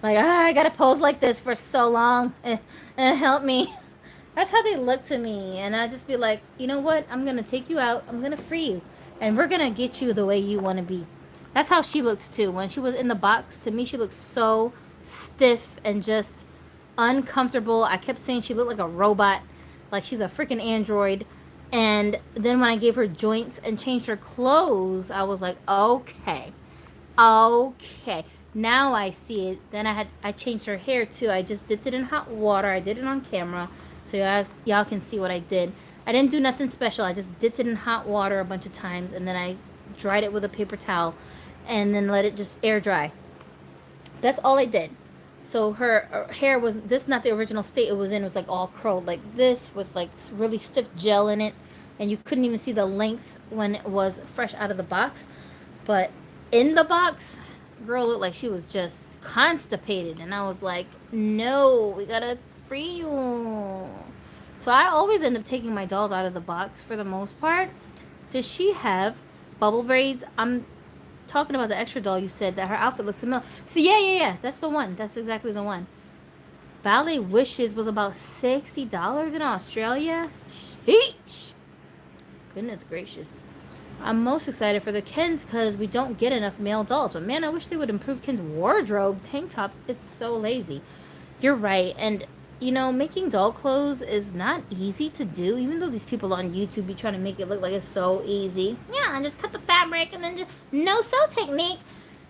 Like, I gotta pose like this for so long. Help me. That's how they look to me. And I just be like, you know what? I'm gonna take you out. I'm gonna free you. And we're gonna get you the way you want to be. That's how she looks too. When she was in the box, to me, she looked so stiff and just uncomfortable. I kept saying she looked like a robot. Like she's a freaking android. And then when I gave her joints and changed her clothes, I was like, okay. Okay. Now I see it. Then I changed her hair too. I just dipped it in hot water. I did it on camera, so y'all can see what I did. I didn't do nothing special. I just dipped it in hot water a bunch of times, and then I dried it with a paper towel, and then let it just air dry. That's all I did. So her hair was this, not the original state it was in. It was like all curled like this with like really stiff gel in it, and you couldn't even see the length when it was fresh out of the box. But in the box, girl looked like she was just constipated, and I was like, no, we gotta free you. So I always end up taking my dolls out of the box for the most part. Does she have bubble braids? I'm talking about the Xtra doll. You said that her outfit looks similar. So yeah, that's the one. That's exactly the one. Ballet Wishes was about $60 in Australia. Sheesh. Goodness gracious. I'm most excited for the Kens because we don't get enough male dolls. But man, I wish they would improve Ken's wardrobe. Tank tops, it's so lazy. You're right. And, you know, making doll clothes is not easy to do. Even though these people on YouTube be trying to make it look like it's so easy. Yeah, and just cut the fabric and then just no sew technique.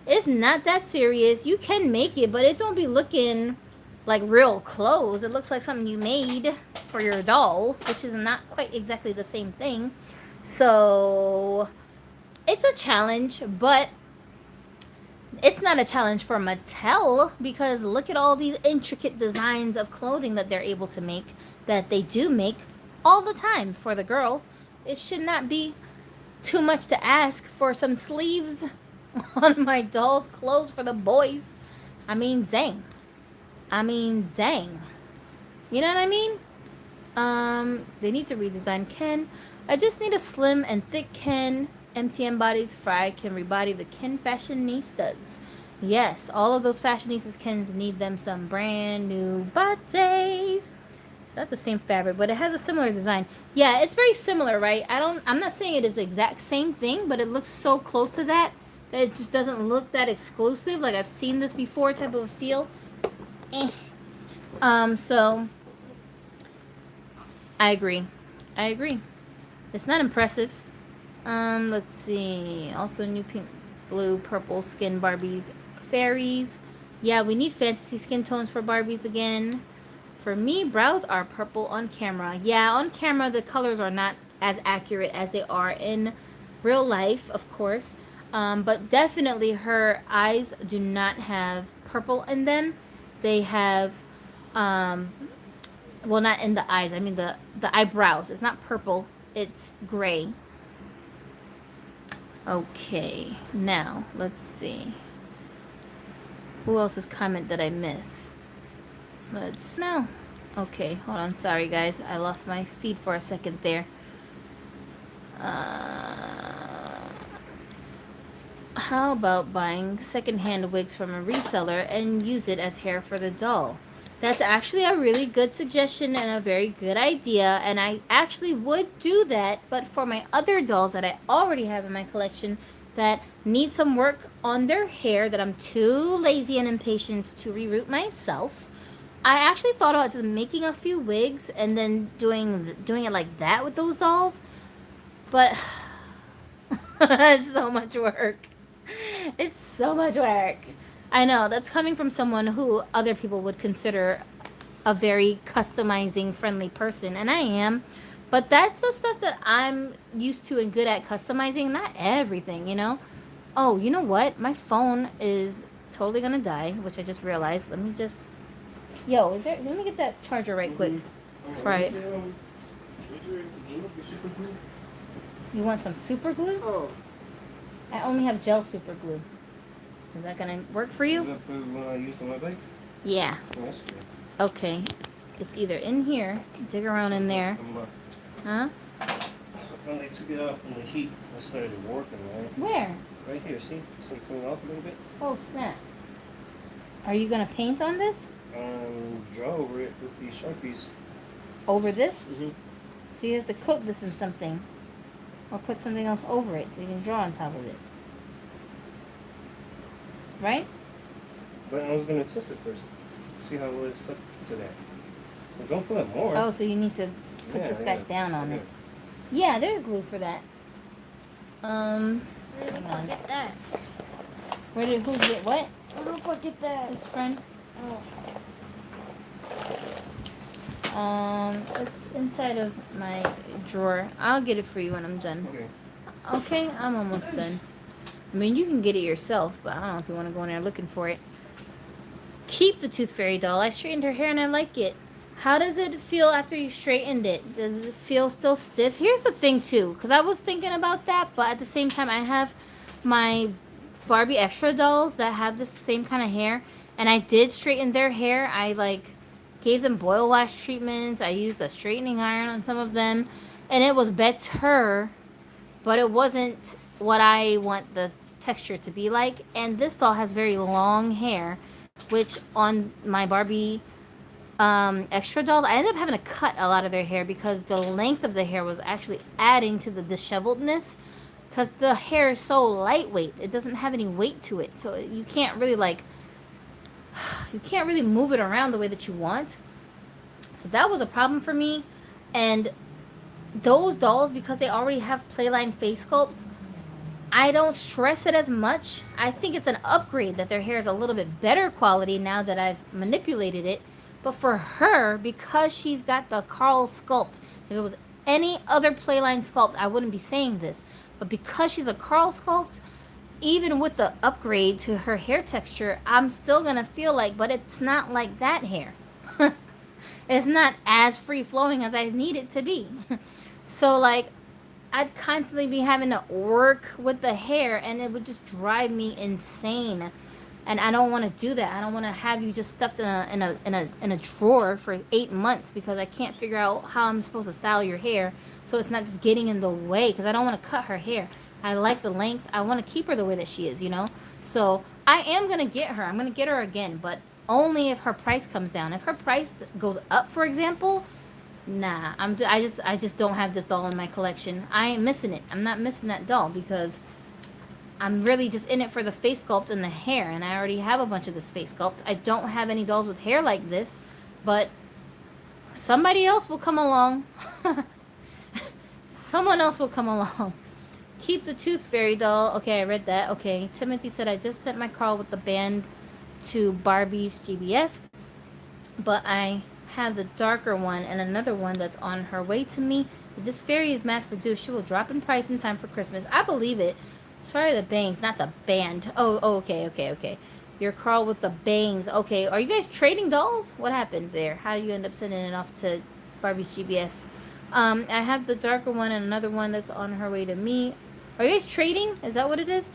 It's not that serious. You can make it, but it don't be looking like real clothes. It looks like something you made for your doll, which is not quite exactly the same thing. So it's a challenge, but it's not a challenge for Mattel, because look at all these intricate designs of clothing that they're able to make, that they do make all the time for the girls. It should not be too much to ask for some sleeves on my doll's clothes for the boys. I mean, dang. You know what I mean? They need to redesign Ken. I just need a slim and thick Ken. MTM bodies for I can rebody the Ken fashionistas. Yes, all of those fashionistas Kens need them some brand new bodies. It's not the same fabric, but it has a similar design. Yeah, it's very similar, right? I'm not saying it is the exact same thing, but it looks so close to that it just doesn't look that exclusive. Like I've seen this before type of a feel. So I agree. It's not impressive. Let's see. Also new pink, blue, purple skin Barbies. Fairies. Yeah, we need fantasy skin tones for Barbies again. For me, brows are purple on camera. Yeah, on camera the colors are not as accurate as they are in real life, of course. But definitely her eyes do not have purple in them. They have, well, not in the eyes. I mean the eyebrows. It's not purple. It's gray. Okay, now let's see. Who else's comment did I miss? No. Okay, hold on. Sorry, guys. I lost my feed for a second there. How about buying secondhand wigs from a reseller and use it as hair for the doll? That's actually a really good suggestion and a very good idea, and I actually would do that, but for my other dolls that I already have in my collection that need some work on their hair that I'm too lazy and impatient to reroute myself, I actually thought about just making a few wigs and then doing it like that with those dolls, but it's so much work. It's so much work. I know that's coming from someone who other people would consider a very customizing friendly person, and I am. But that's the stuff that I'm used to and good at customizing, not everything, you know? Oh, you know what? My phone is totally gonna die, which I just realized. Let me just. Yo, is there. Let me get that charger right quick. Right. You want some super glue? Oh. I only have gel super glue. Is that gonna work for you? Is that the one I used on my bike? Yeah. Oh, that's good. Okay. It's either in here. Dig around in there. Huh? When they took it out in the heat, I started working, right? Where? Right here, see? See it coming off a little bit? Oh, snap. Are you gonna paint on this? Draw over it with these Sharpies. Over this? Mm-hmm. So you have to coat this in something. Or put something else over it so you can draw on top of it. Right? But I was going to test it first. See how well it stuck to that. Well, don't put more. Oh, so you need to put this back down on it. Yeah, there's glue for that. Hang on. Get that. Who get what? I don't forget that. His friend? Oh. It's inside of my drawer. I'll get it for you when I'm done. Okay. Okay, I'm almost done. I mean, you can get it yourself, but I don't know if you want to go in there looking for it. Keep the Tooth Fairy doll. I straightened her hair and I like it. How does it feel after you straightened it? Does it feel still stiff? Here's the thing, too, because I was thinking about that, but at the same time, I have my Barbie Extra dolls that have the same kind of hair, and I did straighten their hair. I, gave them boil wash treatments. I used a straightening iron on some of them, and it was better, but it wasn't what I want the texture to be like. And this doll has very long hair, which on my Barbie Extra dolls, I ended up having to cut a lot of their hair because the length of the hair was actually adding to the disheveledness, because the hair is so lightweight. It doesn't have any weight to it, so you can't really move it around the way that you want. So that was a problem for me. And those dolls, because they already have Playline face sculpts, I don't stress it as much. I think it's an upgrade that their hair is a little bit better quality now that I've manipulated it. But for her, because she's got the Carl sculpt, if it was any other Playline sculpt, I wouldn't be saying this. But because she's a Carl sculpt, even with the upgrade to her hair texture, I'm still going to feel but it's not like that hair. It's not as free-flowing as I need it to be. So, I'd constantly be having to work with the hair, and it would just drive me insane. And I don't want to do that. I don't want to have you just stuffed in a drawer for 8 months because I can't figure out how I'm supposed to style your hair so it's not just getting in the way, because I don't want to cut her hair. I like the length. I want to keep her the way that she is, you know? So I am going to get her. I'm going to get her again, but only if her price comes down. If her price goes up, for example, nah. I just don't have this doll in my collection. I ain't missing it. I'm not missing that doll because I'm really just in it for the face sculpt and the hair, and I already have a bunch of this face sculpt. I don't have any dolls with hair like this, but somebody else will come along. Someone else will come along. Keep the Tooth Fairy doll. Okay, I read that. Okay, Timothy said, I just sent my Carl with the band to Barbie's GBF, but I have the darker one and another one that's on her way to me. If this fairy is mass produced, she will drop in price in time for Christmas. I believe it. Sorry, the bangs, not the band. Oh, okay. Your Carl with the bangs. Okay, are you guys trading dolls? What happened there? How do you end up sending it off to Barbie's GBF? I have the darker one and another one that's on her way to me. Are you guys trading? Is that what it is?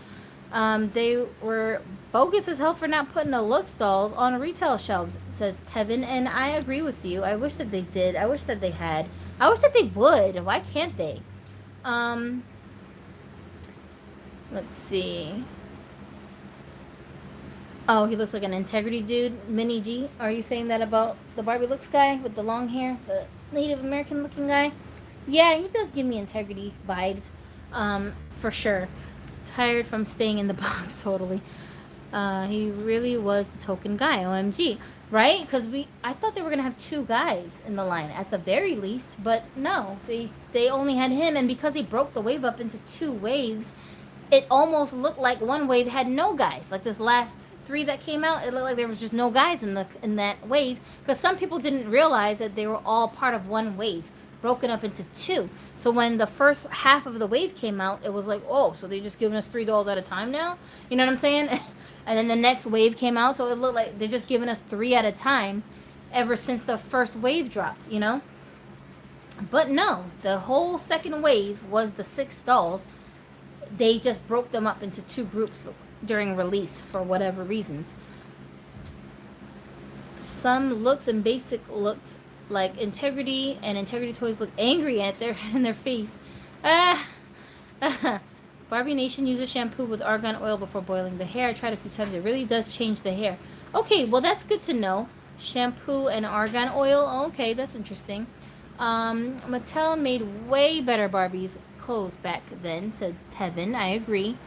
They were bogus as hell for not putting the Looks dolls on retail shelves, says Tevin, and I agree with you. I wish that they did. I wish that they had. I wish that they would. Why can't they? Let's see. Oh, he looks like an integrity dude. Mini G. Are you saying that about the Barbie Looks guy with the long hair? The Native American looking guy? Yeah, he does give me integrity vibes. For sure. Tired from staying in the box, totally. He really was the token guy. OMG. right? Because I thought they were gonna have two guys in the line at the very least, but no, they only had him, and because they broke the wave up into two waves, it almost looked like one wave had no guys. Like this last three that came out, it looked like there was just no guys in that wave, because some people didn't realize that they were all part of one wave broken up into two. So when the first half of the wave came out, it was like, oh, so they're just giving us $3 at a time now? You know what I'm saying? And then the next wave came out, so it looked like they're just giving us 3 at a time ever since the first wave dropped, you know? But no, the whole second wave was the 6 dolls. They just broke them up into 2 groups during release for whatever reasons. Some looks and basic looks like Integrity and Integrity Toys look angry at in their face. Barbie Nation uses shampoo with argan oil before boiling the hair. I tried a few times. It really does change the hair. Okay, well that's good to know. Shampoo and argan oil. Okay, that's interesting. Mattel made way better Barbies clothes back then, said Tevin. I agree.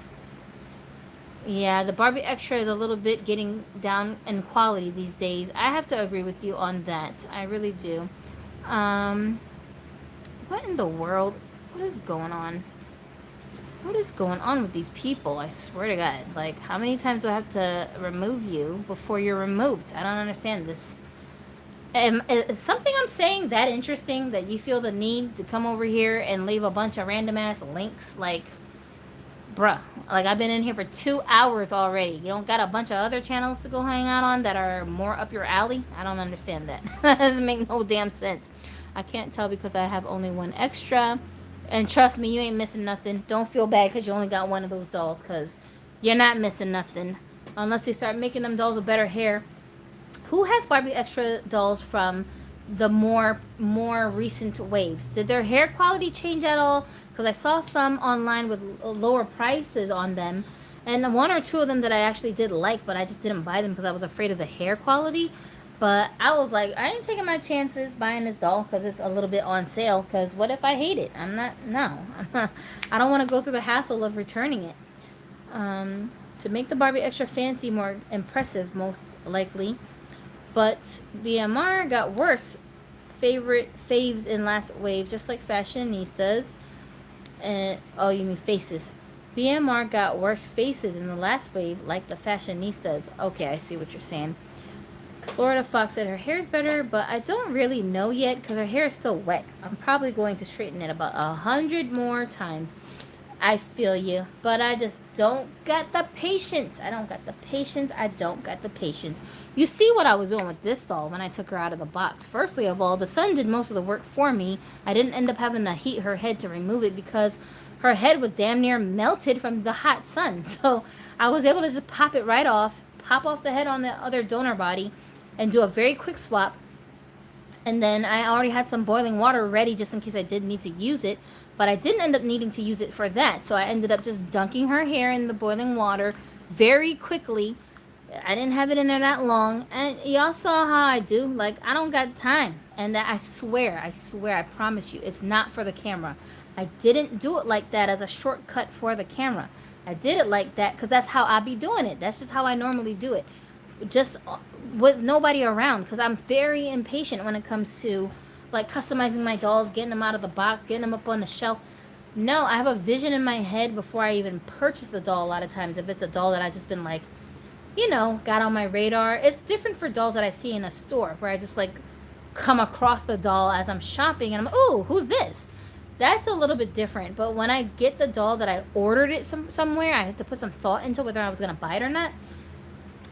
Yeah, the Barbie Extra is a little bit getting down in quality these days. I have to agree with you on that. I really do. What in the world? What is going on? What is going on with these people? I swear to God. Like, how many times do I have to remove you before you're removed? I don't understand this. Is something I'm saying that interesting that you feel the need to come over here and leave a bunch of random ass links? Like, bruh, like I've been in here for 2 hours already. You don't got a bunch of other channels to go hang out on that are more up your alley? I don't understand that. That doesn't make no damn sense. I can't tell because I have only one extra. And trust me, you ain't missing nothing. Don't feel bad because you only got one of those dolls, because you're not missing nothing. Unless they start making them dolls with better hair. Who has Barbie Extra dolls from the more recent waves? Did their hair quality change at all? Because I saw some online with lower prices on them. And 1 or 2 of them that I actually did like, but I just didn't buy them because I was afraid of the hair quality. But I was like, I ain't taking my chances buying this doll because it's a little bit on sale. Because what if I hate it? I don't want to go through the hassle of returning it. To make the Barbie Extra fancy, more impressive, most likely. But BMR got worse. Faves in last wave, just like Fashionistas. And oh, you mean faces. BMR got worse faces in the last wave, like the Fashionistas. Okay, I see what you're saying. Florida Fox said her hair's better, but I don't really know yet because her hair is still wet. I'm probably going to straighten it about 100 more times. I feel you, but I just don't got the patience. I don't got the patience. You see what I was doing with this doll when I took her out of the box. Firstly of all, the sun did most of the work for me. I didn't end up having to heat her head to remove it because her head was damn near melted from the hot sun. So I was able to just pop it right off, pop off the head on the other donor body, and do a very quick swap. And then I already had some boiling water ready just in case I did need to use it. But I didn't end up needing to use it for that. So I ended up just dunking her hair in the boiling water very quickly. I didn't have it in there that long. And y'all saw how I do. Like, I don't got time. And that I swear, I promise you, it's not for the camera. I didn't do it like that as a shortcut for the camera. I did it like that because that's how I be doing it. That's just how I normally do it. Just with nobody around, because I'm very impatient when it comes to like customizing my dolls, getting them out of the box, getting them up on the shelf. No, I have a vision in my head before I even purchase the doll a lot of times. If it's a doll that I just been like, you know, got on my radar. It's different for dolls that I see in a store where I just like come across the doll as I'm shopping and I'm, ooh, who's this? That's a little bit different. But when I get the doll that I ordered it somewhere, I had to put some thought into whether I was going to buy it or not.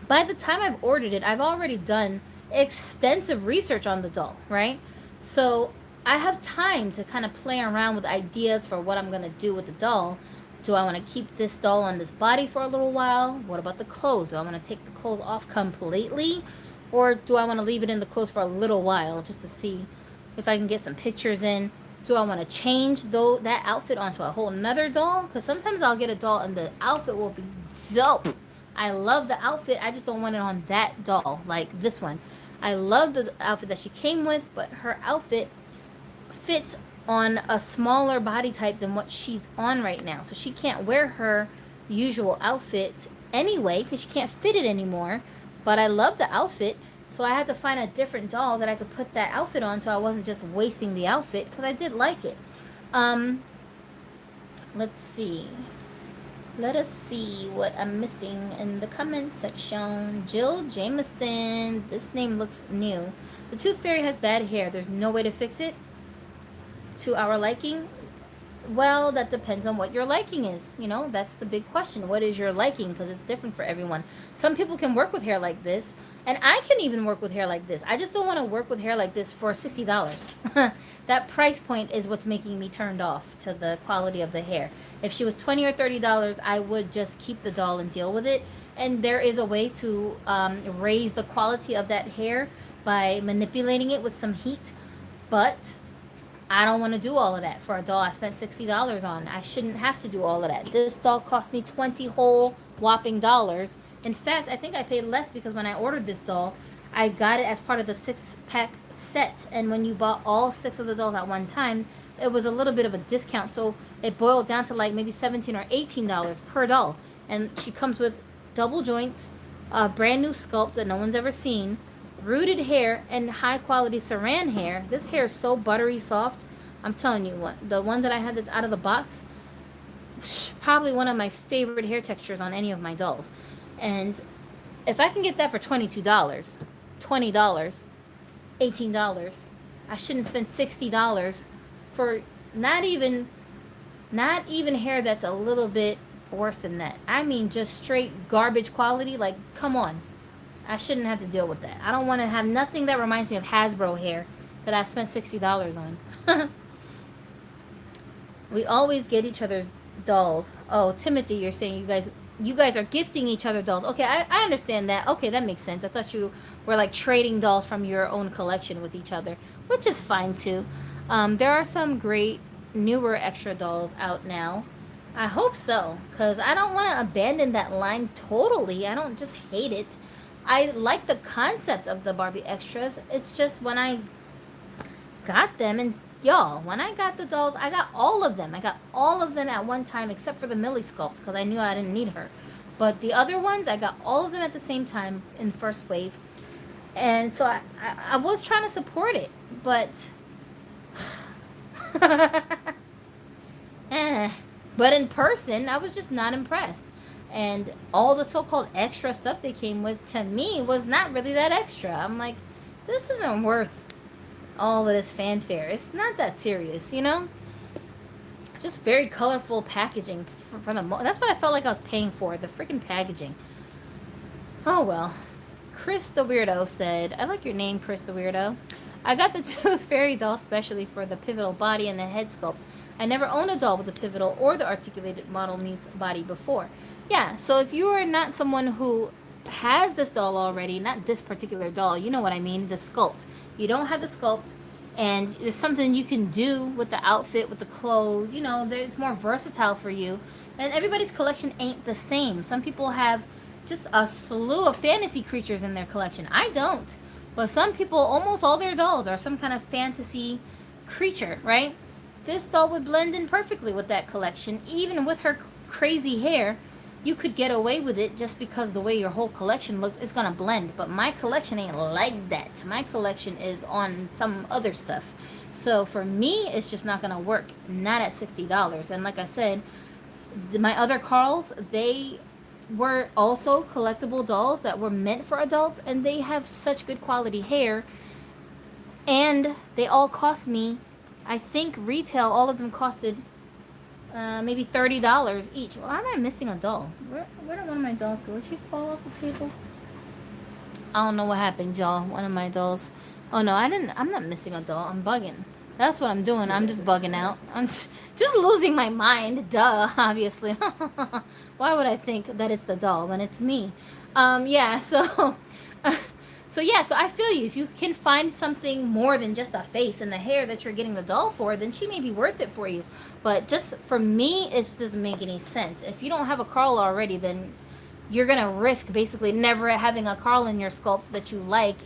By the time I've ordered it, I've already done extensive research on the doll, right? So I have time to kind of play around with ideas for what I'm going to do with the doll. Do I want to keep this doll on this body for a little while? What about the clothes? Do I want to take the clothes off completely? Or do I want to leave it in the clothes for a little while just to see if I can get some pictures in? Do I want to change that outfit onto a whole nother doll? Because sometimes I'll get a doll and the outfit will be dope. I love the outfit. I just don't want it on that doll, like this one. I love the outfit that she came with, but her outfit fits on a smaller body type than what she's on right now. So she can't wear her usual outfit anyway because she can't fit it anymore. But I love the outfit. So I had to find a different doll that I could put that outfit on, so I wasn't just wasting the outfit, because I did like it. Let's see. Let us see what I'm missing in the comment section. Jill Jameson. This name looks new. The Tooth Fairy has bad hair. There's no way to fix it to our liking. Well, that depends on what your liking is. You know, that's the big question. What is your liking? Because it's different for everyone. Some people can work with hair like this, and I can even work with hair like this. I just don't want to work with hair like this for $60. That price point is what's making me turned off to the quality of the hair. If she was $20 or $30, I would just keep the doll and deal with it. And there is a way to raise the quality of that hair by manipulating it with some heat. But I don't want to do all of that for a doll I spent $60 on. I shouldn't have to do all of that. This doll cost me 20 whole whopping dollars. In fact, I think I paid less because when I ordered this doll, I got it as part of the 6-pack set. And when you bought all 6 of the dolls at one time, it was a little bit of a discount. So it boiled down to like maybe $17 or $18 per doll. And she comes with double joints, a brand new sculpt that no one's ever seen, rooted hair, and high quality saran hair. This hair is so buttery soft. I'm telling you what, the one that I had that's out of the box, probably one of my favorite hair textures on any of my dolls. And if I can get that for $22, $20, $18, I shouldn't spend $60 for not even hair that's a little bit worse than that. I mean, just straight garbage quality. Like, come on. I shouldn't have to deal with that. I don't want to have nothing that reminds me of Hasbro hair that I spent $60 on. We always get each other's dolls. Oh, Timothy, you're saying you guys are gifting each other dolls. Okay, I understand that. Okay, that makes sense. I thought you were like trading dolls from your own collection with each other, which is fine too. There are some great newer extra dolls out now. I hope so, because I don't want to abandon that line totally. I don't just hate it. I like the concept of the Barbie extras. It's just when I got them, and y'all, when I got the dolls, I got all of them. I got all of them at one time except for the Millie sculpts because I knew I didn't need her. But the other ones, I got all of them at the same time in first wave. And so I was trying to support it, but but in person, I was just not impressed. And all the so-called extra stuff they came with, to me, was not really that extra. I'm like, this isn't worth all of this fanfare. It's not that serious, you know? Just very colorful packaging. That's what I felt like I was paying for, the freaking packaging. Oh, well. Chris the Weirdo said, I like your name, Chris the Weirdo. I got the Tooth Fairy doll specially for the pivotal body and the head sculpt. I never owned a doll with the pivotal or the articulated model muse body before. Yeah, so if you are not someone who has this doll already, not this particular doll, you know what I mean, the sculpt. You don't have the sculpt, and it's something you can do with the outfit, with the clothes, you know, it's more versatile for you. And everybody's collection ain't the same. Some people have just a slew of fantasy creatures in their collection. I don't. But some people, almost all their dolls are some kind of fantasy creature, right? This doll would blend in perfectly with that collection. Even with her crazy hair, you could get away with it just because the way your whole collection looks, it's going to blend. But my collection ain't like that. My collection is on some other stuff. So for me, it's just not going to work. Not at $60. And like I said, my other Carls, they were also collectible dolls that were meant for adults. And they have such good quality hair. And they all cost me, I think retail, all of them costed maybe $30 each. Why am I missing a doll? Where did one of my dolls go? Did she fall off the table? I don't know what happened, y'all. One of my dolls. Oh no, I'm not missing a doll. I'm bugging. That's what I'm doing. I'm just bugging out. I'm just losing my mind. Duh, obviously. Why would I think that it's the doll when it's me? Yeah, so So I feel you. If you can find something more than just a face and the hair that you're getting the doll for, then she may be worth it for you. But just for me, it just doesn't make any sense. If you don't have a Carl already, then you're going to risk basically never having a Carl in your sculpt that you like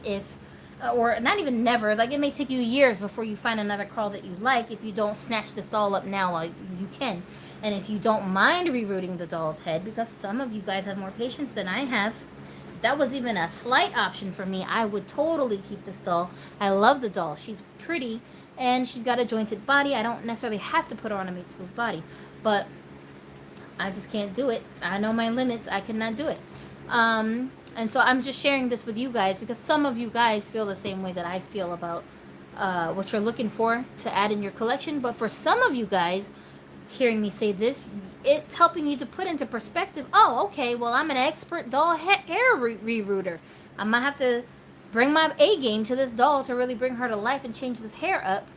or not even never. Like, it may take you years before you find another Carl that you like if you don't snatch this doll up now while you can. And if you don't mind rerouting the doll's head, because some of you guys have more patience than I have, that was even a slight option for me, I would totally keep this doll. I love the doll. She's pretty, and she's got a jointed body. I don't necessarily have to put her on a Made to Move body, but I just can't do it. I know my limits. I cannot do it. And so I'm just sharing this with you guys because some of you guys feel the same way that I feel about what you're looking for to add in your collection. But for some of you guys, hearing me say this, it's helping you to put into perspective. Oh, okay, well, I'm an expert doll hair rerouter. I might have to bring my A game to this doll to really bring her to life and change this hair up.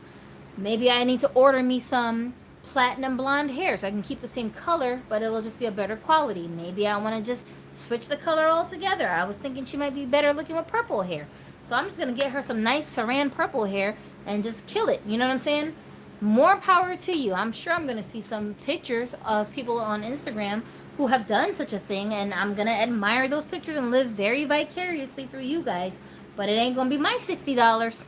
Maybe I need to order me some platinum blonde hair so I can keep the same color, but it'll just be a better quality. Maybe I want to just switch the color altogether. I was thinking she might be better looking with purple hair. So I'm just going to get her some nice saran purple hair and just kill it. You know what I'm saying? More power to you. I'm sure I'm going to see some pictures of people on Instagram who have done such a thing, and I'm going to admire those pictures and live very vicariously through you guys. But it ain't going to be my $60.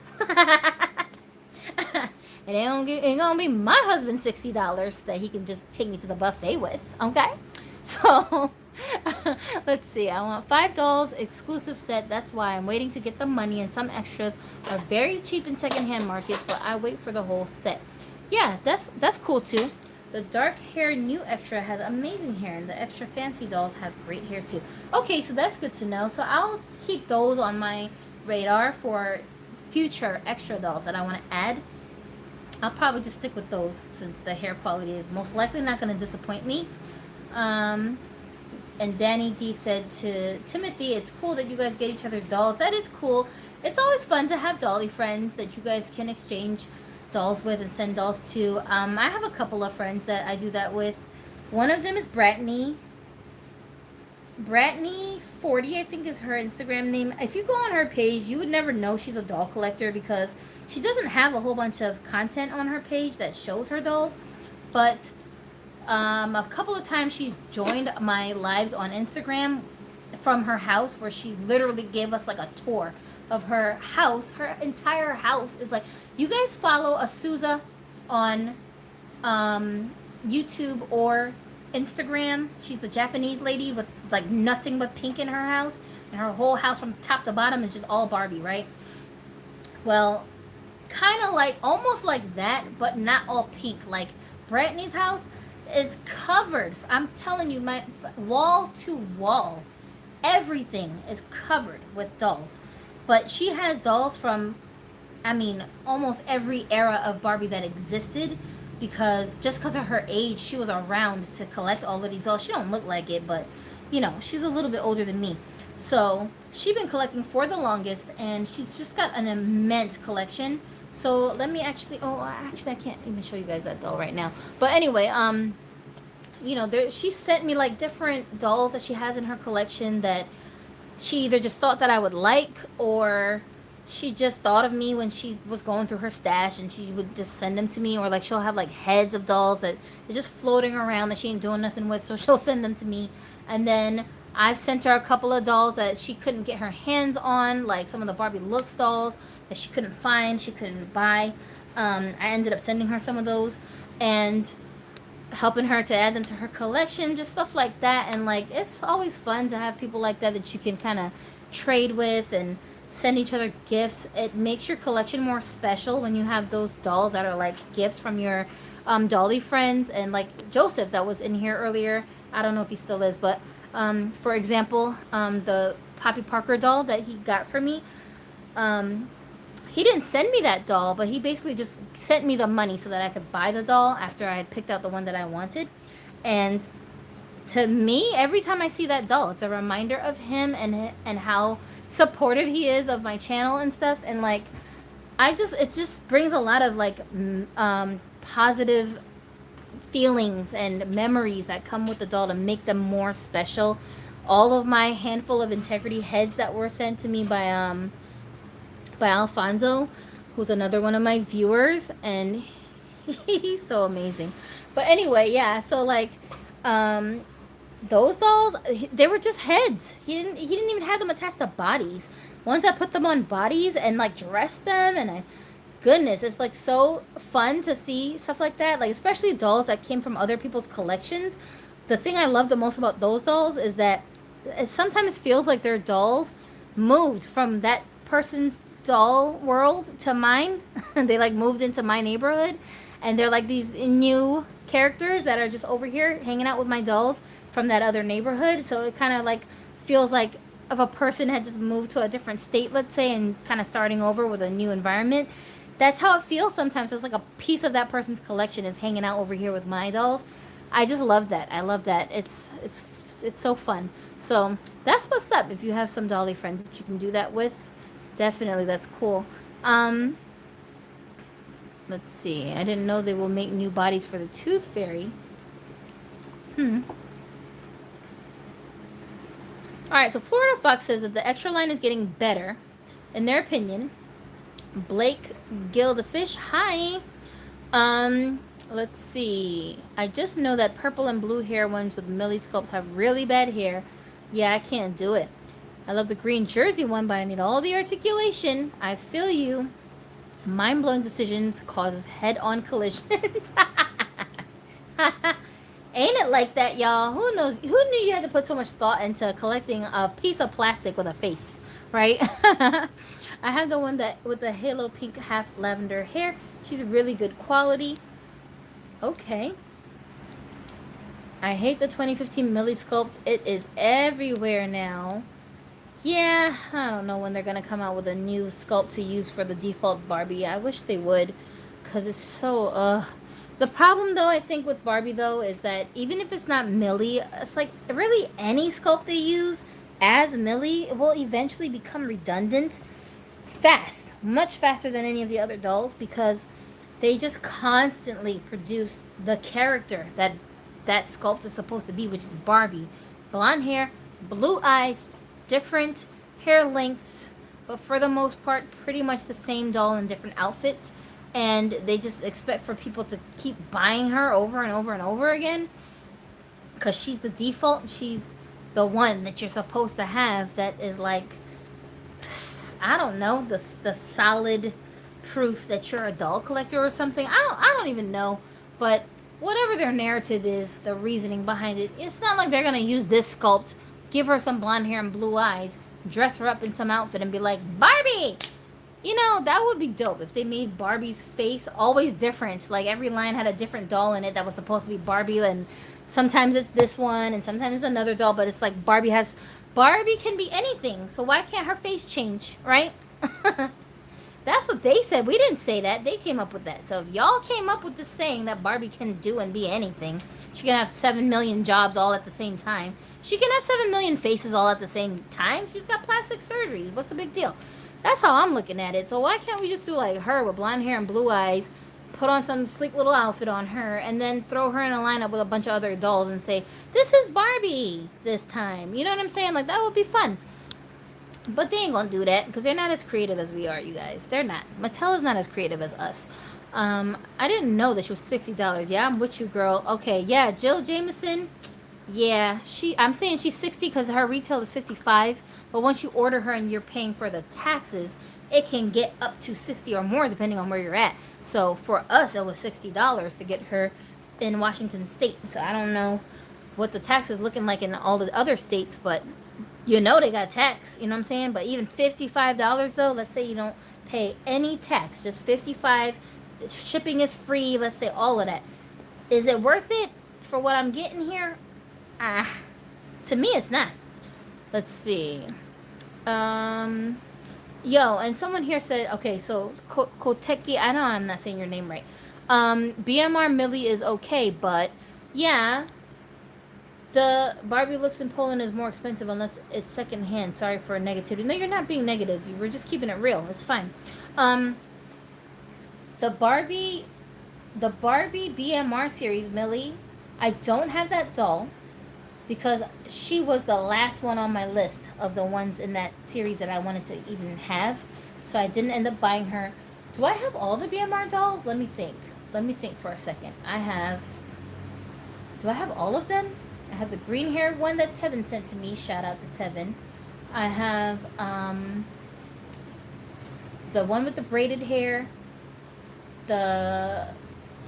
It ain't gonna be my husband's $60 that he can just take me to the buffet with, okay? So, let's see. I want 5 dolls, exclusive set. That's why I'm waiting to get the money, and some extras are very cheap in secondhand markets, but I wait for the whole set. Yeah, that's cool too. The dark hair new extra has amazing hair, and the extra fancy dolls have great hair too. Okay, so that's good to know. So I'll keep those on my radar for future extra dolls that I want to add. I'll probably just stick with those since the hair quality is most likely not going to disappoint me. And Danny D said to Timothy, it's cool that you guys get each other dolls. That is cool. It's always fun to have dolly friends that you guys can exchange dolls with and send dolls to. I have a couple of friends that I do that with. One of them is Bratney. Bratney40, I think is her Instagram name. If you go on her page, you would never know she's a doll collector because she doesn't have a whole bunch of content on her page that shows her dolls. But a couple of times she's joined my lives on Instagram from her house, where she literally gave us like a tour of her house. Her entire house is like, you guys follow Azusa on YouTube or Instagram. She's the Japanese lady with like nothing but pink in her house, and her whole house from top to bottom is just all Barbie, right? Well, kind of like, almost like that, but not all pink. Like Brittany's house is covered. I'm telling you, my wall to wall, everything is covered with dolls. But she has dolls from, I mean, almost every era of Barbie that existed, because just because of her age, she was around to collect all of these dolls. She don't look like it, but you know, she's a little bit older than me. So she's been collecting for the longest, and she's just got an immense collection. So let me actually, I can't even show you guys that doll right now. But anyway, you know, she sent me like different dolls that she has in her collection that she either just thought that I would like, or she just thought of me when she was going through her stash and she would just send them to me. Or like she'll have like heads of dolls that are just floating around that she ain't doing nothing with, so she'll send them to me. And then I've sent her a couple of dolls that she couldn't get her hands on, like some of the Barbie Looks dolls that she couldn't find, she couldn't buy. I ended up sending her some of those and helping her to add them to her collection, just stuff like that. And like, it's always fun to have people like that you can kind of trade with and send each other gifts. It makes your collection more special when you have those dolls that are like gifts from your dolly friends. And like Joseph that was in here earlier, I don't know if he still is, but for example, the Poppy Parker doll that he got for me, he didn't send me that doll, but he basically just sent me the money so that I could buy the doll after I had picked out the one that I wanted. And to me, every time I see that doll, it's a reminder of him and how supportive he is of my channel and stuff. And like, it just brings a lot of like positive feelings and memories that come with the doll to make them more special. All of my handful of integrity heads that were sent to me by Alfonso, who's another one of my viewers, and he's so amazing. But anyway, yeah, so like those dolls, they were just heads. He didn't even have them attached to bodies. Once I put them on bodies and like dressed them, and goodness, it's like so fun to see stuff like that, like especially dolls that came from other people's collections. The thing I love the most about those dolls is that it sometimes feels like their dolls moved from that person's doll world to mine. They like moved into my neighborhood, and they're like these new characters that are just over here hanging out with my dolls from that other neighborhood. So it kind of like feels like if a person had just moved to a different state, let's say, and kind of starting over with a new environment. That's how it feels sometimes. It's like a piece of that person's collection is hanging out over here with my dolls. I just love that. I love that. It's so fun. So that's what's up. If you have some dolly friends that you can do that with, definitely that's cool. Let's see. I didn't know they will make new bodies for the Tooth Fairy. Alright, so Florida Fox says that the Extra line is getting better, in their opinion. Blake Gildefish, hi. Let's see. I just know that purple and blue hair ones with Millie sculpt have really bad hair. Yeah, I can't do it. I love the green jersey one, but I need all the articulation. I feel you. Mind-blowing decisions causes head-on collisions. Ain't it like that, y'all? Who knows? Who knew you had to put so much thought into collecting a piece of plastic with a face, right? I have the one that with the halo pink half lavender hair. She's really good quality. Okay. I hate the 2015 Millie sculpt. It is everywhere now. Yeah, I don't know when they're going to come out with a new sculpt to use for the default Barbie. I wish they would, because it's so, The problem, though, I think with Barbie, though, is that even if it's not Millie, it's like really any sculpt they use as Millie will eventually become redundant fast, much faster than any of the other dolls, because they just constantly produce the character that that sculpt is supposed to be, which is Barbie. Blonde hair, blue eyes, different hair lengths, but for the most part, pretty much the same doll in different outfits. And they just expect for people to keep buying her over and over and over again, because she's the default. She's the one that you're supposed to have that is like, I don't know, the solid proof that you're a doll collector or something. I don't even know, but whatever their narrative is, the reasoning behind it, it's not like they're gonna use this sculpt, give her some blonde hair and blue eyes, dress her up in some outfit, and be like, Barbie! You know, that would be dope if they made Barbie's face always different. Like every line had a different doll in it that was supposed to be Barbie, and sometimes it's this one, and sometimes it's another doll, but it's like Barbie can be anything, so why can't her face change, right? That's what they said. We didn't say that. They came up with that. So if y'all came up with this saying that Barbie can do and be anything, she can have 7 million jobs all at the same time. She can have 7 million faces all at the same time. She's got plastic surgery. What's the big deal? That's how I'm looking at it. So why can't we just do like her with blonde hair and blue eyes, put on some sleek little outfit on her, and then throw her in a lineup with a bunch of other dolls and say, this is Barbie this time. You know what I'm saying? Like, that would be fun. But they ain't gonna do that because they're not as creative as we are, you guys. They're not. Mattel is not as creative as us. I didn't know that she was $60. Yeah, I'm with you, girl. Okay, yeah, Jill Jameson. Yeah, I'm saying she's 60 because her retail is 55. But once you order her and you're paying for the taxes, it can get up to 60 or more depending on where you're at. So for us, it was $60 to get her in Washington State. So I don't know what the tax is looking like in all the other states, but you know they got tax, you know what I'm saying? But even $55 though, let's say you don't pay any tax, just $55, shipping is free, let's say all of that. Is it worth it for what I'm getting here? To me it's not. Let's see. Yo, and someone here said, okay, so Koteki, I know I'm not saying your name right. BMR Millie is okay, but yeah, the Barbie looks in Poland is more expensive unless it's secondhand. Sorry for negativity. No, you're not being negative. We're just keeping it real. It's fine. The Barbie BMR series, Millie, I don't have that doll because she was the last one on my list of the ones in that series that I wanted to even have. So I didn't end up buying her. Do I have all the BMR dolls? Let me think. Let me think for a second. Do I have all of them? I have the green haired one that Tevin sent to me. Shout out to Tevin. I have the one with the braided hair, the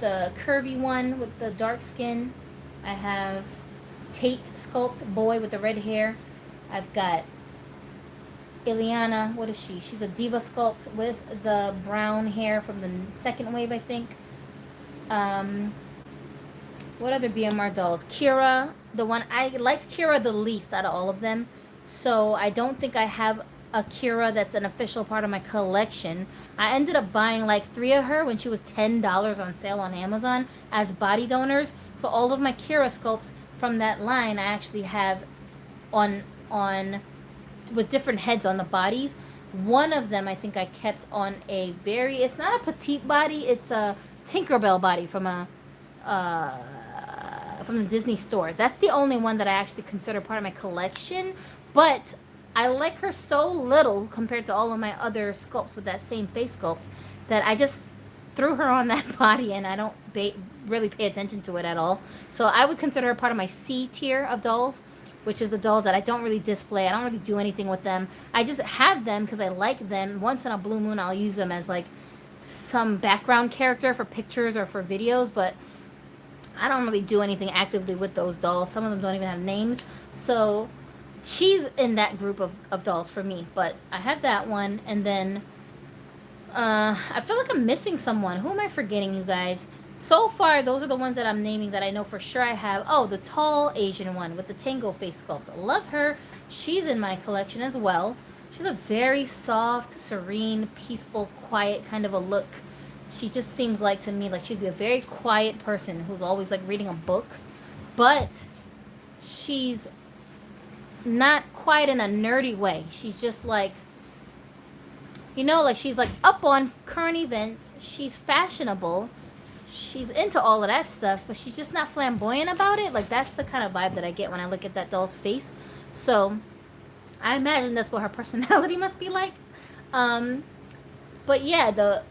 curvy one with the dark skin. I have Tate sculpt boy with the red hair. I've got Ileana. What is she? She's a diva sculpt with the brown hair from the second wave, I think. What other BMR dolls? Kira, the one I liked Kira the least out of all of them. So I don't think I have a Kira that's an official part of my collection. I ended up buying like 3 of her when she was $10 on sale on Amazon as body donors. So all of my Kira sculpts from that line I actually have on with different heads on the bodies. One of them I think I kept on a very, it's not a petite body, it's a Tinkerbell body from the Disney store. That's the only one that I actually consider part of my collection. But I like her so little compared to all of my other sculpts with that same face sculpt that I just threw her on that body and I don't really pay attention to it at all. So I would consider her part of my C tier of dolls, which is the dolls that I don't really display. I don't really do anything with them. I just have them because I like them. Once in a blue moon, I'll use them as like some background character for pictures or for videos, but I don't really do anything actively with those dolls. Some of them don't even have names. So she's in that group of dolls for me. But I have that one. And then I feel like I'm missing someone. Who am I forgetting, you guys? So far, those are the ones that I'm naming that I know for sure I have. Oh, the tall Asian one with the tango face sculpt. Love her. She's in my collection as well. She's a very soft, serene, peaceful, quiet kind of a look. She just seems like to me like she'd be a very quiet person who's always like reading a book. But she's not quite in a nerdy way. She's just like, you know, like she's like up on current events. She's fashionable. She's into all of that stuff, but she's just not flamboyant about it. Like that's the kind of vibe that I get when I look at that doll's face. So I imagine that's what her personality must be like. But yeah, the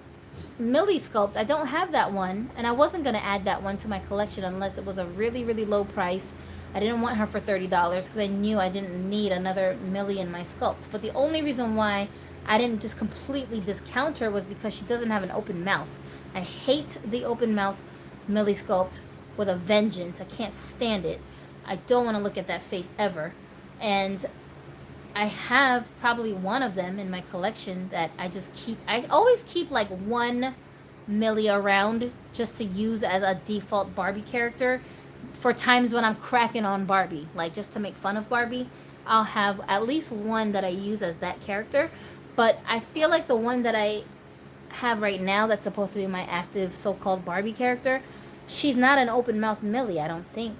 Millie sculpt, I don't have that one, and I wasn't going to add that one to my collection unless it was a really, really low price. I didn't want her for $30 because I knew I didn't need another Millie in my sculpt. But the only reason why I didn't just completely discount her was because she doesn't have an open mouth. I hate the open mouth Millie sculpt with a vengeance. I can't stand it. I don't want to look at that face ever. And I have probably one of them in my collection that I just keep. I always keep like one Millie around just to use as a default Barbie character for times when I'm cracking on Barbie, like just to make fun of Barbie. I'll have at least one that I use as that character. But I feel like the one that I have right now that's supposed to be my active so-called Barbie character, she's not an open mouth Millie, I don't think.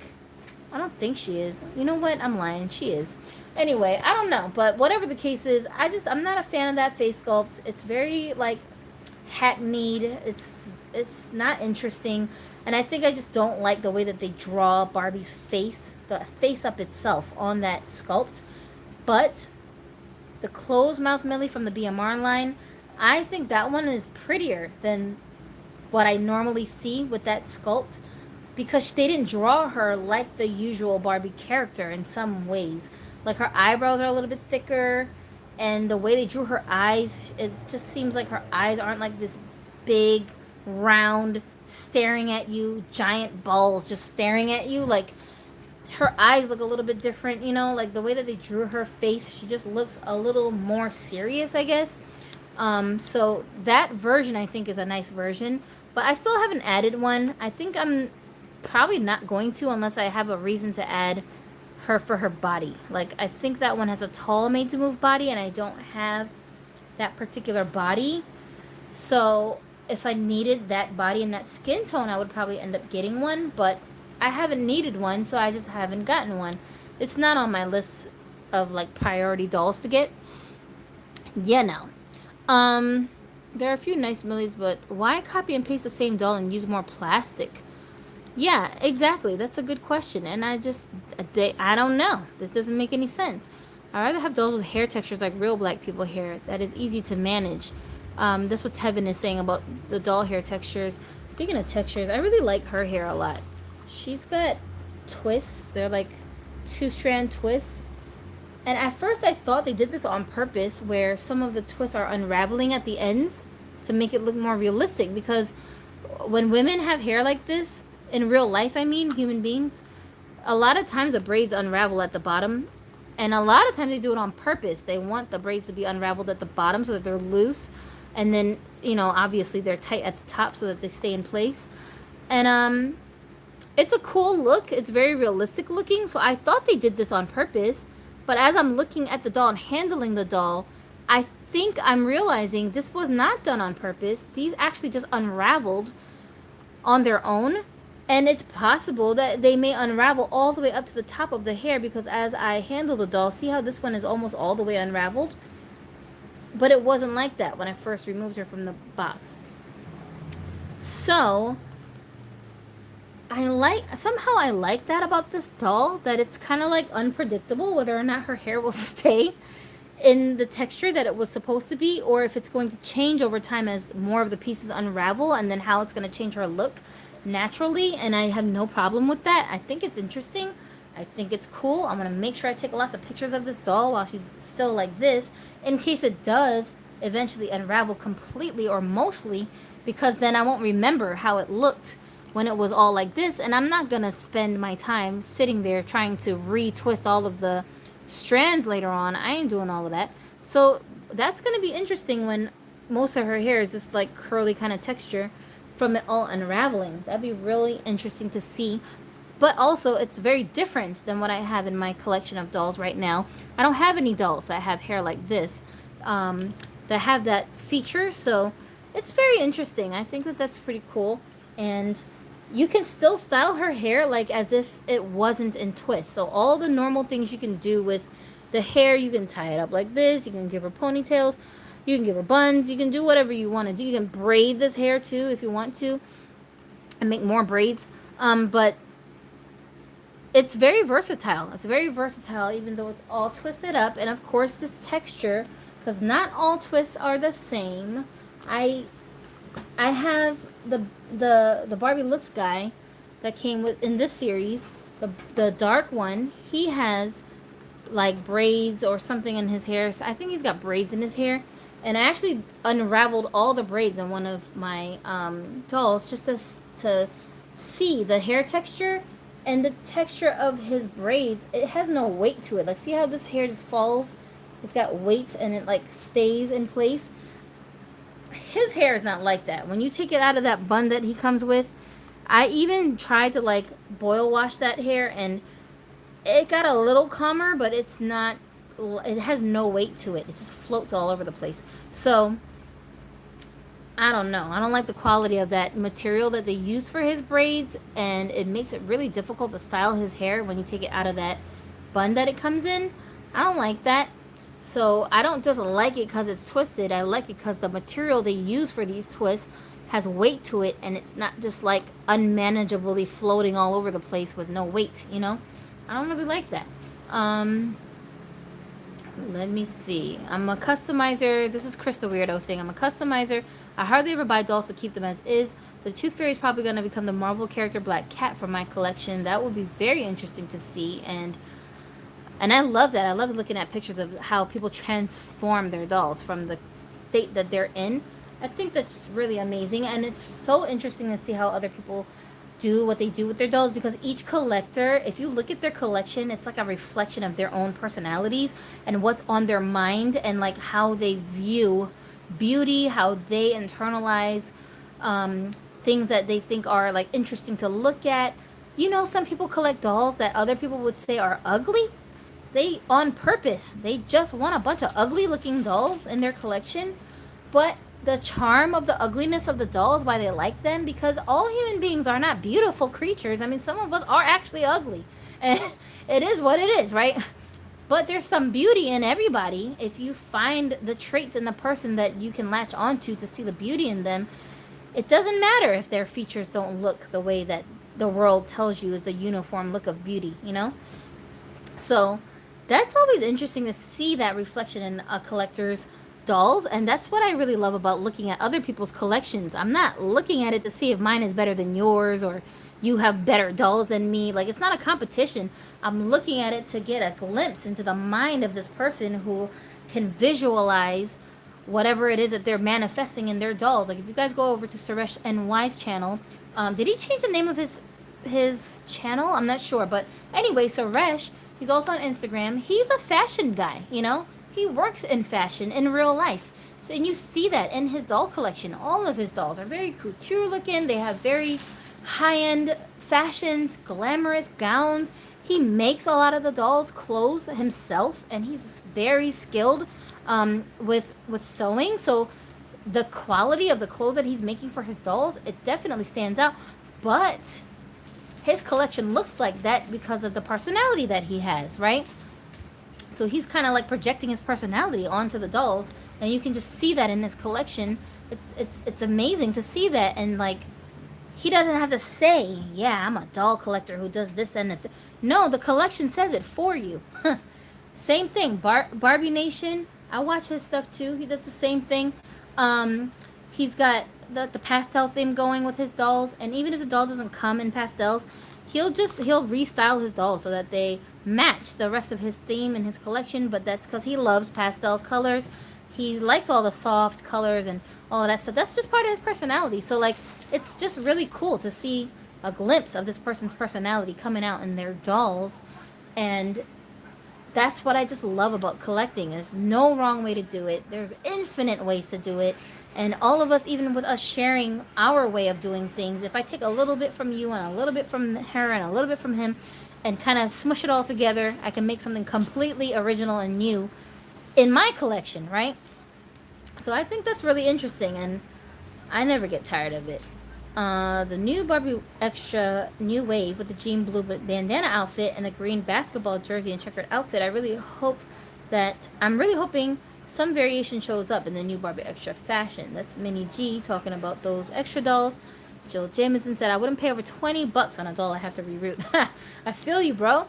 I don't think she is. You know what? I'm lying. She is. Anyway, I don't know. But whatever the case is, I'm not a fan of that face sculpt. It's very, like, hackneyed. It's not interesting. And I think I just don't like the way that they draw Barbie's face, the face up itself on that sculpt. But the closed mouth Millie from the BMR line, I think that one is prettier than what I normally see with that sculpt, because they didn't draw her like the usual Barbie character in some ways. Like her eyebrows are a little bit thicker, and the way they drew her eyes, it just seems like her eyes aren't like this big, round, staring at you, giant balls just staring at you. Like her eyes look a little bit different, you know, like the way that they drew her face, she just looks a little more serious, I guess. So that version I think is a nice version, but I still haven't added one. I think I'm probably not going to unless I have a reason to add her for her body. Like I think that one has a tall Made to Move body and I don't have that particular body. So if I needed that body and that skin tone, I would probably end up getting one, but I haven't needed one, so I just haven't gotten one. It's not on my list of like priority dolls to get. Yeah, no. There are a few nice Millies, but why copy and paste the same doll and use more plastic? Yeah, exactly. That's a good question. And I don't know. This doesn't make any sense. I'd rather have dolls with hair textures like real black people hair that is easy to manage. That's what Tevin is saying about the doll hair textures. Speaking of textures, I really like her hair a lot. She's got twists. They're like 2-strand twists. And at first I thought they did this on purpose, where some of the twists are unraveling at the ends to make it look more realistic. Because when women have hair like this, in real life, I mean, human beings, a lot of times the braids unravel at the bottom And a lot of times they do it on purpose. They want the braids to be unraveled at the bottom so that they're loose. And then, you know, obviously they're tight at the top so that they stay in place. And it's a cool look. It's very realistic looking. So I thought they did this on purpose. But as I'm looking at the doll and handling the doll, I think I'm realizing this was not done on purpose. These actually just unraveled on their own. And it's possible that they may unravel all the way up to the top of the hair, because as I handle the doll, see how this one is almost all the way unraveled? But it wasn't like that when I first removed her from the box. So somehow I like that about this doll, that it's kind of like unpredictable whether or not her hair will stay in the texture that it was supposed to be, or if it's going to change over time as more of the pieces unravel, and then how it's going to change her look naturally. And I have no problem with that. I think it's interesting. I think it's cool. I'm going to make sure I take lots of pictures of this doll while she's still like this, in case it does eventually unravel completely or mostly, because then I won't remember how it looked when it was all like this, and I'm not going to spend my time sitting there trying to retwist all of the strands later on. I ain't doing all of that. So that's going to be interesting when most of her hair is this like curly kind of texture from it all unraveling. That'd be really interesting to see. But also, it's very different than what I have in my collection of dolls right now. I don't have any dolls that have hair like this, that have that feature. So it's very interesting. I think that that's pretty cool. And you can still style her hair like as if it wasn't in twists. So all the normal things you can do with the hair, you can tie it up like this. You can give her ponytails. You can give her buns. You can do whatever you want to do. You can braid this hair too if you want to, and make more braids. But it's very versatile. It's very versatile, even though it's all twisted up. And of course, this texture, because not all twists are the same. I have the Barbie Looks guy that came with in this series, the dark one. He has like braids or something in his hair. So I think he's got braids in his hair. And I actually unraveled all the braids in one of my dolls just to see the hair texture and the texture of his braids. It has no weight to it. Like, see how this hair just falls? It's got weight and it like stays in place. His hair is not like that. When you take it out of that bun that he comes with, I even tried to like boil wash that hair and it got a little calmer, but it's not, it has no weight to it. It just floats all over the place. So I don't know. I don't like the quality of that material that they use for his braids, and it makes it really difficult to style his hair when you take it out of that bun that it comes in. I don't like that. So I don't just like it because it's twisted. I like it because the material they use for these twists has weight to it, and it's not just like unmanageably floating all over the place with no weight, you know? I don't really like that. Let me see. I'm a customizer. This is Chris the Weirdo saying, I'm a customizer. I hardly ever buy dolls to keep them as is. The Tooth Fairy is probably going to become the Marvel character Black Cat for my collection. That would be very interesting to see. And I love that. I love looking at pictures of how people transform their dolls from the state that they're in. I think that's just really amazing. And it's so interesting to see how other people do what they do with their dolls, because each collector, if you look at their collection, it's like a reflection of their own personalities and what's on their mind, and like how they view beauty, how they internalize things that they think are like interesting to look at. You know, some people collect dolls that other people would say are ugly. They, on purpose, they just want a bunch of ugly looking dolls in their collection. But the charm of the ugliness of the dolls, why they like them, because all human beings are not beautiful creatures. I mean, some of us are actually ugly, and it is what it is, right? But there's some beauty in everybody. If you find the traits in the person that you can latch onto to see the beauty in them, it doesn't matter if their features don't look the way that the world tells you is the uniform look of beauty, you know? So that's always interesting to see that reflection in a collector's dolls, and that's what I really love about looking at other people's collections. I'm not looking at it to see if mine is better than yours or you have better dolls than me. Like, it's not a competition. I'm looking at it to get a glimpse into the mind of this person who can visualize whatever it is that they're manifesting in their dolls. Like, if you guys go over to Suresh NY's channel, did he change the name of his channel? I'm not sure, but anyway, Suresh He's also on Instagram. He's a fashion guy, you know? He works in fashion in real life. So, and you see that in his doll collection. All of his dolls are very couture looking. They have very high-end fashions, glamorous gowns. He makes a lot of the dolls' clothes himself, and he's very skilled with sewing. So the quality of the clothes that he's making for his dolls, it definitely stands out. But his collection looks like that because of the personality that he has, right? So he's kind of like projecting his personality onto the dolls, and you can just see that in his collection. It's amazing to see that, and like he doesn't have to say, "Yeah, I'm a doll collector who does this and that." No, the collection says it for you. Same thing, Barbie Nation. I watch his stuff too. He does the same thing. He's got the pastel theme going with his dolls, and even if the doll doesn't come in pastels, he'll restyle his dolls so that they match the rest of his theme in his collection. But that's because he loves pastel colors. He likes all the soft colors and all of that stuff. That's just part of his personality. So like, it's just really cool to see a glimpse of this person's personality coming out in their dolls. And that's what I just love about collecting. There's no wrong way to do it. There's infinite ways to do it. And all of us, even with us sharing our way of doing things, if I take a little bit from you and a little bit from her and a little bit from him and kind of smush it all together, I can make something completely original and new in my collection, right? So I think that's really interesting, and I never get tired of it. The new Barbie Extra New Wave with the jean blue bandana outfit and the green basketball jersey and checkered outfit. I'm really hoping some variation shows up in the new Barbie Extra fashion. That's Minnie G talking about those extra dolls. Jill Jameson said, I wouldn't pay over $20 on a doll I have to reroute. I feel you, bro.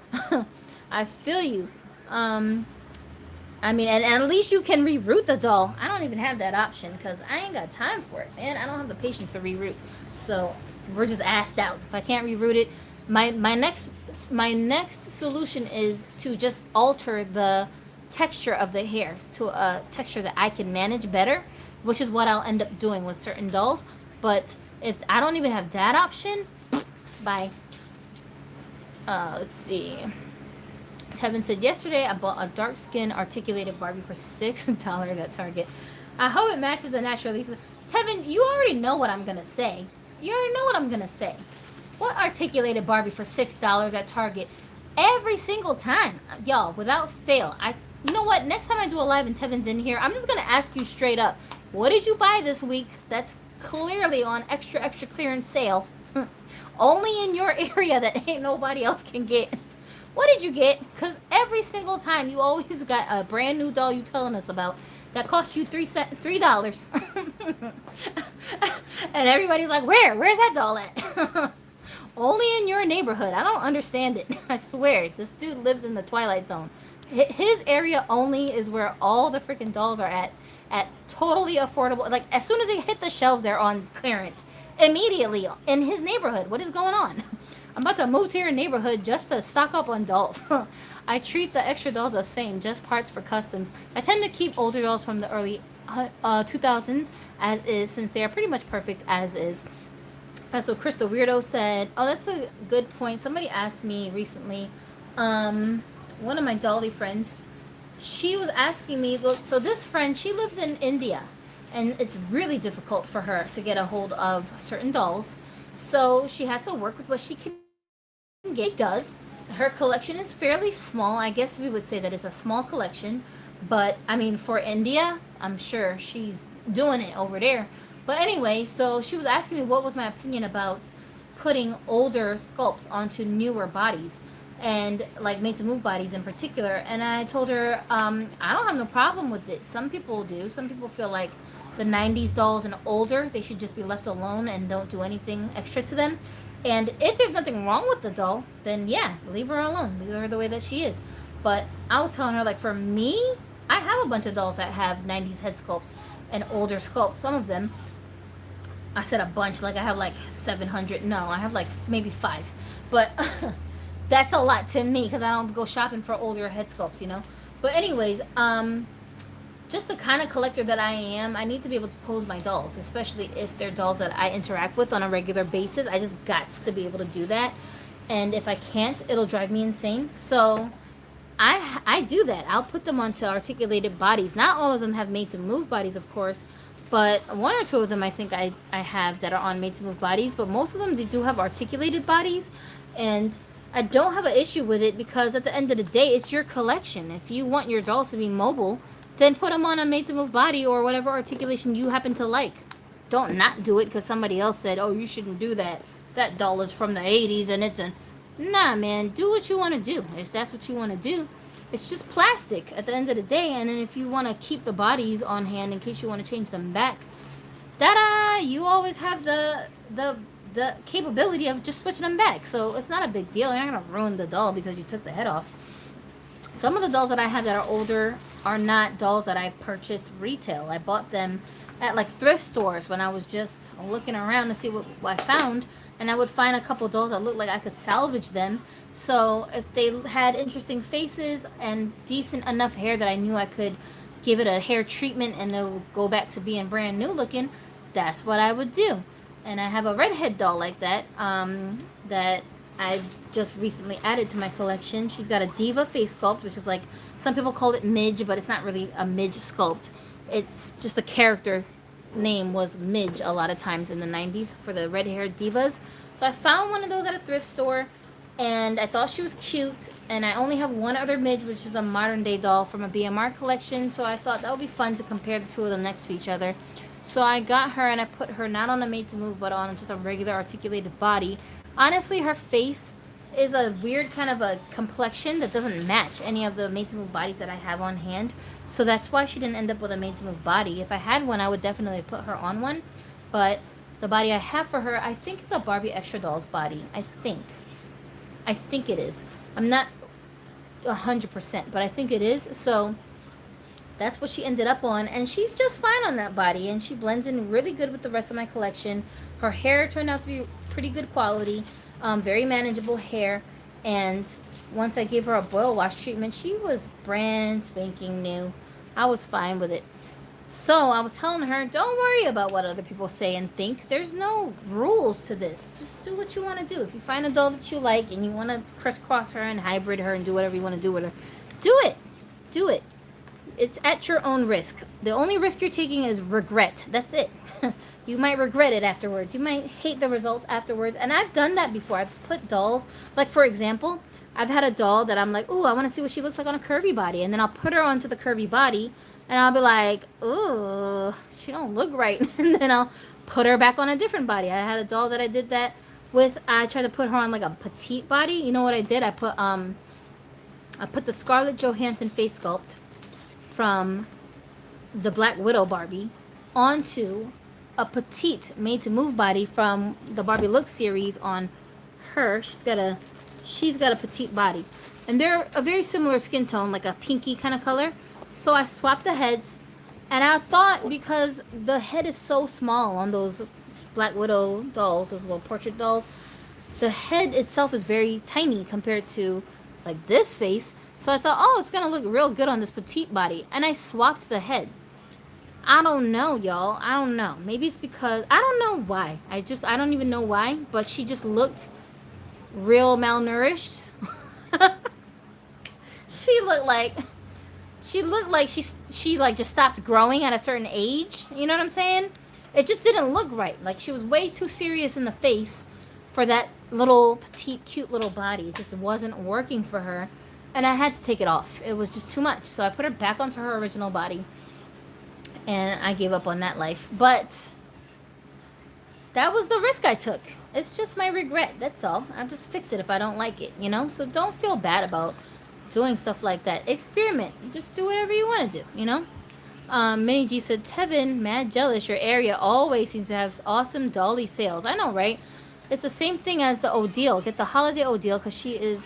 I feel you. I mean, and at least you can reroute the doll. I don't even have that option because I ain't got time for it, man. I don't have the patience to reroute. So we're just assed out. If I can't reroute it, my next solution is to just alter the texture of the hair to a texture that I can manage better, which is what I'll end up doing with certain dolls. But if I don't even have that option, bye. Let's see. Tevin said, yesterday I bought a dark skin articulated Barbie for $6 at Target. I hope it matches the natural Lisa. Tevin, you already know what I'm going to say. You already know what I'm going to say. What articulated Barbie for $6 at Target? Every single time. Y'all, without fail. You know what? Next time I do a live and Tevin's in here, I'm just going to ask you straight up. What did you buy this week that's clearly on extra clearance sale? Only in your area that ain't nobody else can get. What did you get? Because every single time you always got a brand new doll you telling us about that cost you $3. And everybody's like, where's that doll at? Only in your neighborhood. I don't understand it. I swear, this dude lives in the Twilight Zone. His area only is where all the freaking dolls are at totally affordable. Like, as soon as they hit the shelves, they're on clearance immediately in his neighborhood. What is going on? I'm about to move to your neighborhood just to stock up on dolls. I treat the extra dolls the same, just parts for customs. I tend to keep older dolls from the early 2000s as is, since they are pretty much perfect as is. That's what Crystal Weirdo said. Oh, that's a good point. Somebody asked me recently, one of my Dolly friends, she was asking me, look, so this friend, she lives in India, and it's really difficult for her to get a hold of certain dolls. So she has to work with what she can get. Does. Her collection is fairly small. I guess we would say that it's a small collection. But, I mean, for India, I'm sure she's doing it over there. But anyway, so she was asking me what was my opinion about putting older sculpts onto newer bodies. And, like, made to move bodies in particular. And I told her, I don't have no problem with it. Some people do. Some people feel like the 90s dolls and older, they should just be left alone and don't do anything extra to them. And if there's nothing wrong with the doll, then yeah, leave her alone. Leave her the way that she is. But I was telling her, like, for me, I have a bunch of dolls that have 90s head sculpts and older sculpts. Some of them, I said a bunch, like I have like 700. No, I have like maybe 5. But that's a lot to me because I don't go shopping for older head sculpts, you know. But anyways, just the kind of collector that I am, I need to be able to pose my dolls, especially if they're dolls that I interact with on a regular basis. I just got to be able to do that. And if I can't, it'll drive me insane. So I do that. I'll put them onto articulated bodies. Not all of them have made to move bodies, of course, but one or two of them I think I have that are on made to move bodies. But most of them, they do have articulated bodies, and I don't have an issue with it because at the end of the day, it's your collection. If you want your dolls to be mobile, then put them on a made to move body or whatever articulation you happen to like. Don't not do it because somebody else said, oh, you shouldn't do that. That doll is from the 80s and it's a... Nah, man, do what you want to do. If that's what you want to do, it's just plastic at the end of the day. And then if you want to keep the bodies on hand in case you want to change them back, ta-da! You always have the capability of just switching them back. So it's not a big deal. You're not going to ruin the doll because you took the head off. Some of the dolls that I have that are older are not dolls that I purchased retail. I bought them at like thrift stores when I was just looking around to see what I found. And I would find a couple dolls that looked like I could salvage them. So if they had interesting faces and decent enough hair that I knew I could give it a hair treatment and it would go back to being brand new looking, that's what I would do. And I have a redhead doll like that that I just recently added to my collection. She's got a diva face sculpt, which is like, some people call it midge, but it's not really a midge sculpt. It's just the character name was midge a lot of times in the 90s for the red haired divas. So I found one of those at a thrift store and I thought she was cute, and I only have one other midge, which is a modern day doll from a BMR collection, so I thought that would be fun to compare the two of them next to each other. So I got her and I put her not on a made to move but on just a regular articulated body. Honestly, her face is a weird kind of a complexion that doesn't match any of the made to move bodies that I have on hand. So that's why she didn't end up with a made to move body. If I had one, I would definitely put her on one. But the body I have for her, I think it's a Barbie Extra doll's body. I think it is. I'm not 100%, but I think it is. So that's what she ended up on. And she's just fine on that body. And she blends in really good with the rest of my collection. Her hair turned out to be pretty good quality. Very manageable hair. And once I gave her a boil wash treatment, she was brand spanking new. I was fine with it. So I was telling her, don't worry about what other people say and think. There's no rules to this. Just do what you want to do. If you find a doll that you like and you want to crisscross her and hybrid her and do whatever you want to do with her, do it. Do it. It's at your own risk. The only risk you're taking is regret. That's it. You might regret it afterwards. You might hate the results afterwards. And I've done that before. I've put dolls, like for example, I've had a doll that I'm like, ooh, I want to see what she looks like on a curvy body. And then I'll put her onto the curvy body and I'll be like, ooh, she don't look right. And then I'll put her back on a different body. I had a doll that I did that with. I tried to put her on like a petite body. You know what I did? I put the Scarlett Johansson face sculpt from the Black Widow Barbie onto a petite made to move body from the Barbie Look series on her. She's got a petite body, and they're a very similar skin tone, like a pinky kind of color. So I swapped the heads, and I thought because the head is so small on those Black Widow dolls, those little portrait dolls, the head itself is very tiny compared to like this face. So I thought, oh, it's gonna look real good on this petite body, and I swapped the head. I don't know, y'all. I don't know. Maybe it's because I don't know why. I don't even know why, but she just looked real malnourished. she looked like she like just stopped growing at a certain age. You know what I'm saying? It just didn't look right. Like she was way too serious in the face for that little petite cute little body. It just wasn't working for her, and I had to take it off. It was just too much. So I put her back onto her original body, and I gave up on that life. But that was the risk I took. It's just my regret. That's all. I'll just fix it if I don't like it, you know? So don't feel bad about doing stuff like that. Experiment. Just do whatever you want to do, you know? Minnie G said, Tevin, mad jealous. Your area always seems to have awesome dolly sales. I know, right? It's the same thing as the Odile. Get the holiday Odile because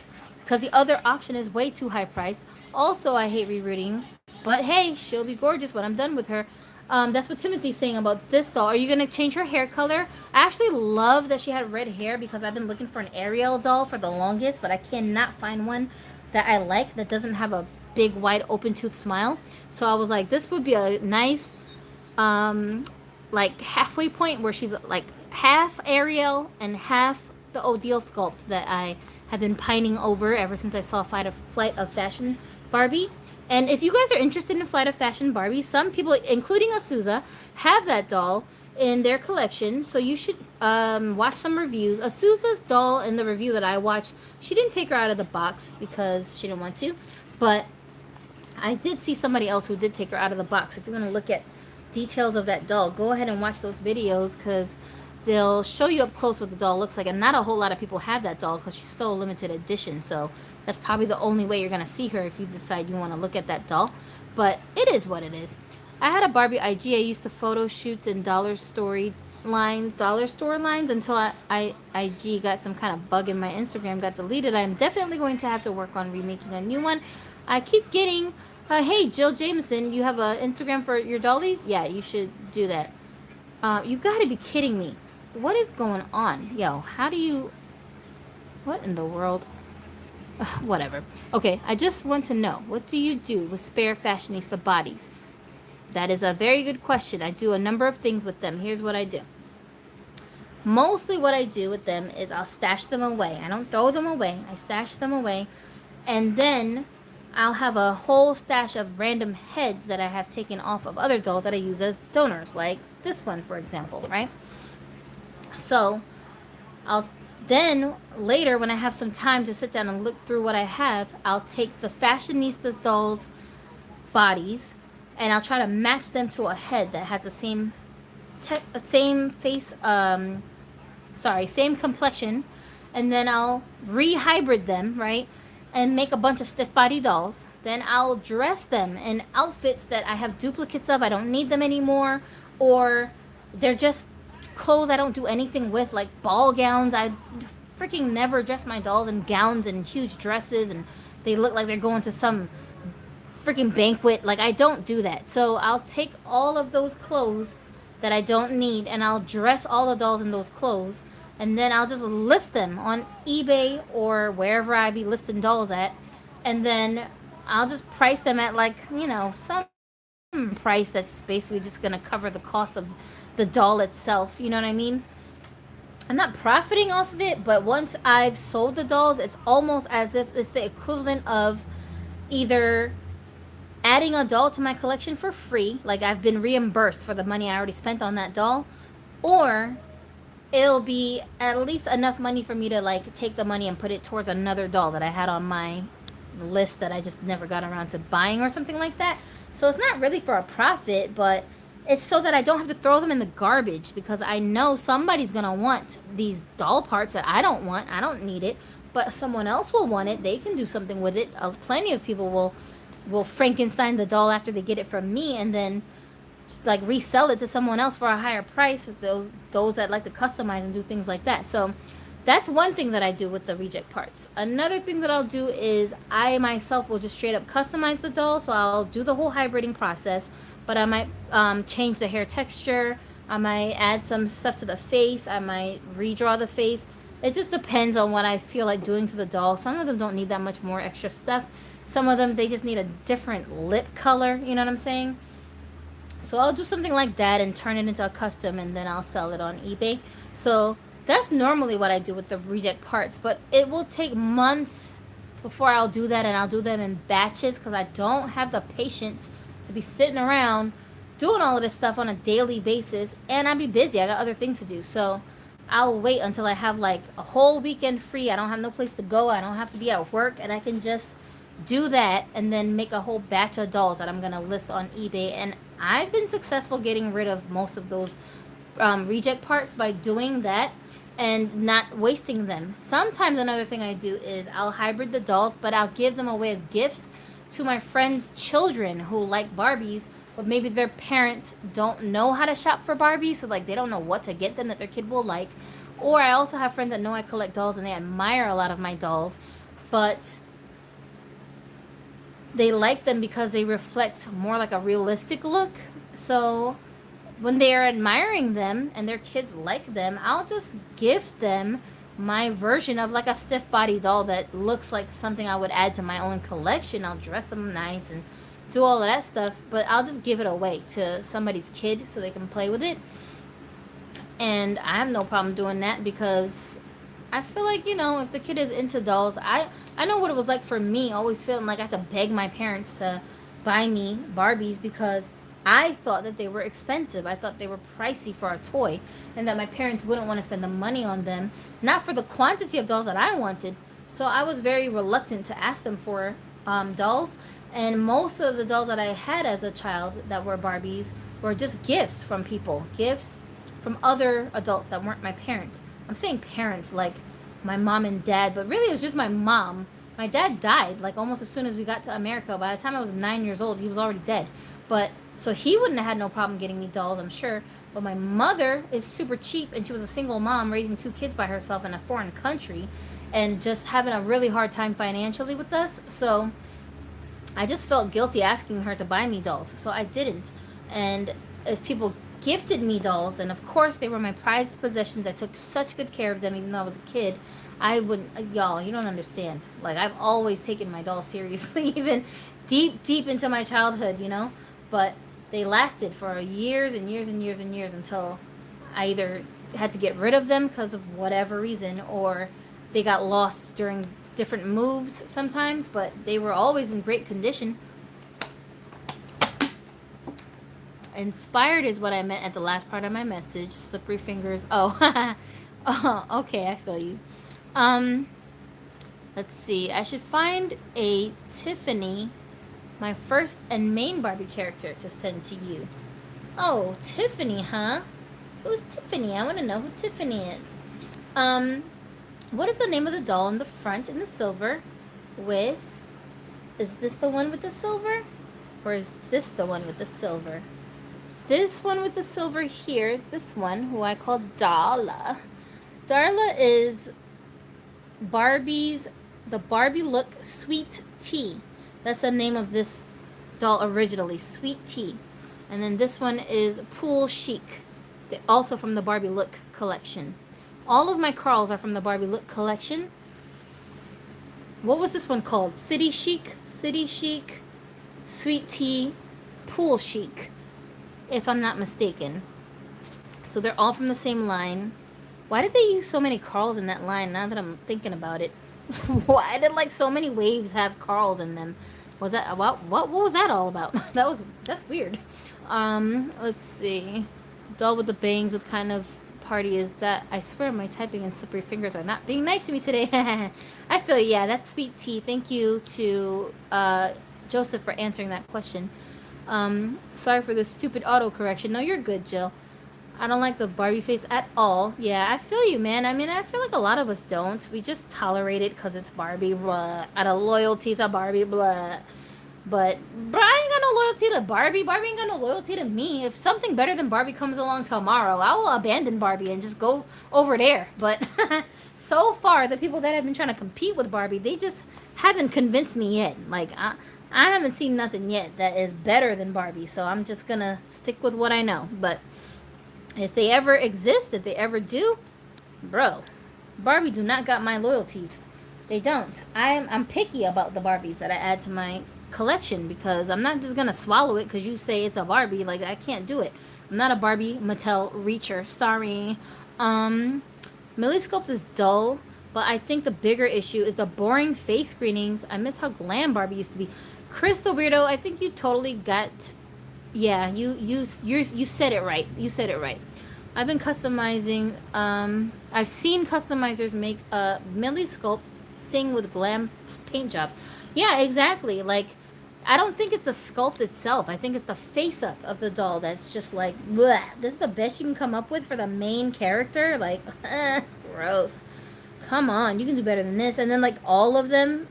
the other option is way too high priced. Also, I hate rerouting. But hey, she'll be gorgeous when I'm done with her. That's what Timothy's saying about this doll. Are you going to change her hair color? I actually love that she had red hair because I've been looking for an Ariel doll for the longest, but I cannot find one that I like that doesn't have a big, wide, open tooth smile. So I was like, this would be a nice, like halfway point where she's like half Ariel and half the Odile sculpt that I have been pining over ever since I saw Flight of Fashion Barbie. And if you guys are interested in Flight of Fashion Barbie, some people, including Asuza, have that doll in their collection. So you should watch some reviews. Asuza's doll in the review that I watched, she didn't take her out of the box because she didn't want to. But I did see somebody else who did take her out of the box. If you want to look at details of that doll, go ahead and watch those videos because they'll show you up close what the doll looks like. And not a whole lot of people have that doll because she's so limited edition. So that's probably the only way you're going to see her if you decide you want to look at that doll. But it is what it is. I had a Barbie IG. I used to photo shoots in dollar store lines until IG got some kind of bug in my Instagram, got deleted. I'm definitely going to have to work on remaking a new one. I keep getting, hey, Jill Jameson, you have an Instagram for your dollies? Yeah, you should do that. You gotta be kidding me. What is going on? Yo, how do you... What in the world? Whatever. Okay, I just want to know, what do you do with spare fashionista bodies? That is a very good question. I do a number of things with them. Here's what I do. Mostly what I do with them is I'll stash them away. I don't throw them away. I stash them away. And then I'll have a whole stash of random heads that I have taken off of other dolls that I use as donors, like this one, for example, right? So I'll then later, when I have some time to sit down and look through what I have, I'll take the fashionistas dolls' bodies and I'll try to match them to a head that has the same face, same complexion, and then I'll re-hybrid them, right? And make a bunch of stiff body dolls. Then I'll dress them in outfits that I have duplicates of. I don't need them anymore. Or they're just clothes I don't do anything with, like ball gowns. I freaking never dress my dolls in gowns and huge dresses and they look like they're going to some freaking banquet. Like, I don't do that. So I'll take all of those clothes that I don't need and I'll dress all the dolls in those clothes. And then I'll just list them on eBay or wherever I be listing dolls at. And then I'll just price them at, like, you know, some price that's basically just going to cover the cost of the doll itself. You know what I mean? I'm not profiting off of it, but once I've sold the dolls, it's almost as if it's the equivalent of either adding a doll to my collection for free, like I've been reimbursed for the money I already spent on that doll, or it'll be at least enough money for me to, like, take the money and put it towards another doll that I had on my list that I just never got around to buying or something like that. So it's not really for a profit, but it's so that I don't have to throw them in the garbage, because I know somebody's gonna want these doll parts that I don't want. I don't need it, but someone else will want it. They can do something with it. Plenty of people will Frankenstein the doll after they get it from me and then, like, resell it to someone else for a higher price. Those that like to customize and do things like that. So that's one thing that I do with the reject parts. Another thing that I'll do is I myself will just straight up customize the doll. So I'll do the whole hybriding process, but I might change the hair texture. I might add some stuff to the face. I might redraw the face. It just depends on what I feel like doing to the doll. Some of them don't need that much more extra stuff. Some of them, they just need a different lip color. You know what I'm saying? So I'll do something like that and turn it into a custom, and then I'll sell it on eBay. So that's normally what I do with the reject parts, but it will take months before I'll do that, and I'll do them in batches because I don't have the patience to be sitting around doing all of this stuff on a daily basis, and I'll be busy. I got other things to do. So I'll wait until I have, like, a whole weekend free. I don't have no place to go. I don't have to be at work, and I can just do that and then make a whole batch of dolls that I'm going to list on eBay. And I've been successful getting rid of most of those reject parts by doing that and not wasting them. Sometimes another thing I do is I'll hybrid the dolls, but I'll give them away as gifts to my friends' children who like Barbies, but maybe their parents don't know how to shop for Barbies, so, like, they don't know what to get them that their kid will like. Or I also have friends that know I collect dolls and they admire a lot of my dolls, but they like them because they reflect more like a realistic look. So when they are admiring them and their kids like them, I'll just gift them my version of, like, a stiff body doll that looks like something I would add to my own collection. I'll dress them nice and do all of that stuff, but I'll just give it away to somebody's kid so they can play with it. And I have no problem doing that because I feel like, you know, if the kid is into dolls, I know what it was like for me, always feeling like I had to beg my parents to buy me Barbies because I thought that they were expensive. I thought they were pricey for a toy and that my parents wouldn't want to spend the money on them, not for the quantity of dolls that I wanted. So I was very reluctant to ask them for dolls. And most of the dolls that I had as a child that were Barbies were just gifts from people, gifts from other adults that weren't my parents. I'm saying parents like my mom and dad, but really it was just my mom. My dad died like almost as soon as we got to America. By the time I was 9 years old, he was already dead. But so he wouldn't have had no problem getting me dolls, I'm sure. But my mother is super cheap, and she was a single mom raising 2 kids by herself in a foreign country, and just having a really hard time financially with us. So I just felt guilty asking her to buy me dolls, so I didn't. And if people gifted me dolls, and of course they were my prized possessions, I took such good care of them even though I was a kid. I wouldn't, y'all, you don't understand. Like, I've always taken my dolls seriously, even deep into my childhood, you know? But they lasted for years and years and years and years until I either had to get rid of them because of whatever reason, or they got lost during different moves sometimes, but they were always in great condition. Inspired is what I meant at the last part of my message. Slippery fingers. Oh, oh, okay, I feel you. Let's see. I should find a Tiffany, my first and main Barbie character, to send to you. Oh, Tiffany, huh? Who's Tiffany? I want to know who Tiffany is. What is the name of the doll in the front in the silver with... Is this the one with the silver? Or is this the one with the silver? This one with the silver here, this one, who I call Darla. Darla is Barbie's, the Barbie look Sweet Tea. That's the name of this doll originally, Sweet Tea. And then this one is Pool Chic, also from the Barbie look collection. All of my Carls are from the Barbie look collection. What was this one called? City Chic, Sweet Tea, Pool Chic, if I'm not mistaken. So they're all from the same line. Why did they use so many Carls in that line now that I'm thinking about it? Why did like so many waves have Carls in them? Was that what was that all about? That's weird. Let's see. Doll with the bangs, what kind of party is that? I swear my typing and slippery fingers are not being nice to me today. I feel, yeah, that's Sweet Tea. Thank you to Joseph for answering that question. Sorry for the stupid autocorrection. No, you're good, Jill. I don't like the Barbie face at all. Yeah, I feel you, man. I mean, I feel like a lot of us don't. We just tolerate it because it's Barbie, blah. Out of loyalty to Barbie, blah. But I ain't got no loyalty to Barbie. Barbie ain't got no loyalty to me. If something better than Barbie comes along tomorrow, I will abandon Barbie and just go over there. But so far, the people that have been trying to compete with Barbie, they just haven't convinced me yet. Like, I haven't seen nothing yet that is better than Barbie. So I'm just going to stick with what I know. But if they ever exist, if they ever do, bro, Barbie do not got my loyalties. They don't. I'm picky about the Barbies that I add to my collection because I'm not just gonna swallow it because you say it's a Barbie. Like, I can't do it. I'm not a Barbie Mattel reacher. Sorry. Millie Sculpt is dull, but I think the bigger issue is the boring face screenings. I miss how glam Barbie used to be. Chris the Weirdo, I think you totally got... Yeah, you said it right. You said it right. I've been customizing. I've seen customizers make Millie Sculpt sing with glam paint jobs. Yeah, exactly. Like, I don't think it's the sculpt itself. I think it's the face up of the doll that's just like, bleh. This is the best you can come up with for the main character. Like, gross. Come on, you can do better than this. And then like all of them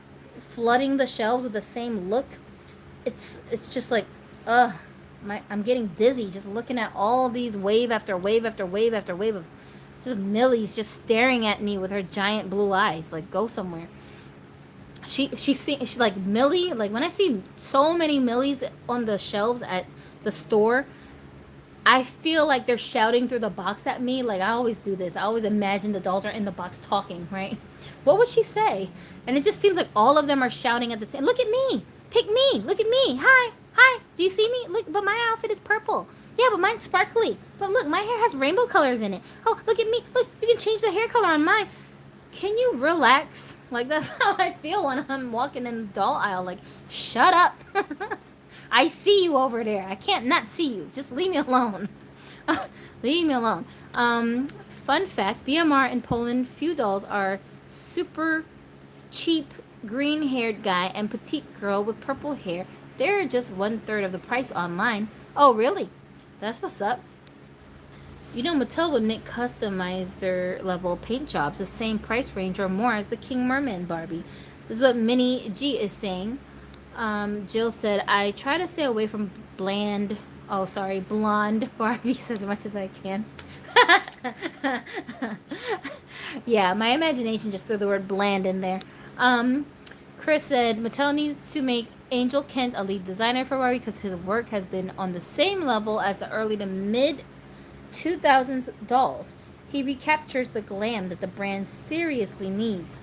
flooding the shelves with the same look. It's just like, ugh. I'm getting dizzy just looking at all these wave after wave after wave after wave of just Millie's just staring at me with her giant blue eyes. Like, go somewhere. She's like Millie. Like, when I see so many Millies on the shelves at the store, I feel like they're shouting through the box at me. Like, I always do this. I always imagine the dolls are in the box talking, right? What would she say? And it just seems like all of them are shouting at the same. Look at me. Pick me. Look at me. Hi. Hi, do you see me? Look, but my outfit is purple. Yeah, but mine's sparkly. But look, my hair has rainbow colors in it. Oh, look at me. Look, you can change the hair color on mine. can you relax? Like, that's how I feel when I'm walking in the doll aisle. Like, shut up. I see you over there. I can't not see you. Just leave me alone. Leave me alone. Fun facts: BMR in Poland, few dolls are super cheap green-haired guy and petite girl with purple hair. They're just 1/3 of the price online. Oh, really? That's what's up. You know, Mattel would make customizer level paint jobs the same price range or more as the King Merman Barbie. This is what Minnie G is saying. Jill said, I try to stay away from blonde Barbies as much as I can. Yeah, my imagination just threw the word bland in there. Chris said, Mattel needs to make Angel Kent a lead designer for Barbie because his work has been on the same level as the early to mid 2000s dolls. He recaptures the glam that the brand seriously needs.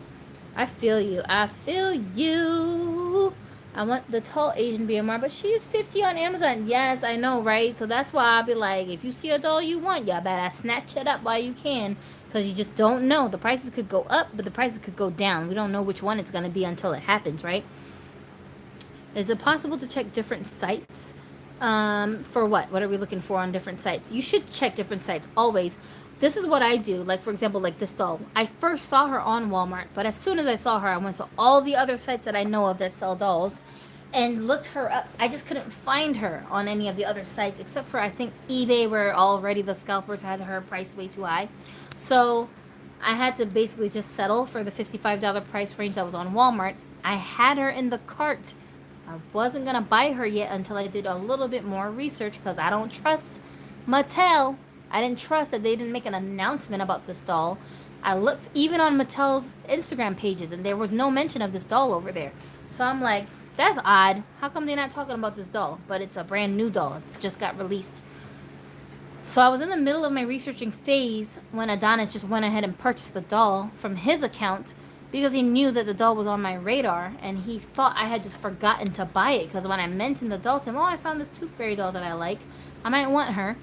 I feel you. I feel you. I want the tall Asian BMR, but she's $50 on Amazon. Yes, I know, right? So that's why I'll be like, if you see a doll you want, y'all better snatch it up while you can, because you just don't know. The prices could go up, but the prices could go down. We don't know which one it's going to be until it happens, right? Is it possible to check different sites? For what? What are we looking for on different sites? You should check different sites always. This is what I do. Like, for example, like this doll. I first saw her on Walmart, but as soon as I saw her, I went to all the other sites that I know of that sell dolls and looked her up. I just couldn't find her on any of the other sites except for, I think, eBay, where already the scalpers had her priced way too high. So I had to basically just settle for the $55 price range that was on Walmart. I had her in the cart. I wasn't going to buy her yet until I did a little bit more research because I don't trust Mattel. I didn't trust that they didn't make an announcement about this doll. I looked even on Mattel's Instagram pages and there was no mention of this doll over there. So I'm like, that's odd. How come they're not talking about this doll? But it's a brand new doll. It just got released. So I was in the middle of my researching phase when Adonis just went ahead and purchased the doll from his account because he knew that the doll was on my radar and he thought I had just forgotten to buy it because when I mentioned the doll to him, oh, I found this Tooth Fairy doll that I like. I might want her.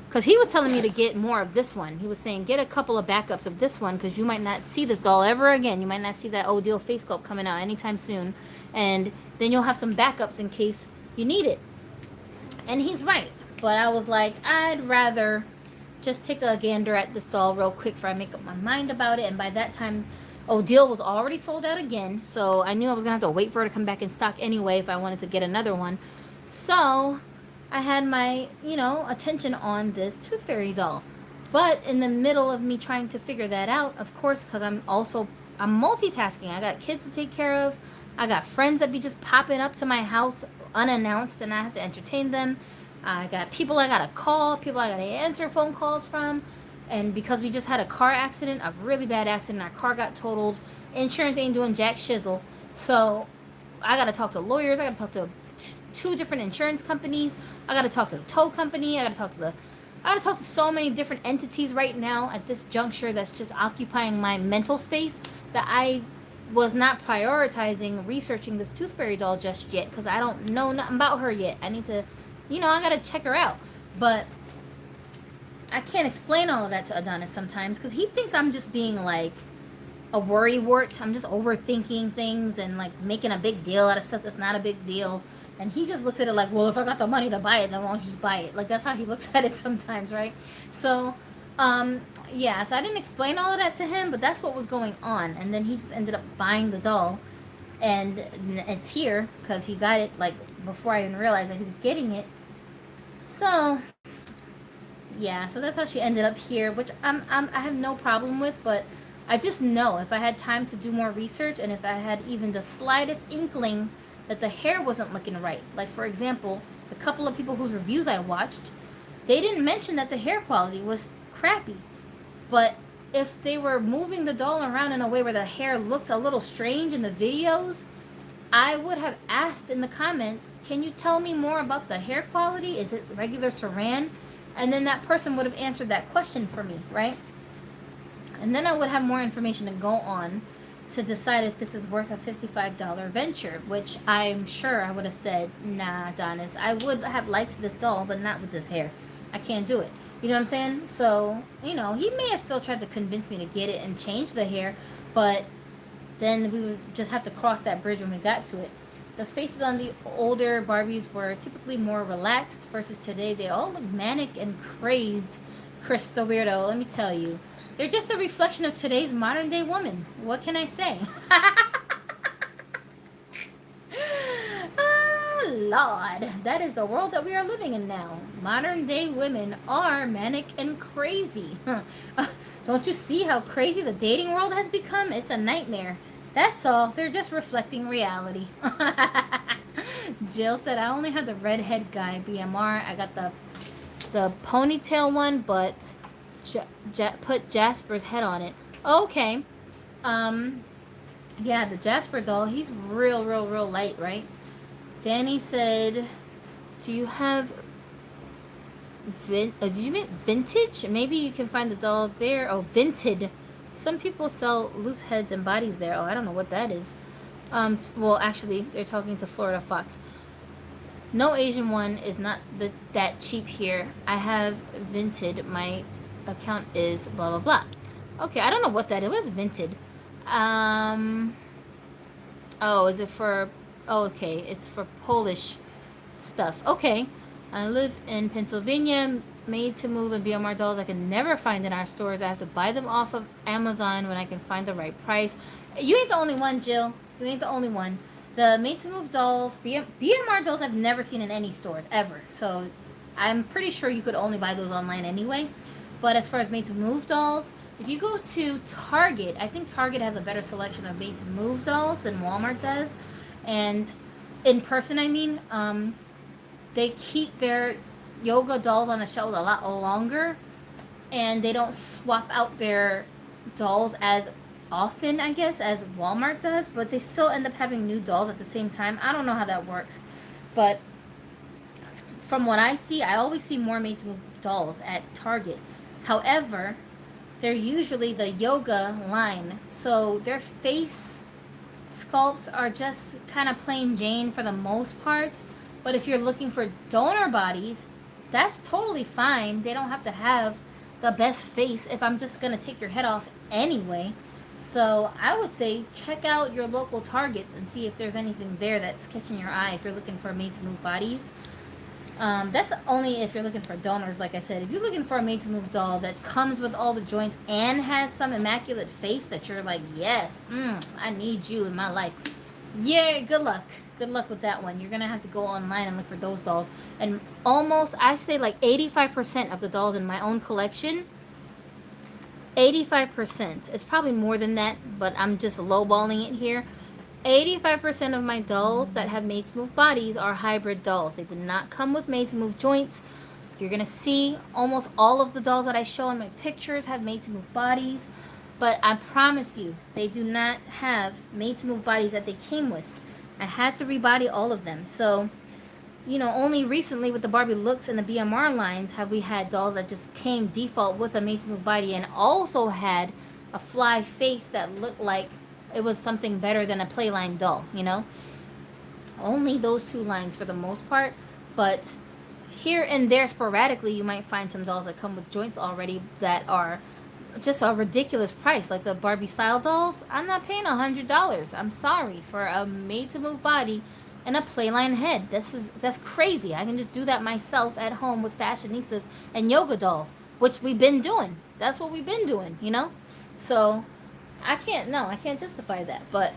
Because he was telling me to get more of this one. He was saying, get a couple of backups of this one because you might not see this doll ever again. You might not see that Odile face sculpt coming out anytime soon. And then you'll have some backups in case you need it. And he's right. But I was like, I'd rather just take a gander at this doll real quick before I make up my mind about it. And by that time, Odile was already sold out again. So I knew I was going to have to wait for her to come back in stock anyway if I wanted to get another one. So I had my, attention on this Tooth Fairy doll. But in the middle of me trying to figure that out, of course, because I'm multitasking. I got kids to take care of. I got friends that be just popping up to my house unannounced and I have to entertain them. I got people I got to call, people I got to answer phone calls from. And because we just had a car accident, a really bad accident, our car got totaled. Insurance ain't doing jack shizzle. So I got to talk to lawyers. I got to talk to 2 different insurance companies. I got to talk to the tow company. I got to talk to so many different entities right now at this juncture that's just occupying my mental space that I was not prioritizing researching this Tooth Fairy doll just yet because I don't know nothing about her yet. I need to, I got to check her out. But I can't explain all of that to Adonis sometimes because he thinks I'm just being like a worrywart. I'm just overthinking things and like making a big deal out of stuff that's not a big deal. And he just looks at it like, well, if I got the money to buy it, then why don't you just buy it? Like, that's how he looks at it sometimes, right? So, yeah, so I didn't explain all of that to him, but that's what was going on. And then he just ended up buying the doll. And it's here because he got it, like, before I even realized that he was getting it. So, yeah, so that's how she ended up here, which I have no problem with, but I just know if I had time to do more research and if I had even the slightest inkling that the hair wasn't looking right. Like, for example, the couple of people whose reviews I watched, they didn't mention that the hair quality was crappy. But if they were moving the doll around in a way where the hair looked a little strange in the videos, I would have asked in the comments, can you tell me more about the hair quality? Is it regular saran? And then that person would have answered that question for me, right? And then I would have more information to go on to decide if this is worth a $55 venture, which I'm sure I would have said, nah, Adonis, I would have liked this doll, but not with this hair. I can't do it. You know what I'm saying? So, he may have still tried to convince me to get it and change the hair, but then we would just have to cross that bridge when we got to it. The faces on the older Barbies were typically more relaxed versus today. They all look manic and crazed. Chris the Weirdo, let me tell you. They're just a reflection of today's modern day woman. What can I say? Ah, Lord, that is the world that we are living in now. Modern day women are manic and crazy. Don't you see how crazy the dating world has become? It's a nightmare. That's all. They're just reflecting reality. Jill said, I only have the redhead guy, BMR. I got the ponytail one, but put Jasper's head on it. Okay. Yeah, the Jasper doll, he's real light, right? Danny said, do you have did you mean vintage? Maybe you can find the doll there. Oh, vinted. Some people sell loose heads and bodies there. Oh, I don't know what that is. Well, actually, they're talking to Florida Fox. No Asian one is not that cheap here. I have vinted. My account is blah blah blah. Okay, I don't know what that is. What is vinted? Oh, is it for? Oh, okay, it's for Polish stuff. Okay, I live in Pennsylvania. Made to Move and BMR dolls I can never find in our stores. I have to buy them off of Amazon when I can find the right price. You ain't the only one, Jill. You ain't the only one. The Made to Move dolls, BMR dolls, I've never seen in any stores ever. So I'm pretty sure you could only buy those online anyway. But as far as Made to Move dolls, if you go to Target, I think Target has a better selection of Made to Move dolls than Walmart does. And in person, I mean, they keep their yoga dolls on the shelf a lot longer, and they don't swap out their dolls as often, I guess, as Walmart does, but they still end up having new dolls at the same time. I don't know how that works, but from what I see, I always see more Made to Move dolls at Target. However, they're usually the yoga line, so their face sculpts are just kind of plain Jane for the most part. But if you're looking for donor bodies, that's totally fine. They don't have to have the best face if I'm just going to take your head off anyway. So I would say check out your local Targets and see if there's anything there that's catching your eye if you're looking for Made to Move bodies. That's only if you're looking for donors, like I said. If you're looking for a Made to Move doll that comes with all the joints and has some immaculate face that you're like, yes, I need you in my life. Yeah, good luck. Good luck with that one. You're going to have to go online and look for those dolls. And almost, I say like 85% of the dolls in my own collection, 85%, it's probably more than that, but I'm just lowballing it here. 85% of my dolls that have Made to Move bodies are hybrid dolls. They did not come with Made to Move joints. You're going to see almost all of the dolls that I show in my pictures have Made to Move bodies. But I promise you, they do not have Made to Move bodies that they came with. I had to rebody all of them. So, you know, only recently with the Barbie looks and the BMR lines have we had dolls that just came default with a Made to Move body and also had a fly face that looked like it was something better than a playline doll, you know? Only those two lines for the most part. But here and there sporadically you might find some dolls that come with joints already that are just a ridiculous price, like the Barbie style dolls. I'm not paying $100. I'm sorry for a Made to Move body and a playline head. That's crazy. I can just do that myself at home with fashionistas and yoga dolls, which we've been doing. That's what we've been doing, you know. So I can't justify that. But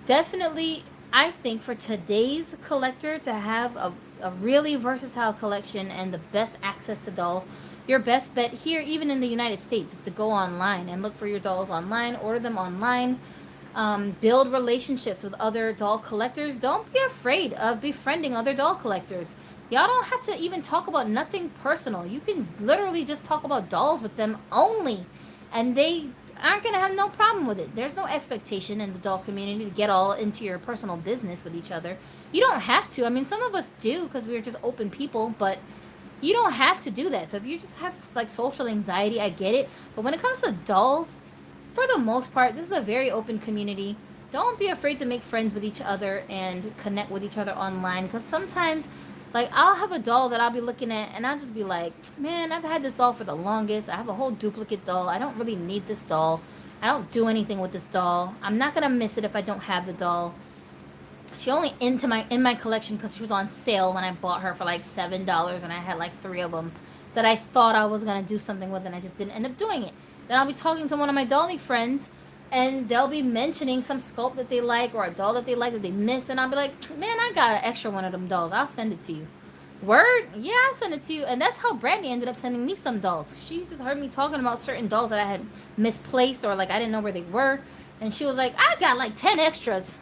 definitely, I think for today's collector to have a really versatile collection and the best access to dolls, your best bet here, even in the United States, is to go online and look for your dolls online, order them online, build relationships with other doll collectors. Don't be afraid of befriending other doll collectors. Y'all don't have to even talk about nothing personal. You can literally just talk about dolls with them only, and they aren't going to have no problem with it. There's no expectation in the doll community to get all into your personal business with each other. You don't have to. I mean, some of us do because we're just open people, but you don't have to do that. So if you just have like social anxiety, I get it. But when it comes to dolls, for the most part, this is a very open community. Don't be afraid to make friends with each other and connect with each other online. Because sometimes, like, I'll have a doll that I'll be looking at and I'll just be like, man, I've had this doll for the longest. I have a whole duplicate doll. I don't really need this doll. I don't do anything with this doll. I'm not gonna miss it if I don't have the doll. She only in my collection because she was on sale when I bought her for like $7, and I had like 3 of them that I thought I was gonna do something with, and I just didn't end up doing it. Then I'll be talking to one of my dolly friends, and they'll be mentioning some sculpt that they like or a doll that they like that they miss, and I'll be like, man, I got an extra one of them dolls. I'll send it to you. Word? Yeah, I'll send it to you. And that's how Brandy ended up sending me some dolls. She just heard me talking about certain dolls that I had misplaced or like I didn't know where they were. And she was like, I got like 10 extras.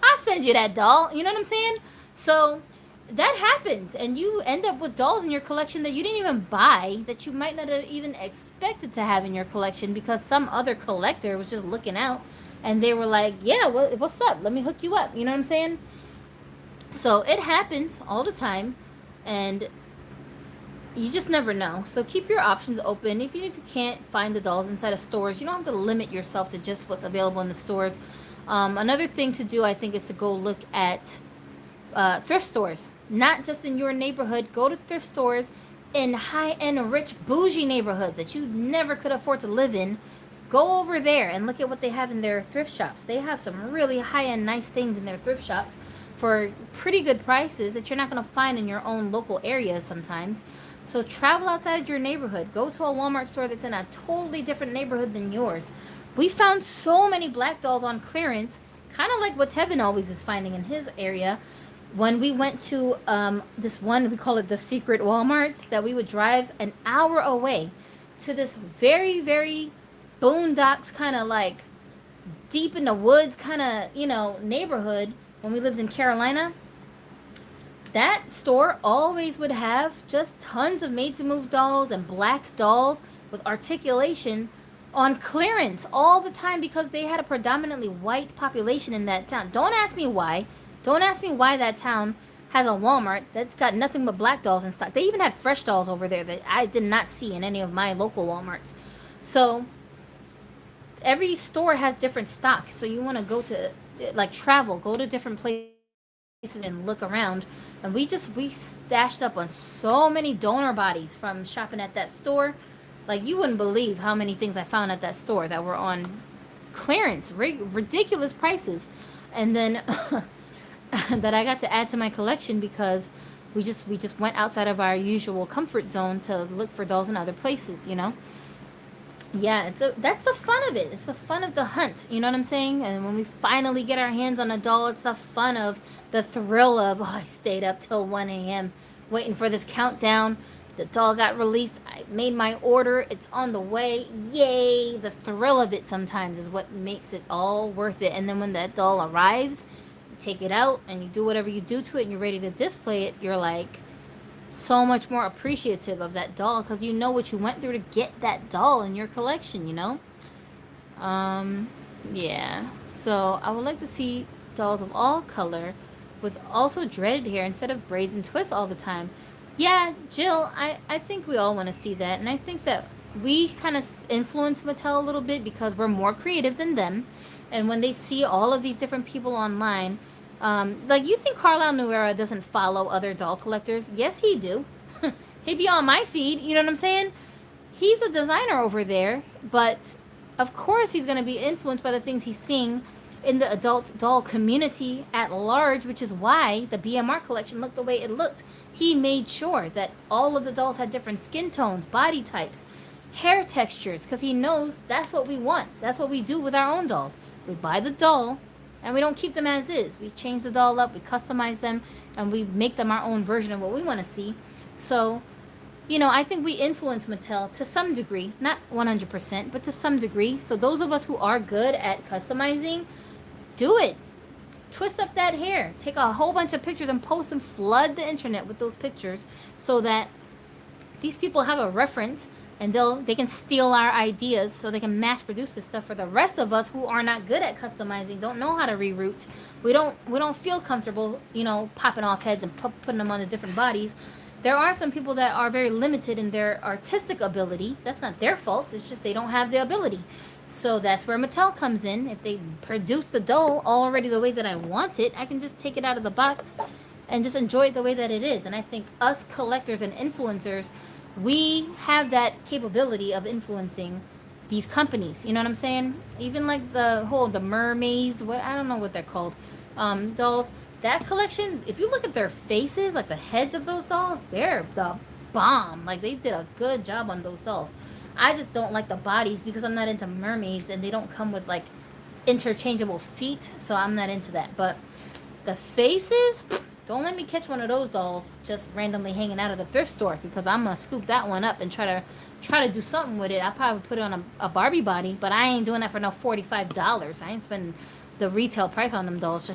I'll send you that doll. You know what I'm saying? So that happens. And you end up with dolls in your collection that you didn't even buy, that you might not have even expected to have in your collection because some other collector was just looking out. And they were like, yeah, what's up? Let me hook you up. You know what I'm saying? So it happens all the time, and you just never know. So keep your options open. Even if you can't find the dolls inside of stores, you don't have to limit yourself to just what's available in the stores. Another thing to do, I think, is to go look at thrift stores. Not just in your neighborhood. Go to thrift stores in high-end, rich, bougie neighborhoods that you never could afford to live in. Go over there and look at what they have in their thrift shops. They have some really high-end, nice things in their thrift shops for pretty good prices that you're not going to find in your own local areas sometimes. So travel outside your neighborhood. Go to a Walmart store that's in a totally different neighborhood than yours. We found so many black dolls on clearance, kind of like what Tevin always is finding in his area. When we went to this one, we call it the secret Walmart, that we would drive an hour away to this very, very boondocks kind of like deep in the woods kind of, neighborhood when we lived in Carolina. That store always would have just tons of made to move dolls and black dolls with articulation on clearance all the time because they had a predominantly white population in that town. Don't ask me why. Don't ask me why that town has a Walmart that's got nothing but black dolls in stock. They even had fresh dolls over there that I did not see in any of my local Walmarts. So every store has different stock. So you want to go to travel, go to different places and look around. And we stashed up on so many donor bodies from shopping at that store. Like, you wouldn't believe how many things I found at that store that were on clearance, ridiculous prices. And then that I got to add to my collection because we just went outside of our usual comfort zone to look for dolls in other places, Yeah, that's the fun of it. It's the fun of the hunt, you know what I'm saying? And when we finally get our hands on a doll, it's the fun of the thrill of, I stayed up till 1 a.m. waiting for this countdown. The doll got released. I made my order. It's on the way. Yay! The thrill of it sometimes is what makes it all worth it. And then when that doll arrives, you take it out and you do whatever you do to it and you're ready to display it, you're like so much more appreciative of that doll because you know what you went through to get that doll in your collection, Yeah. So I would like to see dolls of all color with also dreaded hair instead of braids and twists all the time. Yeah, Jill, I think we all want to see that. And I think that we kind of influence Mattel a little bit because we're more creative than them. And when they see all of these different people online, you think Carlisle Nuera doesn't follow other doll collectors? Yes, he do. He'd be on my feed, you know what I'm saying? He's a designer over there, but of course he's going to be influenced by the things he's seeing in the adult doll community at large, which is why the BMR collection looked the way it looked. He made sure that all of the dolls had different skin tones, body types, hair textures, because he knows that's what we want. That's what we do with our own dolls. We buy the doll, and we don't keep them as is. We change the doll up, we customize them, and we make them our own version of what we want to see. So, I think we influence Mattel to some degree. Not 100%, but to some degree. So those of us who are good at customizing, do it. Twist up that hair. Take a whole bunch of pictures and post and flood the internet with those pictures so that these people have a reference and they can steal our ideas so they can mass produce this stuff for the rest of us who are not good at customizing, don't know how to reroute. We don't feel comfortable, popping off heads and putting them on the different bodies. There are some people that are very limited in their artistic ability. That's not their fault. It's just they don't have the ability. So that's where Mattel comes in. If they produce the doll already the way that I want it, I can just take it out of the box and just enjoy it the way that it is. And I think us collectors and influencers, we have that capability of influencing these companies. You know what I'm saying? Even like the mermaids, what, I don't know what they're called, dolls. That collection, if you look at their faces, like the heads of those dolls, they're the bomb. Like they did a good job on those dolls. I just don't like the bodies because I'm not into mermaids and they don't come with like interchangeable feet, so I'm not into that. But the faces, don't let me catch one of those dolls just randomly hanging out at a thrift store, because I'm gonna scoop that one up and try to do something with it. I'll probably put it on a Barbie body, but I ain't doing that for no $45. I ain't spending the retail price on them dolls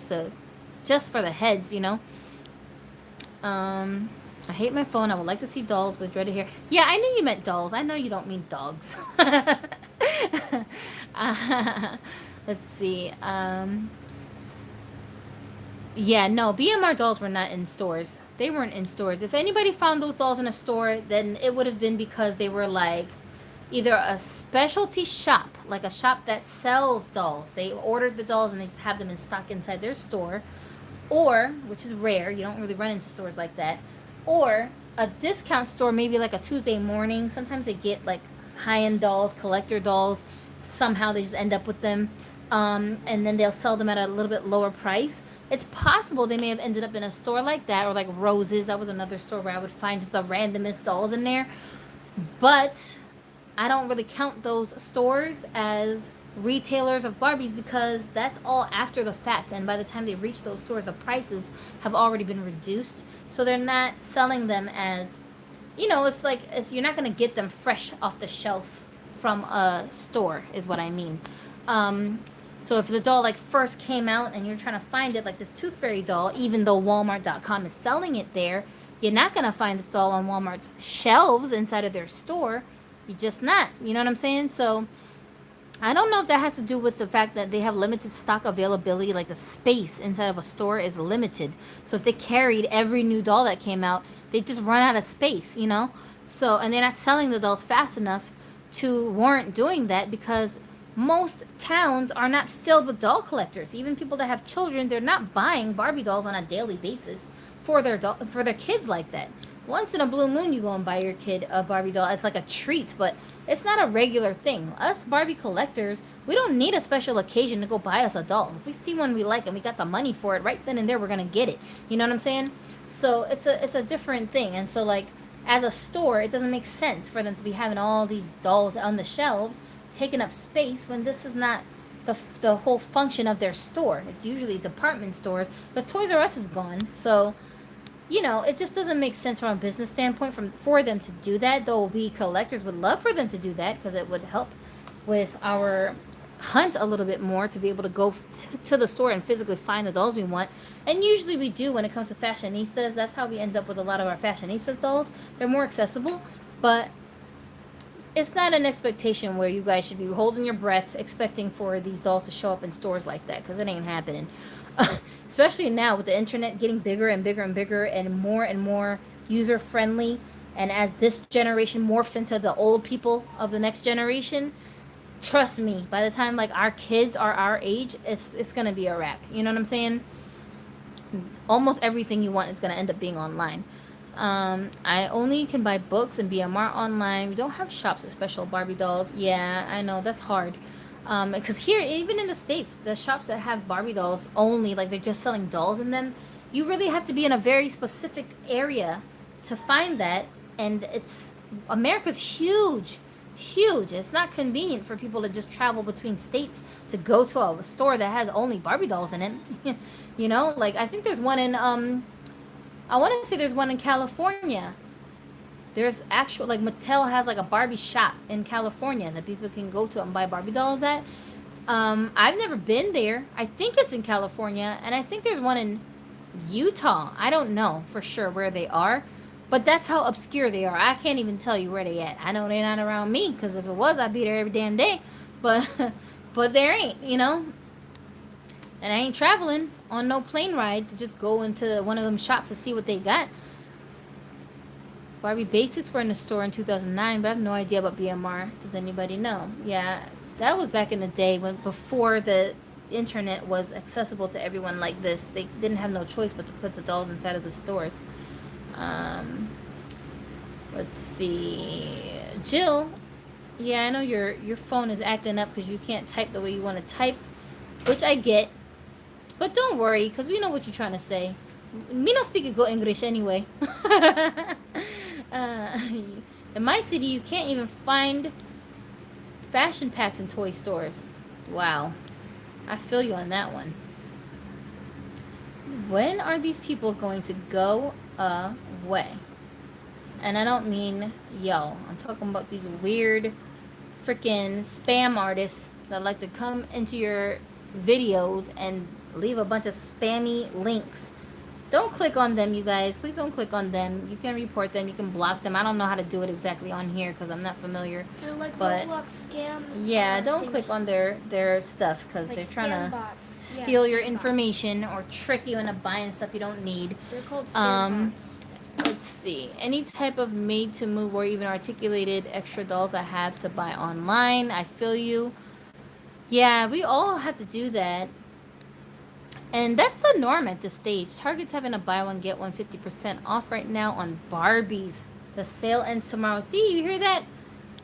just for the heads, you know. I hate my phone. I would like to see dolls with dreaded hair. Yeah, I knew you meant dolls. I know you don't mean dogs. Let's see. Yeah, no, BMR dolls were not in stores. They weren't in stores. If anybody found those dolls in a store, then it would have been because they were like either a specialty shop, like a shop that sells dolls. They ordered the dolls and they just have them in stock inside their store. Or, which is rare, you don't really run into stores like that, or a discount store, maybe like a Tuesday morning. Sometimes they get like high-end dolls, collector dolls. Somehow they just end up with them. And then they'll sell them at a little bit lower price. It's possible they may have ended up in a store like that, or like Roses. That was another store where I would find just the randomest dolls in there. But I don't really count those stores as retailers of Barbies because that's all after the fact, and by the time they reach those stores the prices have already been reduced, so they're not selling them as, you know, it's like you're not going to get them fresh off the shelf from a store is what I mean. So if the doll like first came out and you're trying to find it, like this Tooth Fairy doll, even though Walmart.com is selling it there, you're not going to find this doll on Walmart's shelves inside of their store. You're just not, you know what I'm saying? So I don't know if that has to do with the fact that they have limited stock availability, like the space inside of a store is limited. So if they carried every new doll that came out, they just run out of space, you know? So, and they're not selling the dolls fast enough to warrant doing that because most towns are not filled with doll collectors. Even people that have children, they're not buying Barbie dolls on a daily basis for their kids like that. Once in a blue moon, you go and buy your kid a Barbie doll as like a treat, but it's not a regular thing. Us Barbie collectors, we don't need a special occasion to go buy us a doll. If we see one we like and we got the money for it, right then and there, we're gonna get it. You know what I'm saying? So it's a different thing. And so like as a store, it doesn't make sense for them to be having all these dolls on the shelves taking up space when this is not the whole function of their store. It's usually department stores, but Toys R Us is gone, so you know, it just doesn't make sense from a business standpoint for them to do that, though we collectors would love for them to do that because it would help with our hunt a little bit more to be able to go to the store and physically find the dolls we want. And usually we do when it comes to fashionistas. That's how we end up with a lot of our fashionistas dolls. They're more accessible, but it's not an expectation where you guys should be holding your breath expecting for these dolls to show up in stores like that, because it ain't happening. Especially now with the internet getting bigger and bigger and bigger and more user friendly, and as this generation morphs into the old people of the next generation, trust me, by the time like our kids are our age, it's gonna be a wrap. You know what I'm saying? Almost everything you want is gonna end up being online. I only can buy books and BMR online. We don't have shops with special Barbie dolls. Yeah, I know, that's hard. Because here, even in the States, the shops that have Barbie dolls only, like they're just selling dolls in them, you really have to be in a very specific area to find that. And America's huge. It's not convenient for people to just travel between states to go to a store that has only Barbie dolls in it. You know, like I think there's one in, I want to say there's one in California. There's actual, like Mattel has like a Barbie shop in California that people can go to and buy Barbie dolls at. I've never been there. I think it's in California, and I think there's one in Utah. I don't know for sure where they are, but that's how obscure they are. I can't even tell you where they at. I know they're not around me, because if it was, I'd be there every damn day. But but there ain't, you know. And I ain't traveling on no plane ride to just go into one of them shops to see what they got. Barbie Basics were in the store in 2009, but I have no idea about BMR. Does anybody know? Yeah, that was back in the day before the internet was accessible to everyone like this. They didn't have no choice but to put the dolls inside of the stores. Let's see. Jill, Yeah, I know your phone is acting up because you can't type the way you want to type, which I get. But don't worry, because we know what you're trying to say. Me not speak good English anyway. uh, in my city, you can't even find fashion packs in toy stores. Wow. I feel you on that one. When are these people going to go away? And I don't mean yo. I'm talking about these weird freaking spam artists that like to come into your videos and leave a bunch of spammy links. Don't click on them, you guys. Please don't click on them. You can report them. You can block them. I don't know how to do it exactly on here because I'm not familiar. They're like but Roblox scam. yeah, don't click on their stuff because like they're trying to bots. steal your Scam information or trick you into buying stuff you don't need. They're called scam bots. Let's see. Any type of made to move or even articulated extra dolls I have to buy online. I feel you. Yeah, we all have to do that. And that's the norm at this stage. Target's having a buy one, get one 50% off right now on Barbies. The sale ends tomorrow. See, you hear that?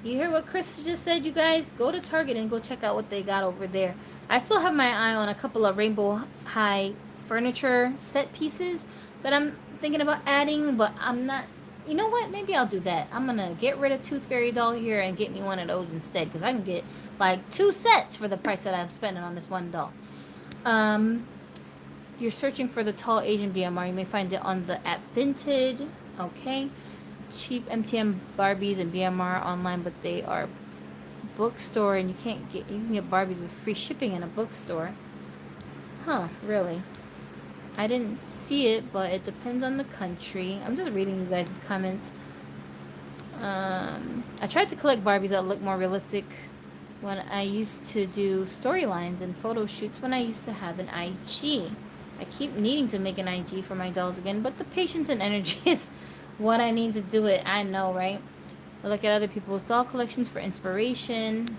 You hear what Chris just said, you guys? Go to Target and go check out what they got over there. I still have my eye on a couple of Rainbow High furniture set pieces that I'm thinking about adding, but I'm not. You know what? Maybe I'll do that. I'm going to get rid of Tooth Fairy doll here and get me one of those instead because I can get like 2 sets for the price that I'm spending on this one doll. You're searching for the tall Asian BMR. You may find it on the app Vinted. Okay. Cheap MTM Barbies and BMR online, but they are bookstore and you can get Barbies with free shipping in a bookstore. Huh, really? I didn't see it, but it depends on the country. I'm just reading you guys' comments. I tried to collect Barbies that look more realistic when I used to do storylines and photo shoots when I used to have an IG. I keep needing to make an IG for my dolls again, but the patience and energy is what I need to do it. I know, right? I look at other people's doll collections for inspiration.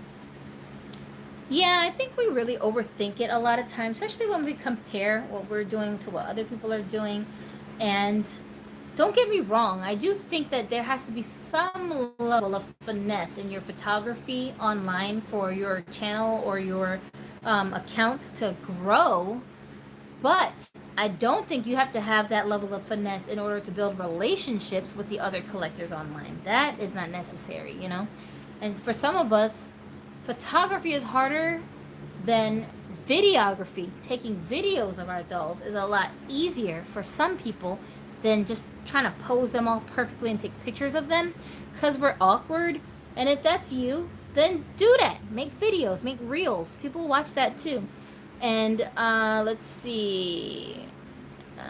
Yeah, I think we really overthink it a lot of times, especially when we compare what we're doing to what other people are doing. And don't get me wrong, I do think that there has to be some level of finesse in your photography online for your channel or your account to grow. But I don't think you have to have that level of finesse in order to build relationships with the other collectors online. That is not necessary, you know? And for some of us, photography is harder than videography. Taking videos of our dolls is a lot easier for some people than just trying to pose them all perfectly and take pictures of them because we're awkward. And if that's you, then do that. Make videos, make reels. People watch that too. And let's see.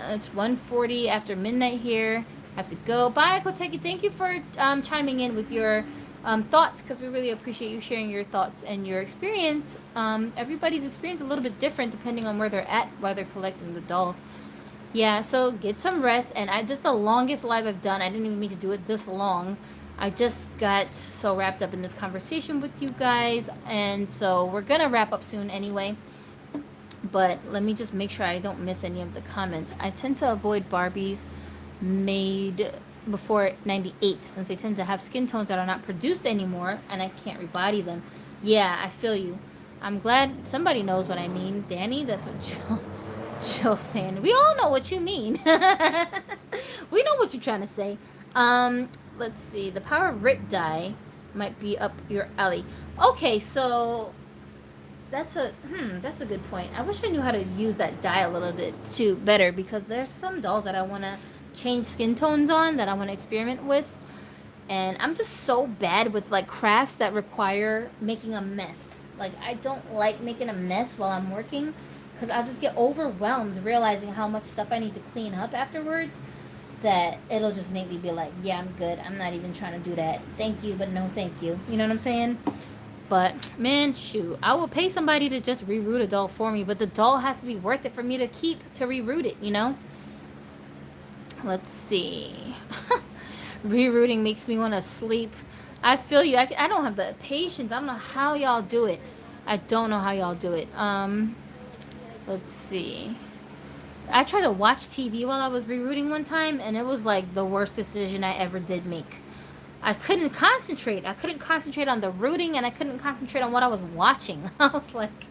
It's 1:40 after midnight here. I have to go. Bye, Koteki. Thank you for chiming in with your thoughts because we really appreciate you sharing your thoughts and your experience. Everybody's experience is a little bit different depending on where they're at while they're collecting the dolls. Yeah, so get some rest. And this is the longest live I've done. I didn't even mean to do it this long. I just got so wrapped up in this conversation with you guys. And so we're going to wrap up soon anyway. But let me just make sure I don't miss any of the comments. I tend to avoid Barbies made before 98 since they tend to have skin tones that are not produced anymore and I can't rebody them. Yeah, I feel you. I'm glad somebody knows what I mean. Danny, that's what Jill's saying. We all know what you mean. We know what you're trying to say. Let's see. The power rip die might be up your alley. Okay, so that's a good point. I wish I knew how to use that dye a little bit too better because there's some dolls that I want to change skin tones on that I want to experiment with, and I'm just so bad with like crafts that require making a mess. Like I don't like making a mess while I'm working because I'll just get overwhelmed realizing how much stuff I need to clean up afterwards that it'll just make me be like, yeah, I'm good. I'm not even trying to do that. Thank you, but no thank you. You know what I'm saying? But, man, shoot. I will pay somebody to just reroute a doll for me. But the doll has to be worth it for me to keep to reroute it, you know? Let's see. Rerouting makes me want to sleep. I feel you. I don't have the patience. I don't know how y'all do it. I don't know how y'all do it. Let's see. I tried to watch TV while I was rerouting one time. And it was like the worst decision I ever did make. I couldn't concentrate. I couldn't concentrate on the rooting, and I couldn't concentrate on what I was watching. I was like,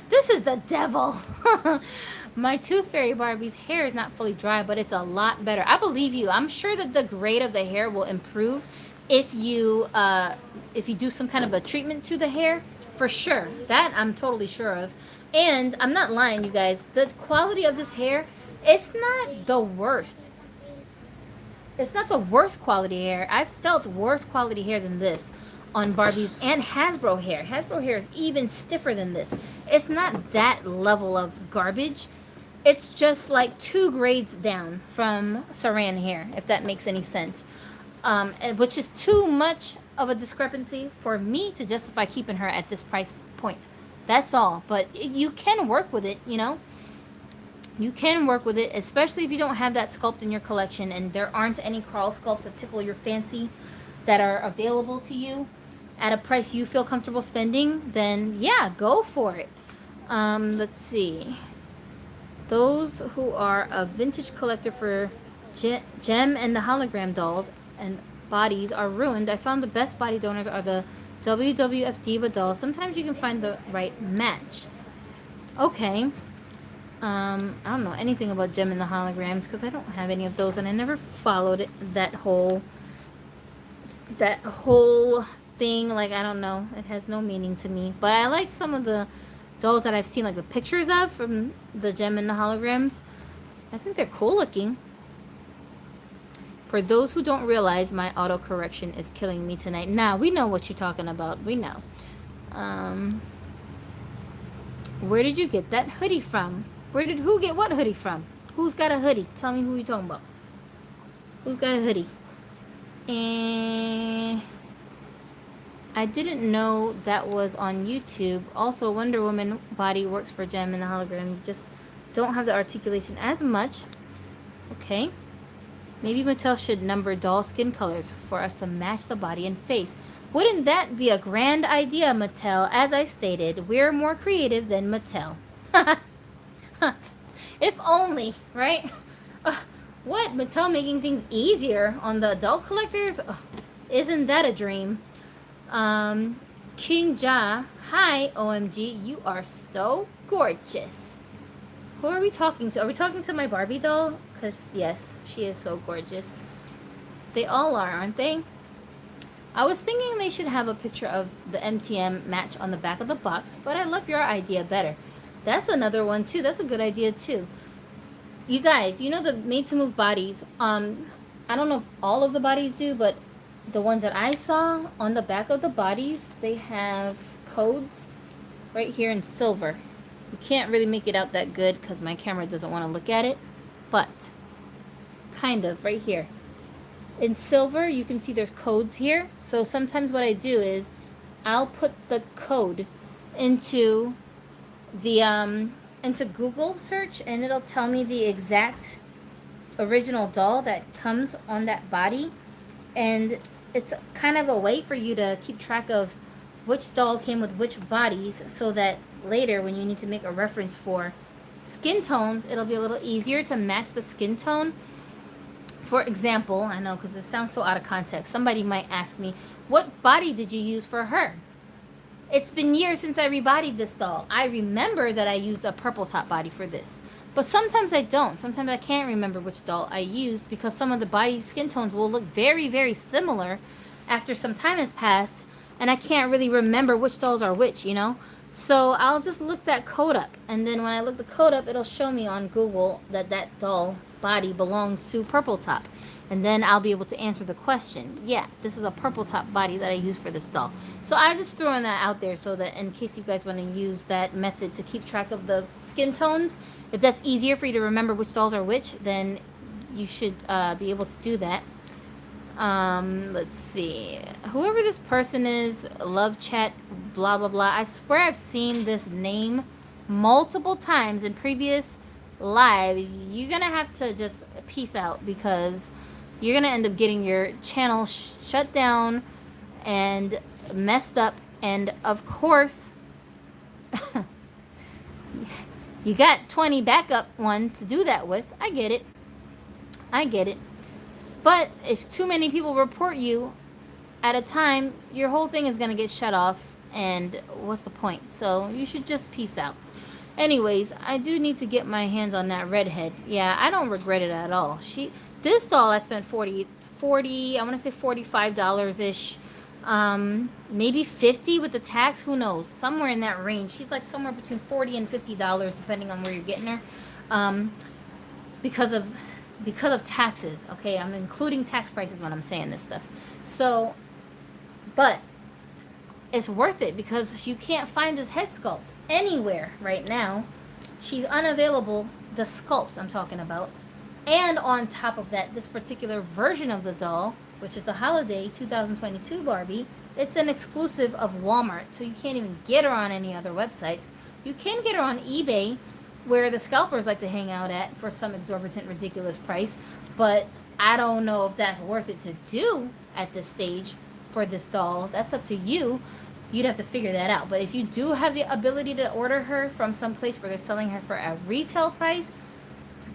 this is the devil. My Tooth Fairy Barbie's hair is not fully dry, but it's a lot better. I believe you. I'm sure that the grade of the hair will improve if you do some kind of a treatment to the hair, for sure. That I'm totally sure of. And I'm not lying, you guys. The quality of this hair, it's not the worst. It's not the worst quality hair. I've felt worse quality hair than this on Barbie's and Hasbro hair. Hasbro hair is even stiffer than this. It's not that level of garbage. It's just like 2 grades down from Saran hair, if that makes any sense. Which is too much of a discrepancy for me to justify keeping her at this price point. That's all. But you can work with it, you know. You can work with it, especially if you don't have that sculpt in your collection and there aren't any crawl sculpts that tickle your fancy that are available to you at a price you feel comfortable spending, then yeah, go for it. Let's see. Those who are a vintage collector for gem and the hologram dolls and bodies are ruined. I found the best body donors are the WWF Diva dolls. Sometimes you can find the right match. Okay. I don't know anything about gem and the holograms because I don't have any of those, and I never followed that whole thing. Like, I don't know. It has no meaning to me. But I like some of the dolls that I've seen, like the pictures of from the gem and the holograms. I think they're cool looking. For those who don't realize, my autocorrection is killing me tonight. Now, we know what you're talking about. We know. Where did you get that hoodie from? Who get what hoodie from? Who's got a hoodie? Tell me who you're talking about. Who's got a hoodie? And I didn't know that was on YouTube. Also, Wonder Woman body works for gem and the hologram. You just don't have the articulation as much. Okay. Maybe Mattel should number doll skin colors for us to match the body and face. Wouldn't that be a grand idea, Mattel? As I stated, we're more creative than Mattel. If only, right? What? Mattel making things easier on the adult collectors? Isn't that a dream? King Ja, hi, OMG, you are so gorgeous. Who are we talking to? Are we talking to my Barbie doll? Because, yes, she is so gorgeous. They all are, aren't they? I was thinking they should have a picture of the MTM match on the back of the box, but I love your idea better. That's another one, too. That's a good idea, too. You guys, you know the Made to Move bodies. I don't know if all of the bodies do, but the ones that I saw on the back of the bodies, they have codes right here in silver. You can't really make it out that good because my camera doesn't want to look at it, but kind of right here. In silver, you can see there's codes here. So sometimes what I do is I'll put the code into the into Google search, and it'll tell me the exact original doll that comes on that body. And it's kind of a way for you to keep track of which doll came with which bodies, so that later when you need to make a reference for skin tones, it'll be a little easier to match the skin tone. For example, I know because this sounds so out of context, somebody might ask me, what body did you use for her? It's been years since I rebodied this doll. I remember that I used a purple top body for this. But sometimes I don't. Sometimes I can't remember which doll I used because some of the body skin tones will look very, very similar after some time has passed, and I can't really remember which dolls are which, you know? So I'll just look that code up, and then when I look the code up, it'll show me on Google that that doll body belongs to purple top. And then I'll be able to answer the question. Yeah, this is a purple top body that I use for this doll. So I'm just throwing that out there so that in case you guys want to use that method to keep track of the skin tones, if that's easier for you to remember which dolls are which, then you should be able to do that. Let's see. Whoever this person is, love chat, blah, blah, blah. I swear I've seen this name multiple times in previous lives. You're going to have to just peace out because you're going to end up getting your channel shut down and messed up. And of course, you got 20 backup ones to do that with. I get it. I get it. But if too many people report you at a time, your whole thing is going to get shut off. And what's the point? So you should just peace out. Anyways, I do need to get my hands on that redhead. Yeah, I don't regret it at all. This doll I spent 40, I want to say $45-ish. Maybe 50 with the tax, who knows? Somewhere in that range. She's like somewhere between $40 and $50 depending on where you're getting her. Because of taxes, okay? I'm including tax prices when I'm saying this stuff. So, but it's worth it because you can't find this head sculpt anywhere right now. She's unavailable, the sculpt I'm talking about. And on top of that, this particular version of the doll, which is the Holiday 2022 Barbie, it's an exclusive of Walmart, so you can't even get her on any other websites. You can get her on eBay, where the scalpers like to hang out at for some exorbitant, ridiculous price, but I don't know if that's worth it to do at this stage for this doll. That's up to you. You'd have to figure that out. But if you do have the ability to order her from some place where they're selling her for a retail price,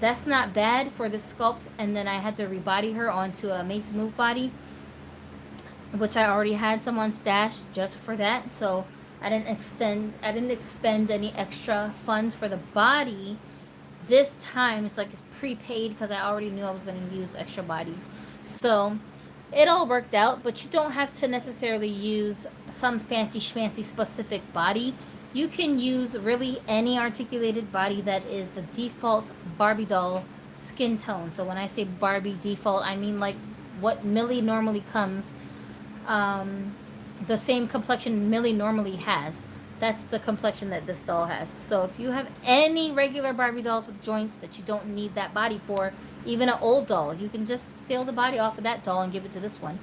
that's not bad for this sculpt. And then I had to rebody her onto a Made to Move body, which I already had someone stashed just for that. So I didn't expend any extra funds for the body. This time it's like it's prepaid because I already knew I was going to use extra bodies. So it all worked out, but you don't have to necessarily use some fancy schmancy specific body. You can use really any articulated body that is the default Barbie doll skin tone. So when I say Barbie default, I mean like what Millie normally comes, the same complexion Millie normally has. That's the complexion that this doll has. So if you have any regular Barbie dolls with joints that you don't need that body for, even an old doll, you can just steal the body off of that doll and give it to this one.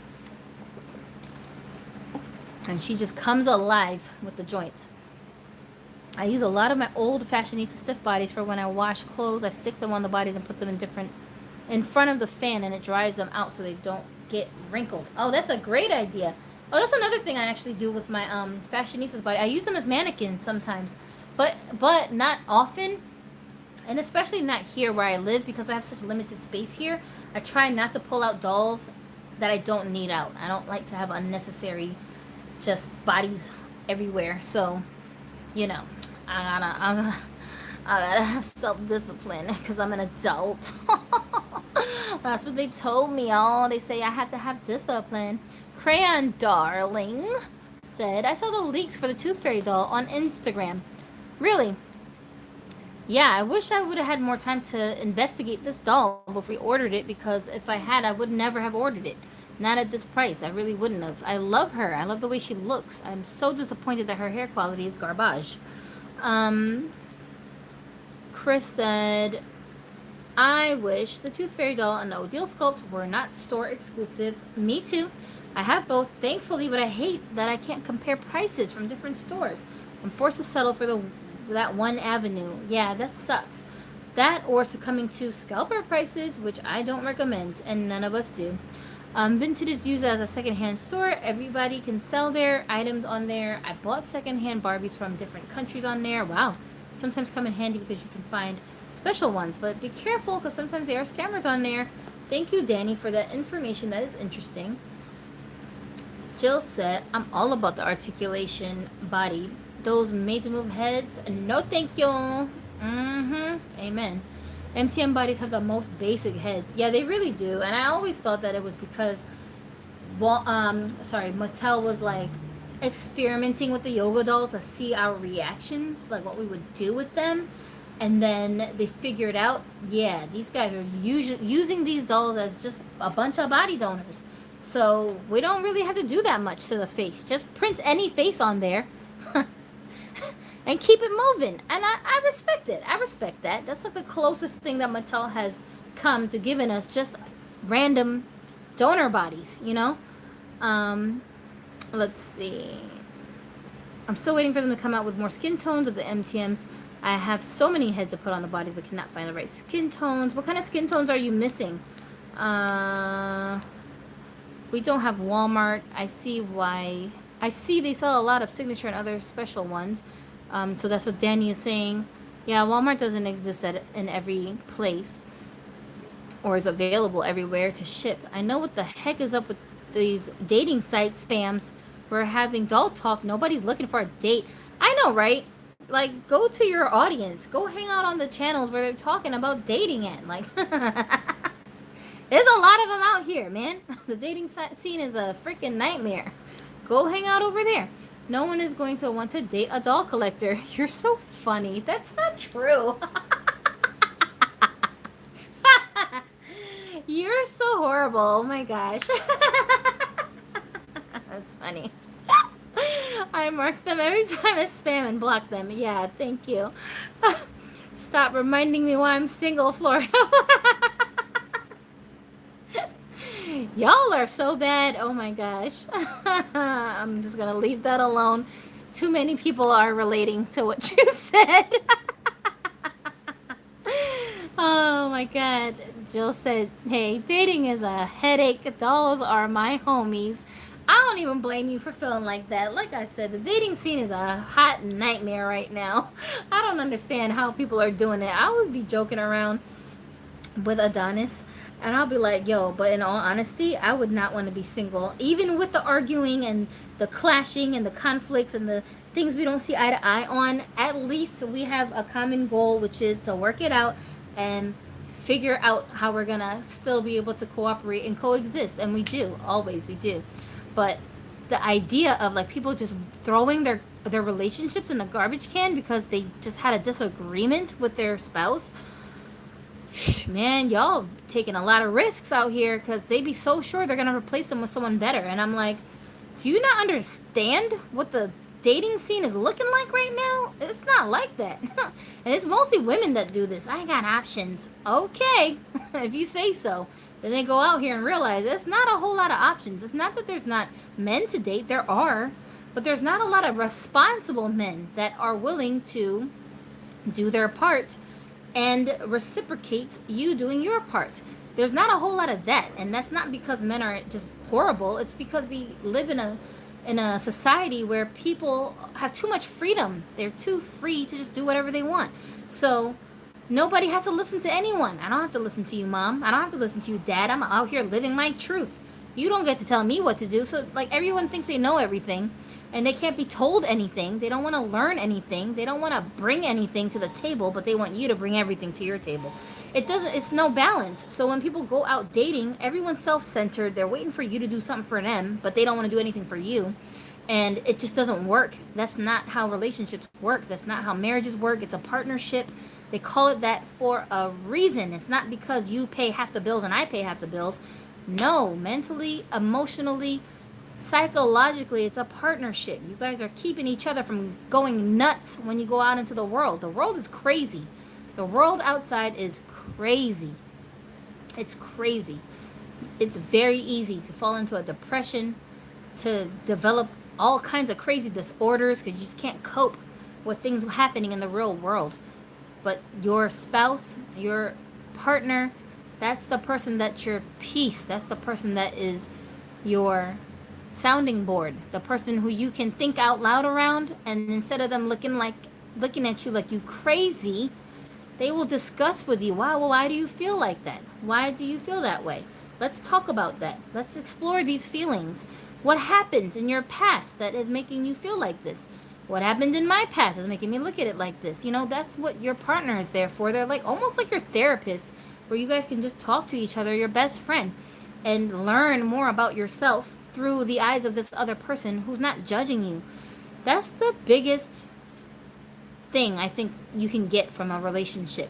And she just comes alive with the joints. I use a lot of my old fashionista stiff bodies for when I wash clothes. I stick them on the bodies and put them in front of the fan, and it dries them out so they don't get wrinkled. Oh, that's a great idea. Oh, that's another thing I actually do with my fashionistas body. I use them as mannequins sometimes, but not often, and especially not here where I live because I have such limited space here. I try not to pull out dolls that I don't need out. I don't like to have unnecessary just bodies everywhere. So, you know, I gotta have self-discipline because I'm an adult. That's what they told me. Oh, they say I have to have discipline. Crayon Darling said, I saw the leaks for the Tooth Fairy doll on Instagram. Really? Yeah, I wish I would have had more time to investigate this doll before we ordered it, because if I had, I would never have ordered it. Not at this price. I really wouldn't have. I love her. I love the way she looks. I'm so disappointed that her hair quality is garbage. Chris said, I wish the Tooth Fairy doll and the Odile sculpt were not store exclusive. Me too. I have both, thankfully, but I hate that I can't compare prices from different stores. I'm forced to settle for that one avenue. Yeah, that sucks. That or succumbing to scalper prices, which I don't recommend, and none of us do. Vinted is used as a secondhand store. Everybody can sell their items on there. I bought secondhand Barbies from different countries on there. Wow. Sometimes come in handy because you can find special ones, but be careful because sometimes there are scammers on there. Thank you, Danny, for that information. That is interesting. Jill said, I'm all about the articulation body. Those Made to Move heads, no thank you. Amen. MTM bodies have the most basic heads. Yeah, they really do. And I always thought that it was because, Mattel was like experimenting with the yoga dolls to see our reactions, like what we would do with them. And then they figured out, yeah, these guys are using these dolls as just a bunch of body donors. So we don't really have to do that much to the face. Just print any face on there and keep it moving. And I respect it. I respect that. That's like the closest thing that Mattel has come to giving us just random donor bodies, you know? Let's see. I'm still waiting for them to come out with more skin tones of the MTMs. I have so many heads to put on the bodies but cannot find the right skin tones. What kind of skin tones are you missing? We don't have Walmart. I see why. I see they sell a lot of signature and other special ones. So that's what Danny is saying. Yeah, Walmart doesn't exist in every place. or is available everywhere to ship. I know what the heck is up with these dating site spams. We're having doll talk. Nobody's looking for a date. I know, right? Like, go to your audience. Go hang out on the channels where they're talking about dating at. Like, there's a lot of them out here, man. The dating scene is a freaking nightmare. Go hang out over there. No one is going to want to date a doll collector. You're so funny. That's not true. You're so horrible. Oh my gosh. That's funny. I mark them every time as spam and block them. Yeah, thank you. Stop reminding me why I'm single, Florida. Y'all are so bad. Oh my gosh. I'm just gonna leave that alone. Too many people are relating to what you said. Oh my god. Jill said, hey, dating is a headache. Dolls are my homies. I don't even blame you for feeling like that. Like I said, the dating scene is a hot nightmare right now. I don't understand how people are doing it. I always be joking around with Adonis, and I'll be like, yo, but in all honesty, I would not want to be single. Even with the arguing and the clashing and the conflicts and the things we don't see eye to eye on, at least we have a common goal, which is to work it out and figure out how we're gonna still be able to cooperate and coexist. And we do, always we do. But the idea of like people just throwing their relationships in the garbage can because they just had a disagreement with their spouse, man, y'all taking a lot of risks out here because they be so sure they're gonna replace them with someone better. And I'm like, do you not understand what the dating scene is looking like right now? It's not like that. And it's mostly women that do this. I got options. Okay. If you say so. Then they go out here and realize it's not a whole lot of options. It's not that there's not men to date. There are. But there's not a lot of responsible men that are willing to do their part and reciprocate you doing your part. There's not a whole lot of that. And that's not because men are just horrible. It's because we live in a society where people have too much freedom. They're too free to just do whatever they want. So nobody has to listen to anyone. I don't have to listen to you, Mom. I don't have to listen to you, Dad. I'm out here living my truth. You don't get to tell me what to do. So, like, everyone thinks they know everything, and they can't be told anything. They don't want to learn anything. They don't want to bring anything to the table, but they want you to bring everything to your table. It's no balance. So when people go out dating, everyone's self-centered. They're waiting for you to do something for them, but they don't want to do anything for you. And it just doesn't work. That's not how relationships work. That's not how marriages work. It's a partnership. They call it that for a reason. It's not because you pay half the bills and I pay half the bills. No, mentally, emotionally, psychologically, it's a partnership. You guys are keeping each other from going nuts when you go out into the world. The world is crazy. The world outside is crazy. It's crazy. It's very easy to fall into a depression, to develop all kinds of crazy disorders because you just can't cope with things happening in the real world. But your spouse, your partner, that's the person that's your peace. That's the person that is your sounding board. The person who you can think out loud around, and instead of them looking at you like you crazy, they will discuss with you, wow, well, why do you feel like that? Why do you feel that way? Let's talk about that. Let's explore these feelings. What happened in your past that is making you feel like this? What happened in my past is making me look at it like this. You know, that's what your partner is there for. They're like almost like your therapist, where you guys can just talk to each other, your best friend, and learn more about yourself through the eyes of this other person who's not judging you. That's the biggest thing I think you can get from a relationship.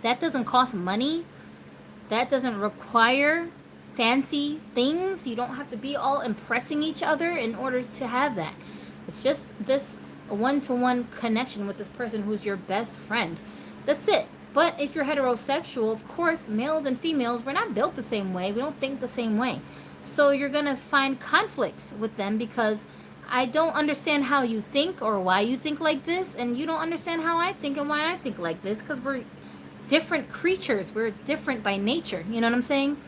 That doesn't cost money. That doesn't require fancy things. You don't have to be all impressing each other in order to have that. It's just this one-to-one connection with this person who's your best friend. That's it. But if you're heterosexual, of course, males and females, we're not built the same way. We don't think the same way. So you're going to find conflicts with them because I don't understand how you think or why you think like this, and you don't understand how I think and why I think like this, because we're different creatures. We're different by nature. You know what I'm saying?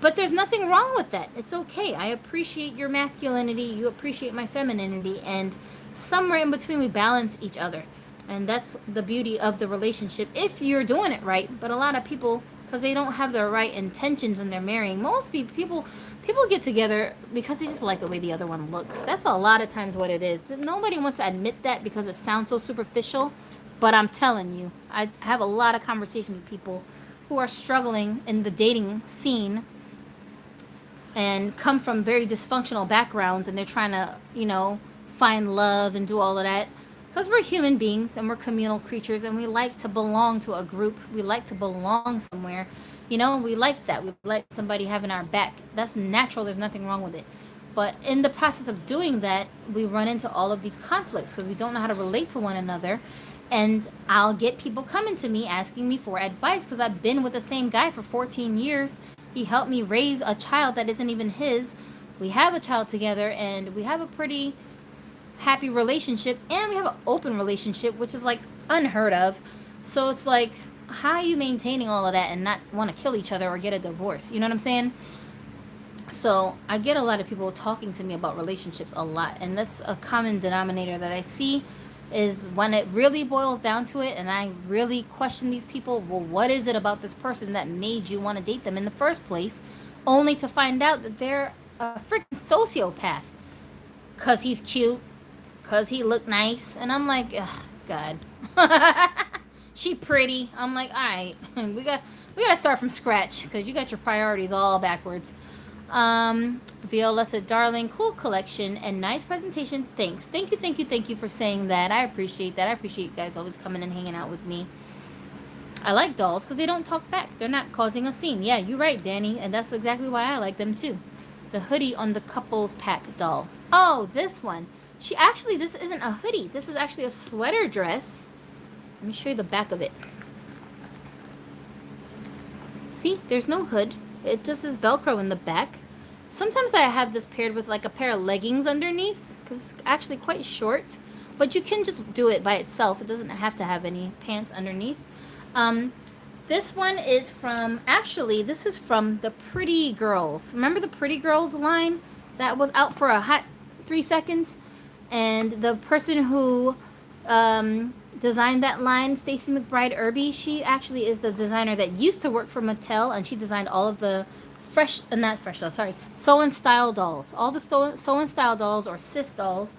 But there's nothing wrong with that. It's okay. I appreciate your masculinity. You appreciate my femininity. And somewhere in between, we balance each other. And that's the beauty of the relationship if you're doing it right. But a lot of people because they don't have the right intentions when they're marrying. Most people get together because they just like the way the other one looks. That's a lot of times what it is. Nobody wants to admit that because it sounds so superficial, but I'm telling you, I have a lot of conversations with people who are struggling in the dating scene and come from very dysfunctional backgrounds, and they're trying to, find love and do all of that. Because we're human beings and we're communal creatures, and we like to belong to a group. We like to belong somewhere. We like that. We like somebody having our back. That's natural. There's nothing wrong with it. But in the process of doing that, we run into all of these conflicts because we don't know how to relate to one another. And I'll get people coming to me asking me for advice because I've been with the same guy for 14 years. He helped me raise a child that isn't even his. We have a child together, and we have a pretty happy relationship, and we have an open relationship, which is like unheard of. So it's like, how are you maintaining all of that and not want to kill each other or get a divorce? You know what I'm saying? So I get a lot of people talking to me about relationships a lot, and that's a common denominator that I see is when it really boils down to it, and I really question these people. Well, what is it about this person that made you want to date them in the first place, only to find out that they're a freaking sociopath because he's cute, because he looked nice. And I'm like, ugh, God. She pretty. I'm like, all right, we got to start from scratch because you got your priorities all backwards. Viola said, darling, cool collection and nice presentation. Thanks. Thank you for saying that. I appreciate that. I appreciate you guys always coming and hanging out with me. I like dolls because they don't talk back. They're not causing a scene. Yeah, you're right, Danny. And that's exactly why I like them too. The hoodie on the couples pack doll. Oh, this one. This isn't a hoodie. This is actually a sweater dress. Let me show you the back of it. See, there's no hood. It just is Velcro in the back. Sometimes I have this paired with like a pair of leggings underneath because it's actually quite short. But you can just do it by itself. It doesn't have to have any pants underneath. This one is from, this is from the Pretty Girls. Remember the Pretty Girls line that was out for a hot 3 seconds? And the person who designed that line, Stacey McBride Irby, she actually is the designer that used to work for Mattel, and she designed all of the Sew and Style dolls. All the Sew and Style dolls, or S.I.S dolls,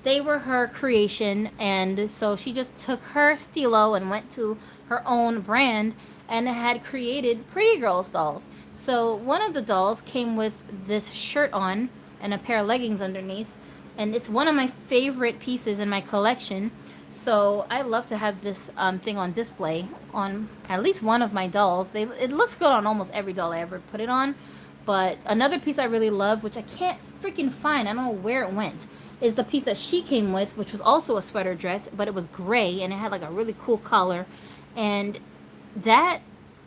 they were her creation, and so she just took her stilo and went to her own brand and had created Pretty Girls dolls. So one of the dolls came with this shirt on and a pair of leggings underneath, and it's one of my favorite pieces in my collection. So I love to have this thing on display on at least one of my dolls. It looks good on almost every doll I ever put it on. But another piece I really love, which I can't freaking find, I don't know where it went, is the piece that she came with, which was also a sweater dress, but it was gray and it had like a really cool collar. And that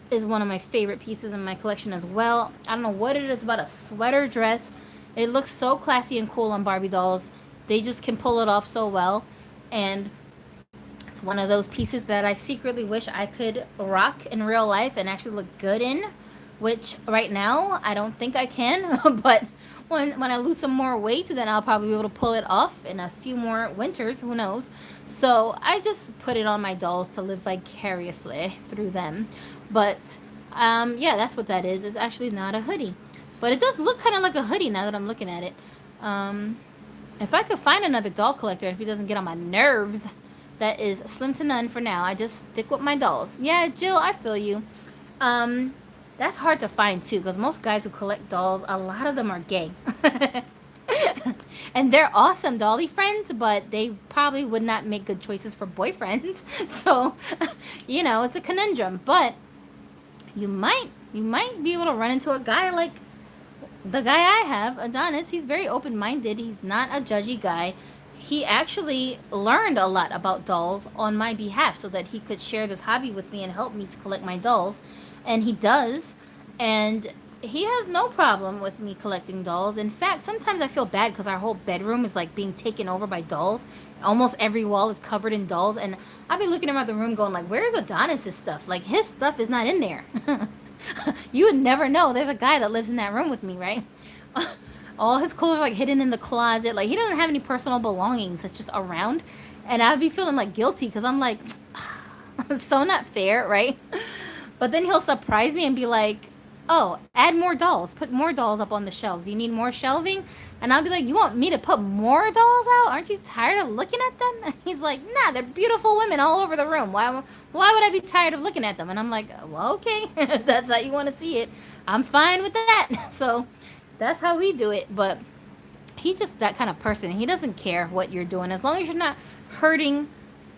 is one of my favorite pieces in my collection as well. I don't know what it is about a sweater dress. It looks so classy and cool on Barbie dolls. They just can pull it off so well. And it's one of those pieces that I secretly wish I could rock in real life and actually look good in, which right now I don't think I can. But when I lose some more weight, then I'll probably be able to pull it off in a few more winters. Who knows? So I just put it on my dolls to live vicariously through them. But yeah, that's what that is. It's actually not a hoodie. But it does look kind of like a hoodie now that I'm looking at it. If I could find another doll collector, if he doesn't get on my nerves, that is slim to none for now. I just stick with my dolls. Yeah, Jill, I feel you. That's hard to find too, because most guys who collect dolls, a lot of them are gay. And they're awesome dolly friends, but they probably would not make good choices for boyfriends. So, it's a conundrum. But you might be able to run into a guy like the guy I have, Adonis. He's very open-minded. He's not a judgy guy. He actually learned a lot about dolls on my behalf so that he could share this hobby with me and help me to collect my dolls. And he does. And he has no problem with me collecting dolls. In fact, sometimes I feel bad because our whole bedroom is like being taken over by dolls. Almost every wall is covered in dolls. And I'll be looking around the room going like, where's Adonis's stuff? Like, his stuff is not in there. You would never know. There's a guy that lives in that room with me, right? All his clothes are like hidden in the closet. Like, he doesn't have any personal belongings. It's just around. And I'd be feeling like guilty because I'm like, so not fair, right? But then he'll surprise me and be like, oh, add more dolls. Put more dolls up on the shelves. You need more shelving? And I'll be like, you want me to put more dolls out? Aren't you tired of looking at them? And he's like, nah, they're beautiful women all over the room. Why would I be tired of looking at them? And I'm like, well, okay, if that's how you want to see it. I'm fine with that. So that's how we do it. But he's just that kind of person. He doesn't care what you're doing. As long as you're not hurting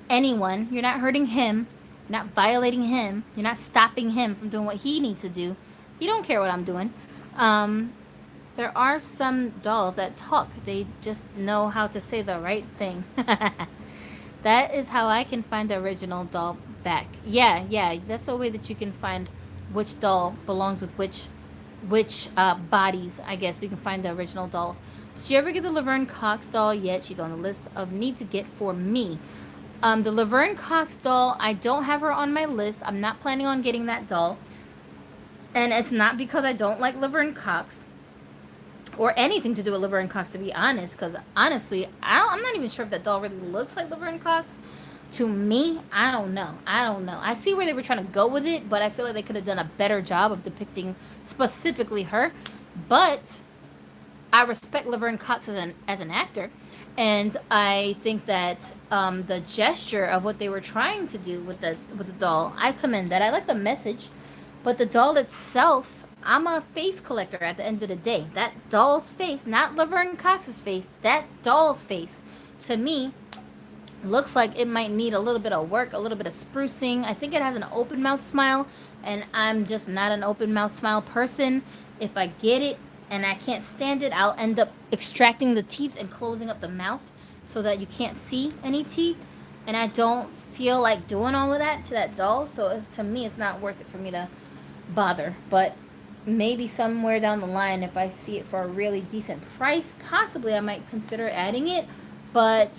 anyone, you're not hurting him, you're not violating him, you're not stopping him from doing what he needs to do. You don't care what I'm doing. There are some dolls that talk. They just know how to say the right thing. That is how I can find the original doll back. Yeah. That's a way that you can find which doll belongs with which bodies, I guess. You can find the original dolls. Did you ever get the Laverne Cox doll yet? She's on the list of need to get for me. The Laverne Cox doll, I don't have her on my list. I'm not planning on getting that doll. And it's not because I don't like Laverne Cox or anything to do with Laverne Cox, to be honest. Because honestly, I'm not even sure if that doll really looks like Laverne Cox. To me, I don't know. I see where they were trying to go with it, but I feel like they could have done a better job of depicting specifically her. But I respect Laverne Cox as an actor. And I think that the gesture of what they were trying to do with the doll, I commend that. I like the message. But the doll itself, I'm a face collector at the end of the day. That doll's face, not Laverne Cox's face, that doll's face, to me, looks like it might need a little bit of work, a little bit of sprucing. I think it has an open mouth smile, and I'm just not an open mouth smile person. If I get it and I can't stand it, I'll end up extracting the teeth and closing up the mouth so that you can't see any teeth. And I don't feel like doing all of that to that doll, so to me, it's not worth it for me to bother. But maybe somewhere down the line, if I see it for a really decent price, possibly I might consider adding it. But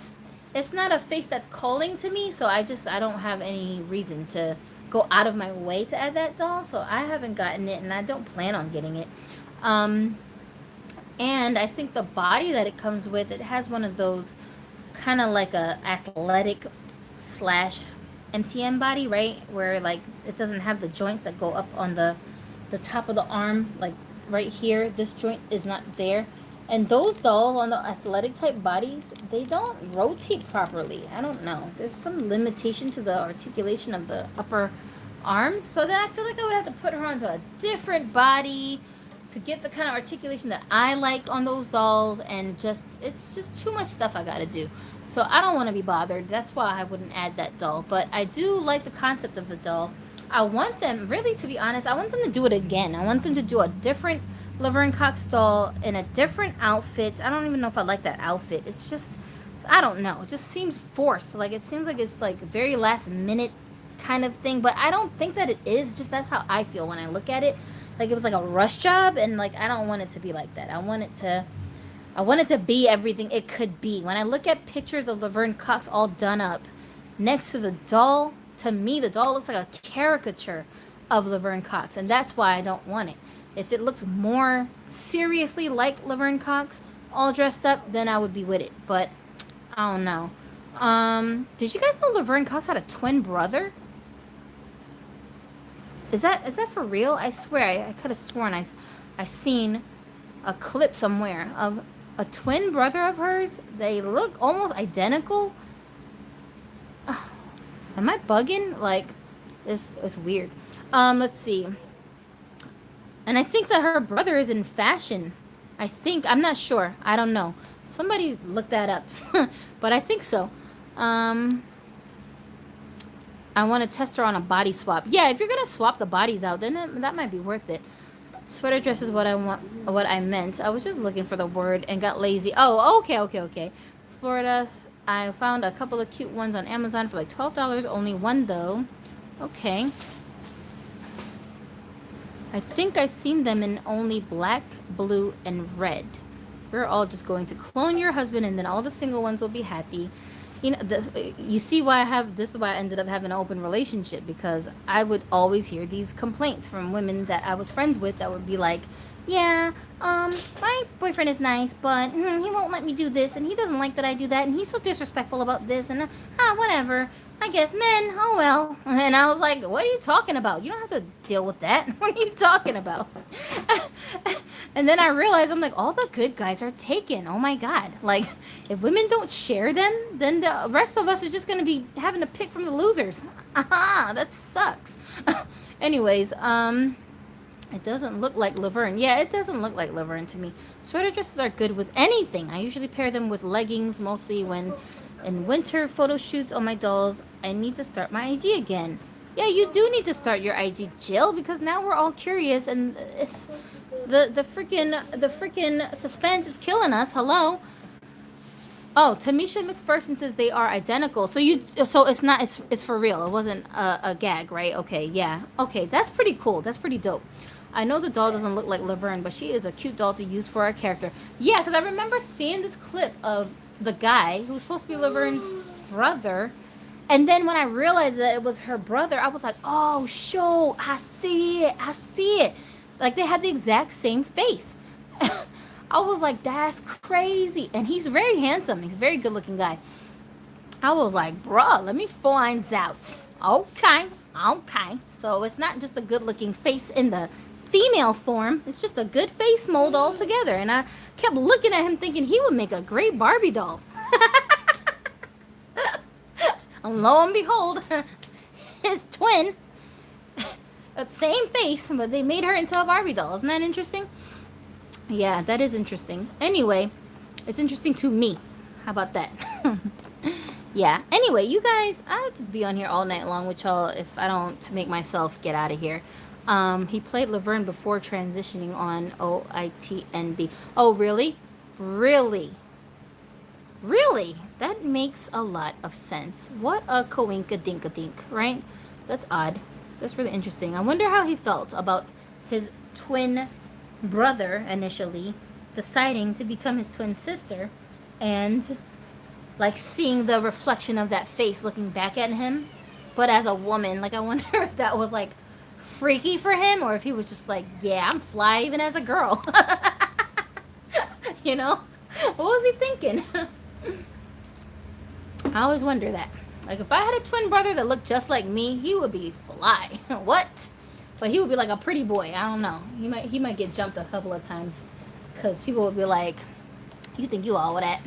it's not a face that's calling to me, so I don't have any reason to go out of my way to add that doll. So I haven't gotten it, and I don't plan on getting it. And I think the body that it comes with, it has one of those kind of like a athletic slash MTM body, right? Where like it doesn't have the joints that go up on the top of the arm, like right here. This joint is not there. And those dolls on the athletic type bodies, they don't rotate properly. I don't know. There's some limitation to the articulation of the upper arms. So then I feel like I would have to put her onto a different body to get the kind of articulation that I like on those dolls. And it's just too much stuff I gotta do. So I don't want to be bothered. That's why I wouldn't add that doll. But I do like the concept of the doll. I want them, really, to be honest, I want them to do it again. I want them to do a different Laverne Cox doll in a different outfit. I don't even know if I like that outfit. It's just, I don't know. It just seems forced. Like, it seems like it's like very last minute kind of thing. But I don't think that it is. Just that's how I feel when I look at it. Like, it was like a rush job. And, like, I don't want it to be like that. I want it to be everything it could be. When I look at pictures of Laverne Cox all done up next to the doll, to me, the doll looks like a caricature of Laverne Cox. And that's why I don't want it. If it looked more seriously like Laverne Cox, all dressed up, then I would be with it. But I don't know. Did you guys know Laverne Cox had a twin brother? Is that for real? I swear, I could have sworn I seen a clip somewhere of a twin brother of hers. They look almost identical. Am I bugging? Like, it's weird. Let's see. And I think that her brother is in fashion. I think. I'm not sure. I don't know. Somebody look that up. But I think so. I want to test her on a body swap. Yeah, if you're going to swap the bodies out, then that might be worth it. Sweater dress is what I meant. I was just looking for the word and got lazy. Oh, okay. Florida. I found a couple of cute ones on Amazon for like $12. Only one, though. Okay. I think I've seen them in only black, blue, and red. We're all just going to clone your husband, and then all the single ones will be happy. You know, you see why this is why I ended up having an open relationship, because I would always hear these complaints from women that I was friends with that would be like, yeah, my boyfriend is nice, but he won't let me do this, and he doesn't like that I do that, and he's so disrespectful about this, and whatever. I guess men, oh well. And I was like, what are you talking about? You don't have to deal with that. What are you talking about? And then I realized, I'm like, all the good guys are taken. Oh my God. Like, if women don't share them, then the rest of us are just going to be having to pick from the losers. Aha, that sucks. Anyways, it doesn't look like Laverne. Yeah, it doesn't look like Laverne to me. Sweater dresses are good with anything. I usually pair them with leggings, mostly when in winter photo shoots on my dolls. I need to start my IG again. Yeah, you do need to start your IG, Jill, because now we're all curious, and it's the freaking suspense is killing us. Hello. Oh, Tamisha McPherson says they are identical. So it's for real. It wasn't a gag, right? Okay, yeah. Okay, that's pretty cool. That's pretty dope. I know the doll doesn't look like Laverne, but she is a cute doll to use for our character. Yeah, because I remember seeing this clip of the guy who's supposed to be Laverne's brother. And then when I realized that it was her brother, I was like, oh, show, I see it. I see it. Like, they had the exact same face. I was like, that's crazy. And he's very handsome. He's a very good looking guy. I was like, bruh, let me find out. Okay. Okay. So it's not just a good looking face in the female form. It's just a good face mold altogether. And I kept looking at him thinking he would make a great Barbie doll. And lo and behold, his twin, same face, but they made her into a Barbie doll. Isn't that interesting? Yeah, that is interesting. Anyway, it's interesting to me. How about that? Yeah. Anyway, you guys, I'll just be on here all night long with y'all if I don't make myself get out of here. He played Laverne before transitioning on OITNB. Oh, really? Really? Really? That makes a lot of sense. What a coinka-dinka-dink, right? That's odd. That's really interesting. I wonder how he felt about his twin brother initially deciding to become his twin sister and like seeing the reflection of that face looking back at him, but as a woman. Like, I wonder if that was like freaky for him or if he was just like, yeah, I'm fly even as a girl. You know? What was he thinking? I always wonder that. Like, if I had a twin brother that looked just like me, he would be fly. What? But he would be like a pretty boy. I don't know. He might get jumped a couple of times because people would be like, you think you all that?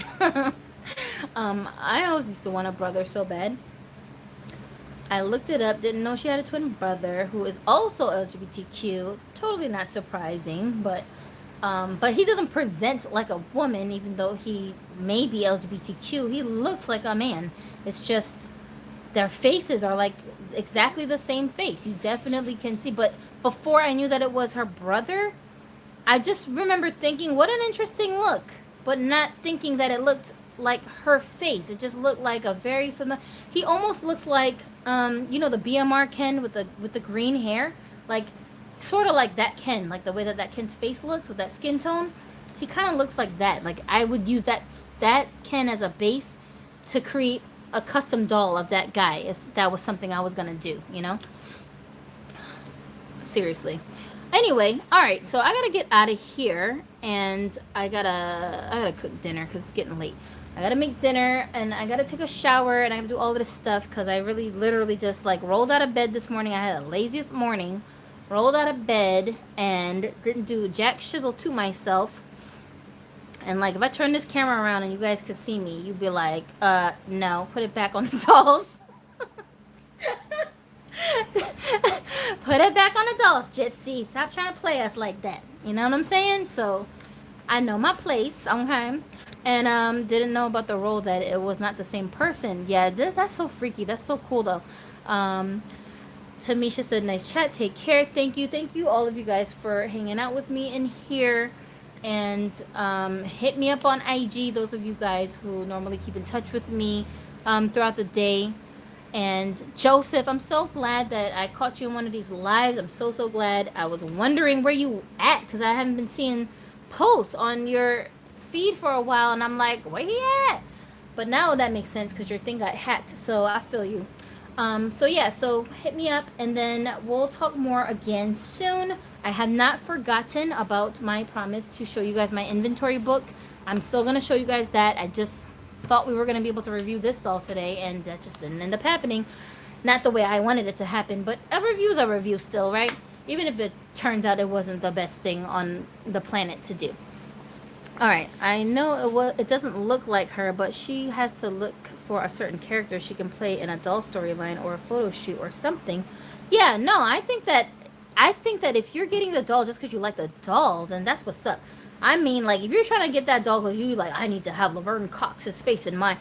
I always used to want a brother so bad. I looked it up. Didn't know she had a twin brother who is also LGBTQ. Totally not surprising, but he doesn't present like a woman, even though he may be LGBTQ. He looks like a man. It's just their faces are like exactly the same face. You definitely can see. But before I knew that it was her brother, I just remember thinking, what an interesting look, but not thinking that it looked like her face. It just looked like a very familiar. He almost looks like the BMR Ken with the green hair, like sort of like that Ken, like the way that Ken's face looks with that skin tone. He kind of looks like that. Like, I would use that Ken as a base to create a custom doll of that guy if that was something I was gonna do, you know? Seriously. Anyway, all right, so I gotta get out of here, and I gotta cook dinner because it's getting late. I gotta make dinner, and I gotta take a shower, and I gotta do all of this stuff because I really literally just like rolled out of bed this morning. I had the laziest morning, rolled out of bed, and didn't do jack shizzle to myself. And like, if I turn this camera around and you guys could see me, you'd be like, no, put it back on the dolls. Put it back on the dolls, Gypsy. Stop trying to play us like that. You know what I'm saying? So I know my place, okay? And didn't know about the role that it was not the same person. Yeah, that's so freaky. That's so cool though. Tamisha said, nice chat. Take care. Thank you all of you guys for hanging out with me in here. And hit me up on IG, those of you guys who normally keep in touch with me throughout the day. And Joseph, I'm so glad that I caught you in one of these lives. I'm so glad. I was wondering where you at because I haven't been seeing posts on your feed for a while, and I'm like, where he at? But now that makes sense because your thing got hacked, so I feel you. So hit me up, and then we'll talk more again soon. I have not forgotten about my promise to show you guys my inventory book. I'm still going to show you guys that. I just thought we were going to be able to review this doll today, and that just didn't end up happening. Not the way I wanted it to happen, but a review's a review still, right? Even if it turns out it wasn't the best thing on the planet to do. Alright, I know it doesn't look like her, but she has to look for a certain character she can play in a doll storyline or a photo shoot or something. Yeah, no, I think that if you're getting the doll just because you like the doll, then that's what's up. I mean, like, if you're trying to get that doll because you, like, I need to have Laverne Cox's face in my...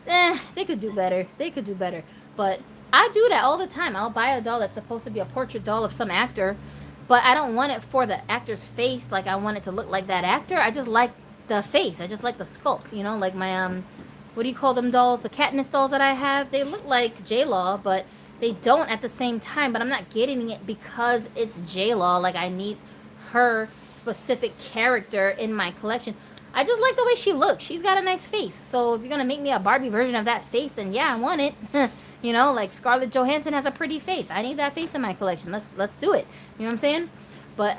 they could do better. They could do better. But I do that all the time. I'll buy a doll that's supposed to be a portrait doll of some actor, but I don't want it for the actor's face. Like, I want it to look like that actor. I just like the face. I just like the sculpt, you know? Like my, what do you call them dolls? The Katniss dolls that I have. They look like J-Law, but they don't at the same time. But I'm not getting it because it's J-Law. Like, I need her specific character in my collection. I just like the way she looks. She's got a nice face. So if you're going to make me a Barbie version of that face, then yeah, I want it. You know, like Scarlett Johansson has a pretty face. I need that face in my collection. Let's do it. You know what I'm saying? But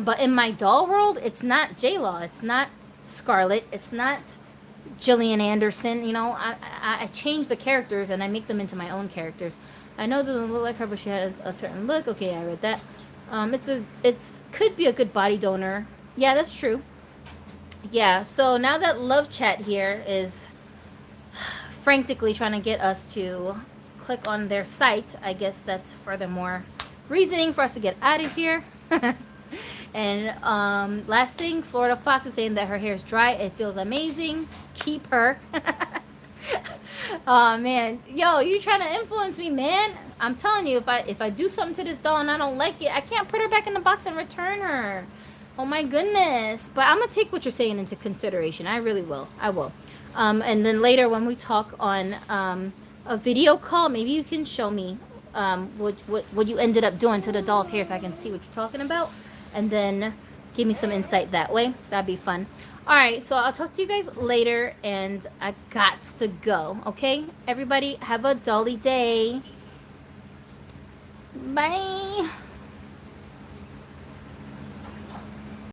but in my doll world, it's not J-Law. It's not Scarlett. It's not Gillian Anderson. You know, I change the characters and I make them into my own characters. I know it doesn't look like her, but she has a certain look. Okay, I read that. It's could be a good body donor. Yeah, that's true. Yeah, so now that Love Chat here is frantically trying to get us to click on their site, I guess that's furthermore reasoning for us to get out of here. And last thing, Florida Fox is saying that her hair is dry. It feels amazing. Keep her. Oh man, yo, you trying to influence me, man? I'm telling you, if I do something to this doll and I don't like it, I can't put her back in the box and return her. Oh my goodness. But I'm gonna take what you're saying into consideration. I really will. I will. And then later when we talk on a video call, maybe you can show me what you ended up doing to the doll's hair so I can see what you're talking about, and then give me some insight that way. That'd be fun. Alright, so I'll talk to you guys later, and I got to go. Okay? Everybody have a dolly day. Bye.